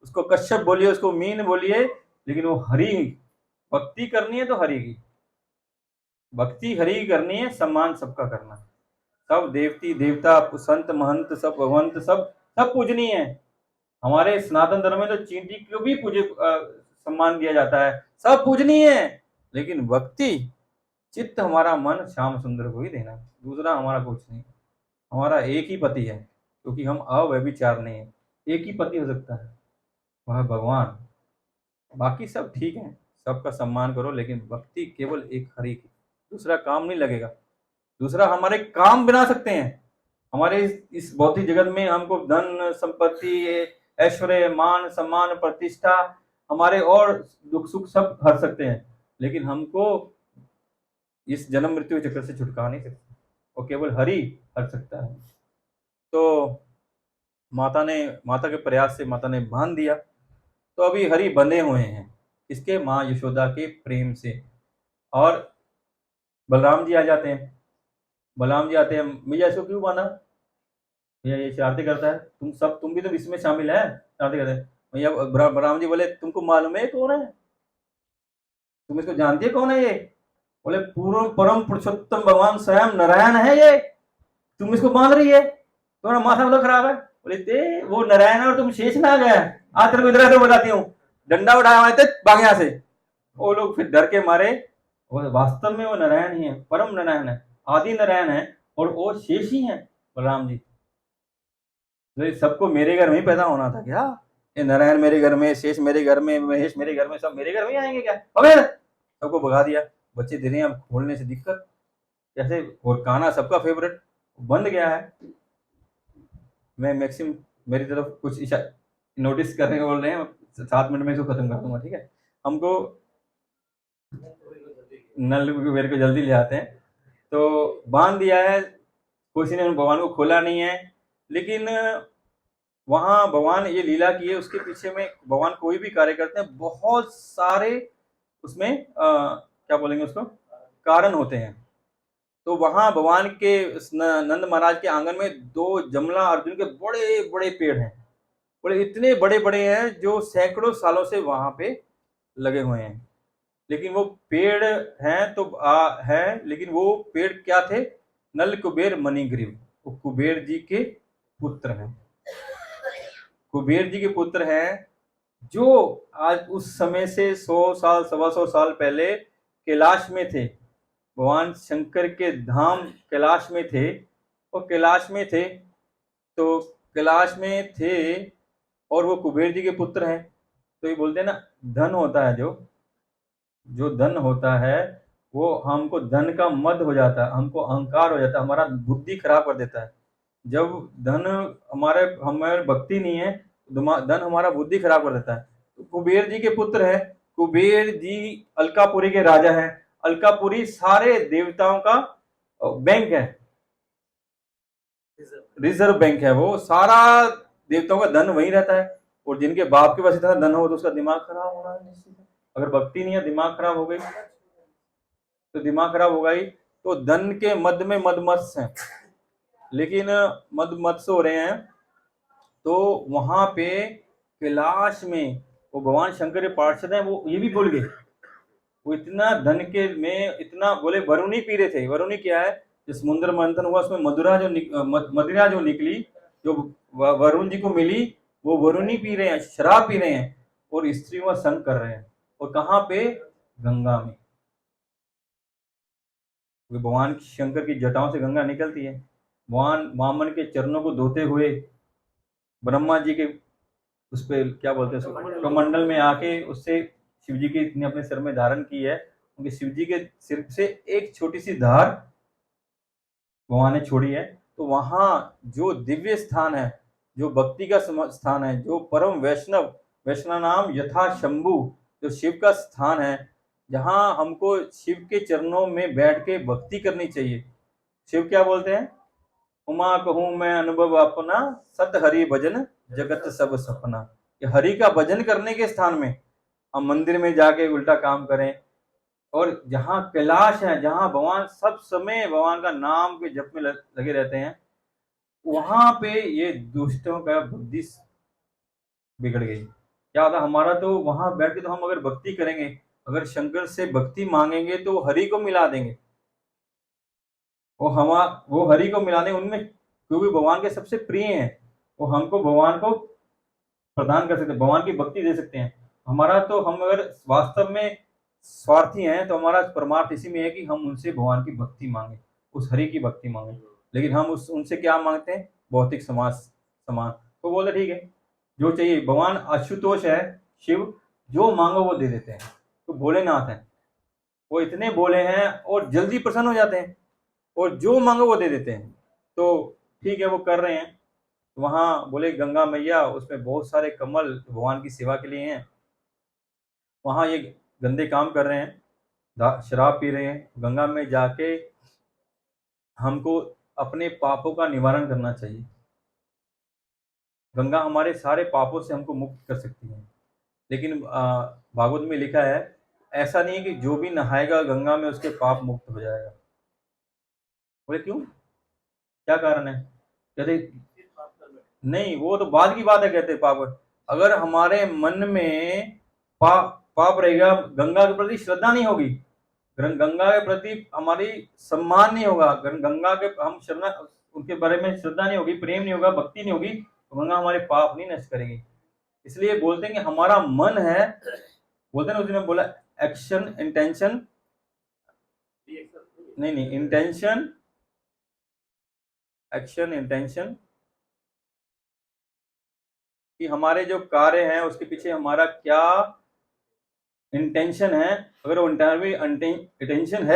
उसको कश्यप बोलिए, उसको मीन बोलिए, लेकिन वो हरि, भक्ति करनी है तो हरि की भक्ति, हरि की करनी है, सम्मान सबका करना, सब देवती देवता संत महंत सब भगवंत सब सब पूजनीय है। हमारे सनातन धर्म में तो चींटी को भी पूजे सम्मान दिया जाता है, सब पूजनीय है, लेकिन भक्ति चित्त हमारा मन श्याम सुंदर को ही देना, दूसरा हमारा कुछ नहीं। हमारा एक ही पति है, क्योंकि हम अव्यभिचार नहीं है, एक ही पति हो सकता है, वह है भगवान। बाकी सब ठीक है, सबका सम्मान करो, लेकिन भक्ति केवल एक हरि की, दूसरा काम नहीं लगेगा। दूसरा हमारे काम बना सकते हैं, हमारे इस भौतिक जगत में हमको धन संपत्ति ऐश्वर्य मान सम्मान प्रतिष्ठा हमारे और दुख सुख सब हर सकते हैं, लेकिन हमको इस जन्म मृत्यु के चक्कर से छुटका नहीं सकते, और केवल हरि हर सकता है। तो माता के प्रयास से माता ने बांध दिया, तो अभी हरि बंधे हुए हैं इसके माँ यशोदा के प्रेम से। और बलराम जी आ जाते हैं, बलराम जी आते हैं, भैया इसको क्यों बांधा, भैया ये शरारती करता है, तुम भी तो इसमें शामिल है, शरारती करते हैं। भैया बलराम जी बोले तुमको मालूम है कौन है, तुम इसको जानती है कौन है ये, बोले पूर्ण परम पुरुषोत्तम भगवान स्वयं नारायण है ये, तुम इसको बांध रही है, तुम्हारा माथा मतलब खराब है। बोले ते वो नारायण है और तुम शेष ना आ गया, आज तेरे को इधर से बताती हूँ, डंडा उठाया हुआ थे भाग यहाँ से। वो लोग फिर डर के मारे, वो वास्तव में वो नारायण ही है, परम नारायण है, आदि नारायण है, और वो शेष ही है बलराम जी। तो सबको मेरे घर में ही पैदा होना था क्या, ये नारायण मेरे घर में, शेष मेरे घर में, महेश मेरे घर में, सब मेरे घर में आएंगे क्या, अबे सबको भगा दिया। बच्चे दे रहे हैं, अब खोलने से दिक्कत कैसे, और कान्हा सबका फेवरेट बंद गया है। मैं मैक्सिमम मेरी तरफ कुछ नोटिस करने को बोल रहे हैं, 7 मिनट में इसको खत्म कर दूंगा, ठीक है। हमको नल मेरे को जल्दी ले आते हैं, तो बांध दिया है, किसी ने भगवान को खोला नहीं है, लेकिन वहां भगवान ये लीला की है, उसके पीछे में भगवान कोई भी कार्य करते हैं बहुत सारे उसमें क्या बोलेंगे उसको, कारण होते हैं। तो वहां भगवान के नंद महाराज के आंगन में 2 जमला अर्जुन के बड़े बड़े पेड़ हैं, बोले इतने बड़े बड़े हैं जो सैकड़ों सालों से वहां पे लगे हुए हैं। लेकिन वो पेड़ हैं तो है, लेकिन वो पेड़ क्या थे, नल कुबेर मणिग्रीव, वो कुबेर जी के पुत्र हैं, कुबेर जी के पुत्र हैं, जो आज उस समय से 100 साल 125 साल पहले कैलाश में थे, भगवान शंकर के धाम कैलाश में थे, और कैलाश में थे, तो कैलाश में थे, और वो कुबेर जी के पुत्र हैं। तो ये बोलते हैं ना, धन होता है जो धन होता है, वो हमको धन का मद हो जाता है, हमको अहंकार हो जाता है, हमारा बुद्धि खराब कर देता है। जब धन हमारे भक्ति नहीं है, धन हमारा बुद्धि खराब कर देता है। तो कुबेर जी के पुत्र है, कुबेर जी अलकापुरी के राजा हैं, अलकापुरी सारे देवताओं का बैंक है, रिजर्व बैंक है, वो सारा देवताओं का धन वहीं रहता है। और जिनके बाप के पास इतना धन हो तो उसका दिमाग खराब होना है निश्चित है। अगर भक्ति नहीं है, दिमाग खराब हो गई तो दिमाग खराब होगा ही। तो धन के मद में मदमत्स हैं, लेकिन मदमत्स हो रहे हैं, तो वहां पे कैलाश में वो भगवान शंकर के पार्षद हैं, वो ये भी भूल गए, वो इतना धन के में इतना बोले, वरुणी पी रहे थे। वरुणी क्या है, जो समुद्र मंथन हुआ उसमें मदिरा जो निकली, जो वरुण जी को मिली, वो वरुणी पी रहे हैं, शराब पी रहे हैं, और स्त्रियों का संग कर रहे हैं। और कहाँ पे, गंगा में, भगवान शंकर की जटाओं से गंगा निकलती है। भगवान वामन के चरणों को धोते हुए ब्रह्मा जी के उस पे क्या बोलते हैं, कमंडल में आके उससे शिव जी की ने अपने सिर में धारण की है, उनके शिव जी के सिर से एक छोटी सी धार भगवान ने छोड़ी है। तो वहां जो दिव्य स्थान है, जो भक्ति का स्थान है, जो परम वैष्णव नाम यथा शंभु, जो शिव का स्थान है, जहां हमको शिव के चरणों में बैठ के भक्ति करनी चाहिए। शिव क्या बोलते हैं, उमा कहूं मैं अनुभव अपना, सत हरि भजन जगत सब सपना। ये हरि का भजन करने के स्थान में हम मंदिर में जाके उल्टा काम करें, और जहाँ कैलाश है, जहाँ भगवान सब समय भगवान का नाम के जप में लगे रहते हैं, वहां पे ये दुष्टों का बुद्धि बिगड़ गई। क्या होता हमारा, तो वहां बैठ के तो हम अगर भक्ति करेंगे, अगर शंकर से भक्ति मांगेंगे तो हरि को मिला देंगे, वो हरि को मिला देंगे उनमें, क्योंकि भगवान के सबसे प्रिय हैं, वो हमको भगवान को प्रदान कर सकते हैं, भगवान की भक्ति दे सकते हैं। हमारा तो, हम अगर वास्तव में स्वार्थी हैं तो हमारा परमार्थ इसी में है कि हम उनसे भगवान की भक्ति मांगे, उस हरि की भक्ति मांगे। लेकिन हम उनसे क्या मांगते हैं? भौतिक सामान। तो बोले ठीक है, जो चाहिए, भगवान आशुतोष है, शिव, जो मांगो वो दे देते हैं। तो भोलेनाथ है, वो इतने भोले हैं और जल्दी प्रसन्न हो जाते हैं, और जो मांगो वो दे देते हैं। तो ठीक है, वो कर रहे हैं। वहां बोले गंगा मैया, उसमें बहुत सारे कमल भगवान की सेवा के लिए हैं। वहां ये गंदे काम कर रहे हैं, शराब पी रहे हैं। गंगा में जाके हमको अपने पापों का निवारण करना चाहिए। गंगा हमारे सारे पापों से हमको मुक्त कर सकती है। लेकिन भागवत में लिखा है, ऐसा नहीं है कि जो भी नहाएगा गंगा में उसके पाप मुक्त हो जाएगा। बोले क्यों, क्या कारण है? कहते नहीं, वो तो बाद की बात है। कहते पाप, अगर हमारे मन में पाप रहेगा, गंगा के प्रति श्रद्धा नहीं होगी, गंगा के प्रति हमारी सम्मान नहीं होगा, गंगा के हम श्रद्धा, उनके बारे में श्रद्धा नहीं होगी, प्रेम नहीं होगा, भक्ति नहीं होगी, तो गंगा हमारे पाप नहीं नष्ट करेगी। इसलिए बोलते हैं कि हमारा मन है, बोलते हैं ना, उसने बोला एक्शन इंटेंशन, नहीं इंटेंशन, एक्शन इंटेंशन, कि हमारे जो कार्य हैं उसके पीछे हमारा क्या इंटेंशन है। अगर वो इंटेंशन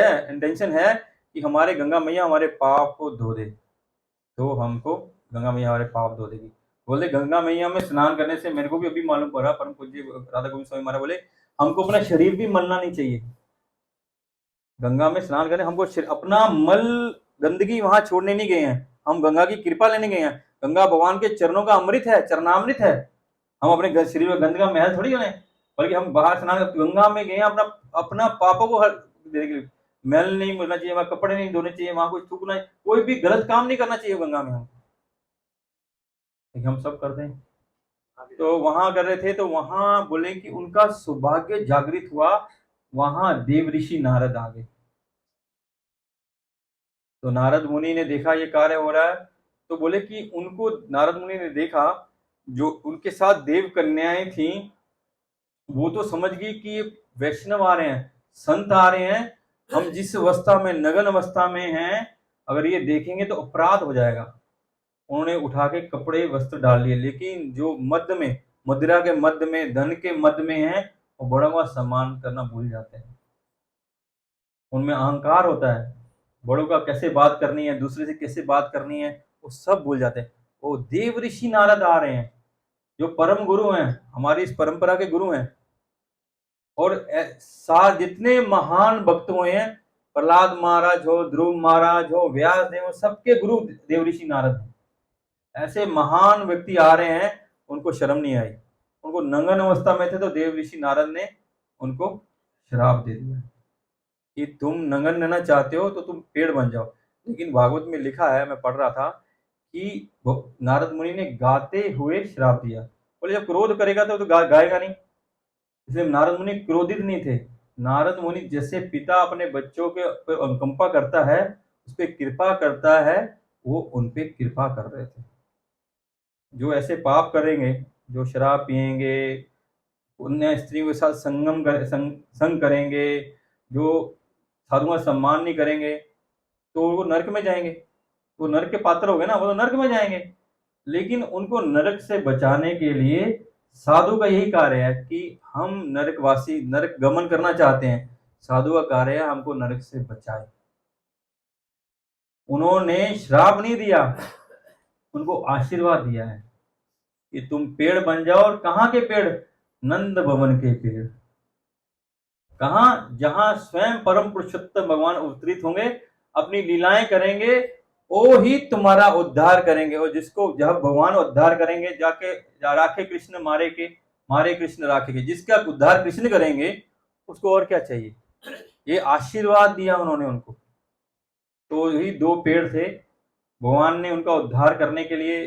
है कि हमारे गंगा मैया हमारे पाप को धो दे, तो हमको गंगा मैया हमारे पाप धो देगी। बोले गंगा मैया में स्नान करने से, मेरे को भी अभी मालूम पड़ा, परम पूज्य राधा गोविंद स्वामी महाराज बोले हमको अपना शरीर भी मलना नहीं चाहिए। गंगा में स्नान करने हमको अपना मल गंदगी वहां छोड़ने नहीं गए हैं, हम गंगा की कृपा लेने गए हैं। गंगा भगवान के चरणों का अमृत है, चरणामृत है। हम अपने शरीर में गंदगी का महल थोड़ी गए, बल्कि हम बाहर स्नान गंगा में गए अपना अपना पापों को देने के लिए। मैल नहीं मिलना चाहिए, वहां कपड़े नहीं धोने चाहिए, वहां कुछ थूकना, कोई भी गलत काम नहीं करना चाहिए गंगा में। हम सब करते हैं। तो वहां कर रहे थे, तो वहां बोले कि उनका सौभाग्य जागृत हुआ, वहां देव ऋषि नारद आ गए। तो नारद मुनि ने देखा ये कार्य हो रहा है, तो बोले कि उनको, नारद मुनि ने देखा जो उनके साथ देव कन्याएं थी, वो तो समझ गई कि ये वैष्णव आ रहे हैं, संत आ रहे हैं, हम जिस अवस्था में, नगन अवस्था में हैं, अगर ये देखेंगे तो अपराध हो जाएगा। उन्होंने उठा के कपड़े वस्त्र डाल लिए। लेकिन जो मध्य में, मदिरा के मध्य में, धन के मध्य में है, वो बड़ा हुआ सम्मान करना भूल जाते हैं। उनमें अहंकार होता है, बड़ों का कैसे बात करनी है, दूसरे से कैसे बात करनी है, वो सब भूल जाते हैं। वो देव ऋषि नारद आ रहे हैं, जो परम गुरु हैं, हमारी इस परंपरा के गुरु हैं। और जितने महान भक्त हुए हैं, प्रहलाद महाराज हो, ध्रुव महाराज हो, व्यास देव, सबके गुरु देव ऋषि नारद हैं। ऐसे महान व्यक्ति आ रहे हैं, उनको शर्म नहीं आई। उनको नंगन अवस्था में थे तो देव ऋषि नारद ने उनको श्राप दे दिया कि तुम नंगन रहना चाहते हो तो तुम पेड़ बन जाओ। लेकिन भागवत में लिखा है, मैं पढ़ रहा था, कि नारद मुनि ने गाते हुए श्राप दिया। बोले जब क्रोध करेगा तो गाएगा नहीं, इसलिए नारद मुनि क्रोधित नहीं थे। नारद मुनि जैसे पिता अपने बच्चों के अनुकंपा करता है, उस पर कृपा करता है, वो उन पे कृपा कर रहे थे। जो ऐसे पाप करेंगे, जो शराब पिएंगे, अन्य स्त्रियों के साथ संग करेंगे, जो साधुओं का सम्मान नहीं करेंगे, तो वो नरक में जाएंगे। वो नरक के पात्र हो गए ना, वो तो नरक में जाएंगे। लेकिन उनको नरक से बचाने के लिए साधु का यही कार्य है कि हम नरकवासी, नरक गमन करना चाहते हैं, साधु का कार्य है हमको नरक से बचाए। उन्होंने श्राप नहीं दिया, उनको आशीर्वाद दिया है कि तुम पेड़ बन जाओ। और कहां के पेड़? नंद भवन के पेड़। कहां? जहां स्वयं परम पुरुषोत्तम भगवान अवतरित होंगे, अपनी लीलाएं करेंगे, वो ही तुम्हारा उद्धार करेंगे। और जिसको जब भगवान उद्धार करेंगे, जाके राखे कृष्ण मारे कृष्ण राखे के, जिसका उद्धार कृष्ण करेंगे, उसको और क्या चाहिए? ये आशीर्वाद दिया उन्होंने उनको। तो यही 2 पेड़ थे, भगवान ने उनका उद्धार करने के लिए,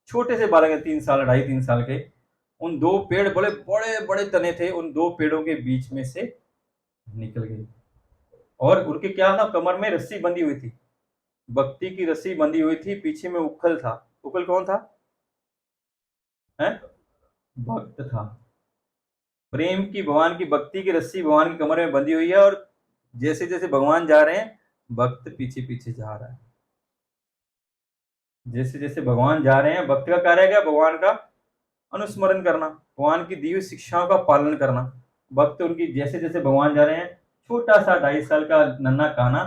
छोटे से बालक है 3 साल, 2.5-3 साल के, उन 2 पेड़ बड़े-बड़े तने थे, उन 2 पेड़ों के बीच में से निकल गए। और उनके क्या था, कमर में रस्सी बंधी हुई थी, भक्ति की रस्सी बंधी हुई थी, पीछे में उखल था। उखल कौन था? है? भक्त था। प्रेम की, भगवान की भक्ति की रस्सी भगवान की कमर में बंधी हुई है, और जैसे जैसे भगवान जा रहे हैं, भक्त पीछे पीछे जा रहा है। जैसे जैसे भगवान जा रहे हैं, भक्त का कार्य है क्या? भगवान का अनुस्मरण करना, भगवान की दी हुई शिक्षाओं का पालन करना। भक्त उनकी, जैसे जैसे भगवान जा रहे हैं, छोटा सा 2.5 साल का नन्हा काना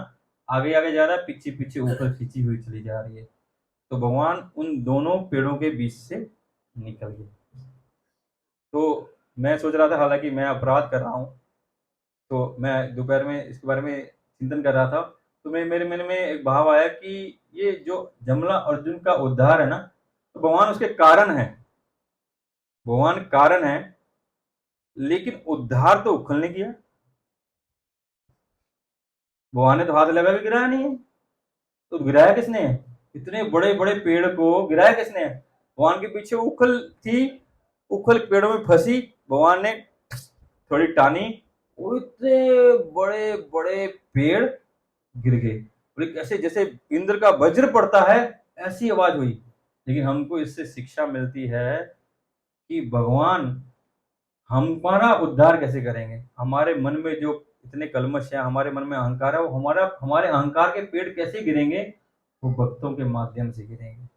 आगे आगे जा रहा है, पीछे पीछे ऊपर खींची हुई चली जा रही है। तो भगवान उन दोनों पेड़ों के बीच से निकल गए। तो मैं सोच रहा था, हालांकि मैं अपराध कर रहा हूँ, तो मैं दोपहर में इसके बारे में चिंतन कर रहा था, तो मेरे मन में एक भाव आया कि ये जो जमला अर्जुन का उद्धार है ना, तो भगवान उसके कारण है, भगवान कारण है, लेकिन उद्धार तो उखल ने किया। भगवान ने तो हाथ लगा के गिराया नहीं है, तो गिराया किसने है? इतने बड़े बड़े पेड़ को गिराया किसने है? भगवान के पीछे उखल थी, उखल पेड़ों में फंसी, भगवान ने थोड़ी टानी, वो इतने बड़े बड़े पेड़ गिर गए, और ऐसे जैसे इंद्र का वज्र पड़ता है ऐसी आवाज हुई। लेकिन हमको इससे शिक्षा मिलती है कि भगवान हमारा उद्धार कैसे करेंगे। हमारे मन में जो इतने कलमश है, हमारे मन में अहंकार है, वो हमारे अहंकार के पेड़ कैसे गिरेंगे? वो भक्तों के माध्यम से गिरेंगे,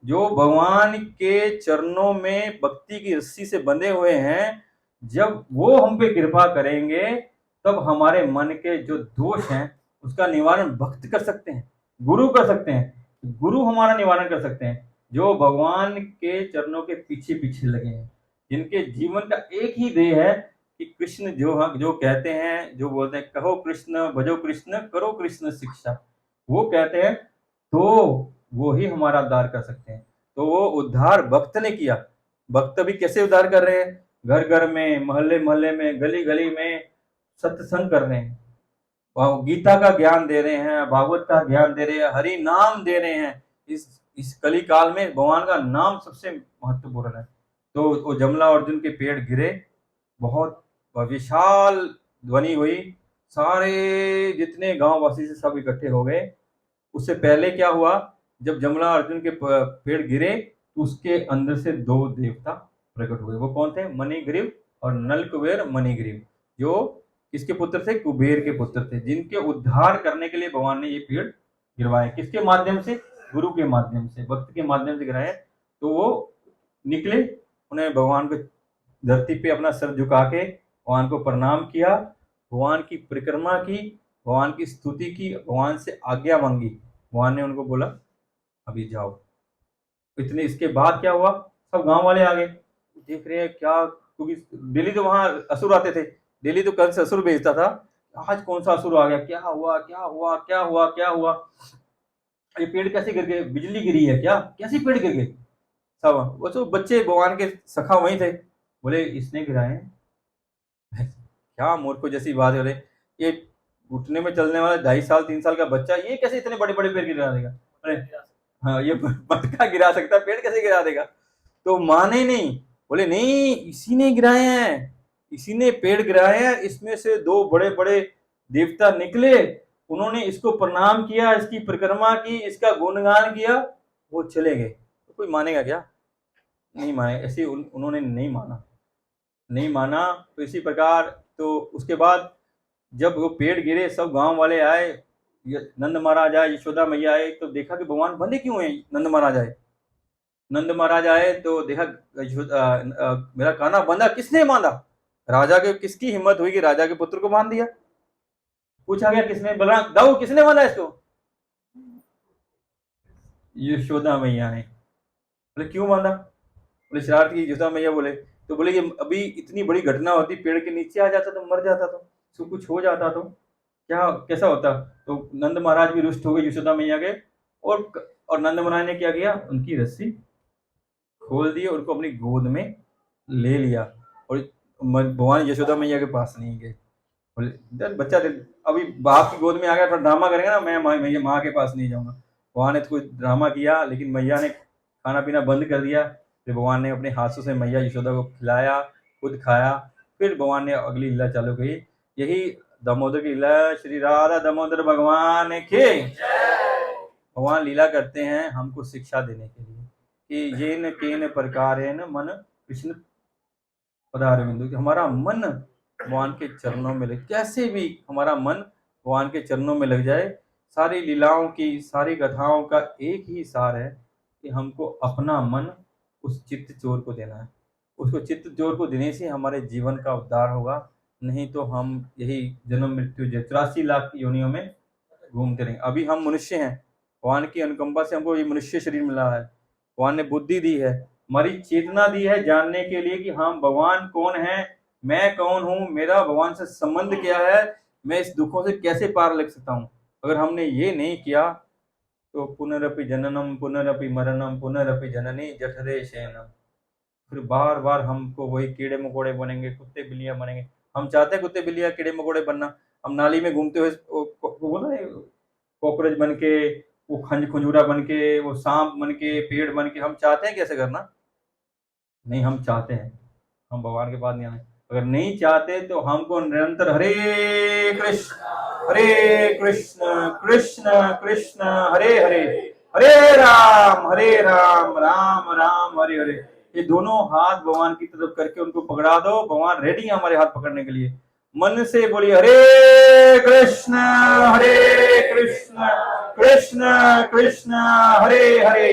जो भगवान के चरणों में भक्ति की रस्सी से बंधे हुए हैं। जब वो हम पे कृपा करेंगे, तब हमारे मन के जो दोष हैं उसका निवारण भक्त कर सकते हैं, गुरु कर सकते हैं, गुरु हमारा निवारण कर सकते हैं, जो भगवान के चरणों के पीछे पीछे लगे हैं, जिनके जीवन का एक ही ध्येय है कि कृष्ण जो हम जो कहते हैं, जो बोलते हैं, कहो कृष्ण भजो कृष्ण करो कृष्ण शिक्षा, वो कहते हैं, तो वो ही हमारा उद्धार कर सकते हैं। तो वो उद्धार भक्त ने किया। भक्त भी कैसे उद्धार कर रहे हैं? घर घर में, मोहल्ले मोहल्ले में, गली गली में सत्संग कर रहे हैं, गीता का ज्ञान दे रहे हैं, भागवत का ज्ञान दे रहे हैं, हरि नाम दे रहे हैं। इस कली काल में भगवान का नाम सबसे महत्वपूर्ण है। तो वो जमला अर्जुन के पेड़ गिरे, बहुत विशाल ध्वनि हुई, सारे जितने गांव वासी से सब इकट्ठे हो गए। उससे पहले क्या हुआ, जब जमला अर्जुन के पेड़ गिरे, तो उसके अंदर से 2 देवता प्रकट हुए। वो कौन थे? मणिग्रीव और नलकुबेर मणिग्रीव, जो किसके पुत्र थे? कुबेर के पुत्र थे, जिनके उद्धार करने के लिए भगवान ने ये पेड़ गिरवाए। किसके माध्यम से? गुरु के माध्यम से, भक्त के माध्यम से गिराए। तो वो निकले, उन्हें भगवान को धरती पे अपना सर झुका के भगवान को प्रणाम किया, भगवान की परिक्रमा की, भगवान की स्तुति की, भगवान से आज्ञा मांगी। भगवान ने उनको बोला अभी जाओ। इतने इसके बाद क्या हुआ, सब गांव वाले आ गए, देख रहे हैं क्या, क्योंकि डेली तो वहां असुर आते थे, डेली तो कंस असुर भेजता था, आज कौन सा असुर आ गया, क्या हुआ क्या हुआ क्या हुआ क्या हुआ, ये पेड़ कैसे गिर गए, बिजली गिरी है क्या, कैसे पेड़ गिर गए? सब वो तो बच्चे भगवान के सखा वहीं थे, बोले इसने गिराए हैं। क्या मूर्खों जैसी बात है, बोले ये घुटने में चलने वाला 2.5 साल 3 साल का बच्चा, ये कैसे इतने बड़े बड़े पेड़ गिरा देगा? अरे हाँ, ये पटका गिरा सकता, पेड़ कैसे गिरा देगा? तो माने नहीं, बोले नहीं इसी ने गिराए हैं, इसी ने पेड़ गिराए हैं, इसमें से 2 बड़े बड़े देवता निकले, उन्होंने इसको प्रणाम किया, इसकी परिक्रमा की, इसका गुणगान किया, वो चले गए। तो कोई मानेगा क्या? नहीं माने, ऐसे उन्होंने नहीं माना, नहीं माना। तो इसी प्रकार, तो उसके बाद जब वो पेड़ गिरे, सब गांव वाले आए, नंद महाराज आए, यशोदा मैया आए, तो देखा कि भगवान बंधे क्यों हैं। नंद महाराज आए, नंद महाराज आए तो देखा मेरा काना बंधा, किसने बांधा? राजा के, किसकी हिम्मत हुई कि राजा के पुत्र को बांध दिया? पूछा गया किसने, बलराम दाऊ किसने बांधा इसको? यशोदा मैया ने। बोले क्यों बांधा? बोले शरारत की यशोदा मैया। बोले तो बोले कि अभी इतनी बड़ी घटना होती, पेड़ के नीचे आ जाता तो मर जाता, तो उसको कुछ हो जाता तो क्या कैसा होता? तो नंद महाराज भी रुष्ट हो गए यशोदा मैया के, और नंद महाराज ने क्या किया, उनकी रस्सी खोल दी, उनको अपनी गोद में ले लिया, और भगवान यशोदा मैया के पास नहीं गए। बोले "यार बच्चा अभी बाप की गोद में आ गया, थोड़ा ड्रामा करेंगे ना, मैं माँ के पास नहीं जाऊंगा"। भगवान ने तो कोई ड्रामा किया, लेकिन मैया ने खाना पीना बंद कर दिया। फिर भगवान ने अपने हाथों से मैया यशोदा को खिलाया, खुद खाया। फिर भगवान ने अगली लीला चालू की। यही दामोदर की लीला, श्री राधा दामोदर भगवान के भगवान लीला करते हैं हमको शिक्षा देने के लिए कि येन केन प्रकारेण मन कृष्ण पदारविंदु, कि हमारा मन भगवान के चरणों में लगे, कैसे भी हमारा मन भगवान के चरणों में लग जाए। सारी लीलाओं की, सारी कथाओं का एक ही सार है कि हमको अपना मन उस चित्त चोर को देना है। उसको चित्त चोर को देने से हमारे जीवन का उद्धार होगा, नहीं तो हम यही जन्म मृत्यु 83 लाख की योनियों में घूमते रहेंगे। अभी हम मनुष्य हैं, भगवान की अनुकंपा से हमको ये मनुष्य शरीर मिला है। भगवान ने बुद्धि दी है, हमारी चेतना दी है जानने के लिए कि हम भगवान कौन है, मैं कौन हूँ, मेरा भगवान से संबंध क्या है, मैं इस दुखों से कैसे पार लग सकता हूँ। अगर हमने ये नहीं किया तो पुनरपि जननम पुनरपि मरणम पुनरपि जननी जठरे शयनम, फिर बार बार हमको वही कीड़े मकोड़े बनेंगे, कुत्ते बिल्लियां बनेंगे। हम चाहते हैं कुत्ते बिल्लियां कीड़े मकोड़े बनना। हम नाली में घूमते हुए कॉकरोच बन के, वो खंजूरा बन के, वो सांप बन के, पेड़ बन के, हम चाहते हैं कैसे करना? नहीं, हम चाहते हैं, हम भगवान के पास नहीं आए। अगर नहीं चाहते तो हमको निरंतर हरे कृष्ण कृष्ण कृष्ण हरे हरे, हरे राम राम राम हरे हरे, ये दोनों हाथ भगवान की तरफ करके उनको पकड़ा दो। भगवान रेडी है हमारे हाथ पकड़ने के लिए। मन से बोलिए हरे कृष्ण कृष्ण कृष्ण कृष्ण हरे हरे,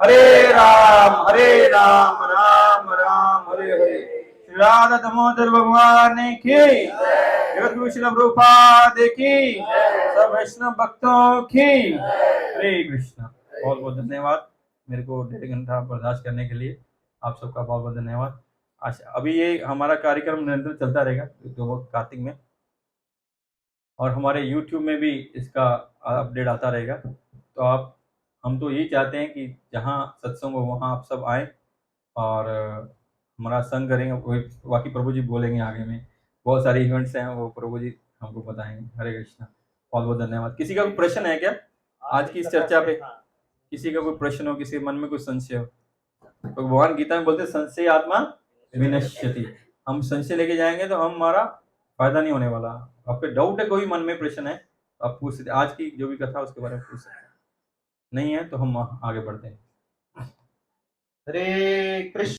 हरे राम राम राम हरे हरे। श्री राधा दामोदर भगवान की, जगत गुरु श्रील प्रभुपाद की, सब वैष्णव भक्तों की हरे कृष्ण। बहुत बहुत धन्यवाद मेरे को 1.5 घंटा बर्दाश्त करने के लिए। आप सबका बहुत बहुत धन्यवाद। अच्छा, अभी ये हमारा कार्यक्रम निरंतर चलता रहेगा तो कार्तिक में, और हमारे YouTube में भी इसका अपडेट आता रहेगा। तो हम तो यही चाहते हैं कि जहाँ सत्संग हो वहाँ आप सब आए और हमारा संग करेंगे। बाकी प्रभु जी बोलेंगे आगे में, बहुत सारे इवेंट्स हैं, वो प्रभु जी हमको बताएंगे। हरे कृष्णा, बहुत बहुत धन्यवाद। किसी का कोई प्रश्न है क्या आज की इस चर्चा पे? किसी का कोई प्रश्न हो, किसी मन में कोई संशय हो? तो भगवान गीता में बोलते संशय आत्मा विनश्यति, हम संशय लेके जाएंगे तो हमारा फायदा नहीं होने वाला। आपके डाउट है, कोई मन में प्रश्न है आप पूछ सकते, आज की जो भी कथा उसके बारे में पूछ सकते। नहीं है तो हम आगे बढ़ते हैं। हरे कृष्ण।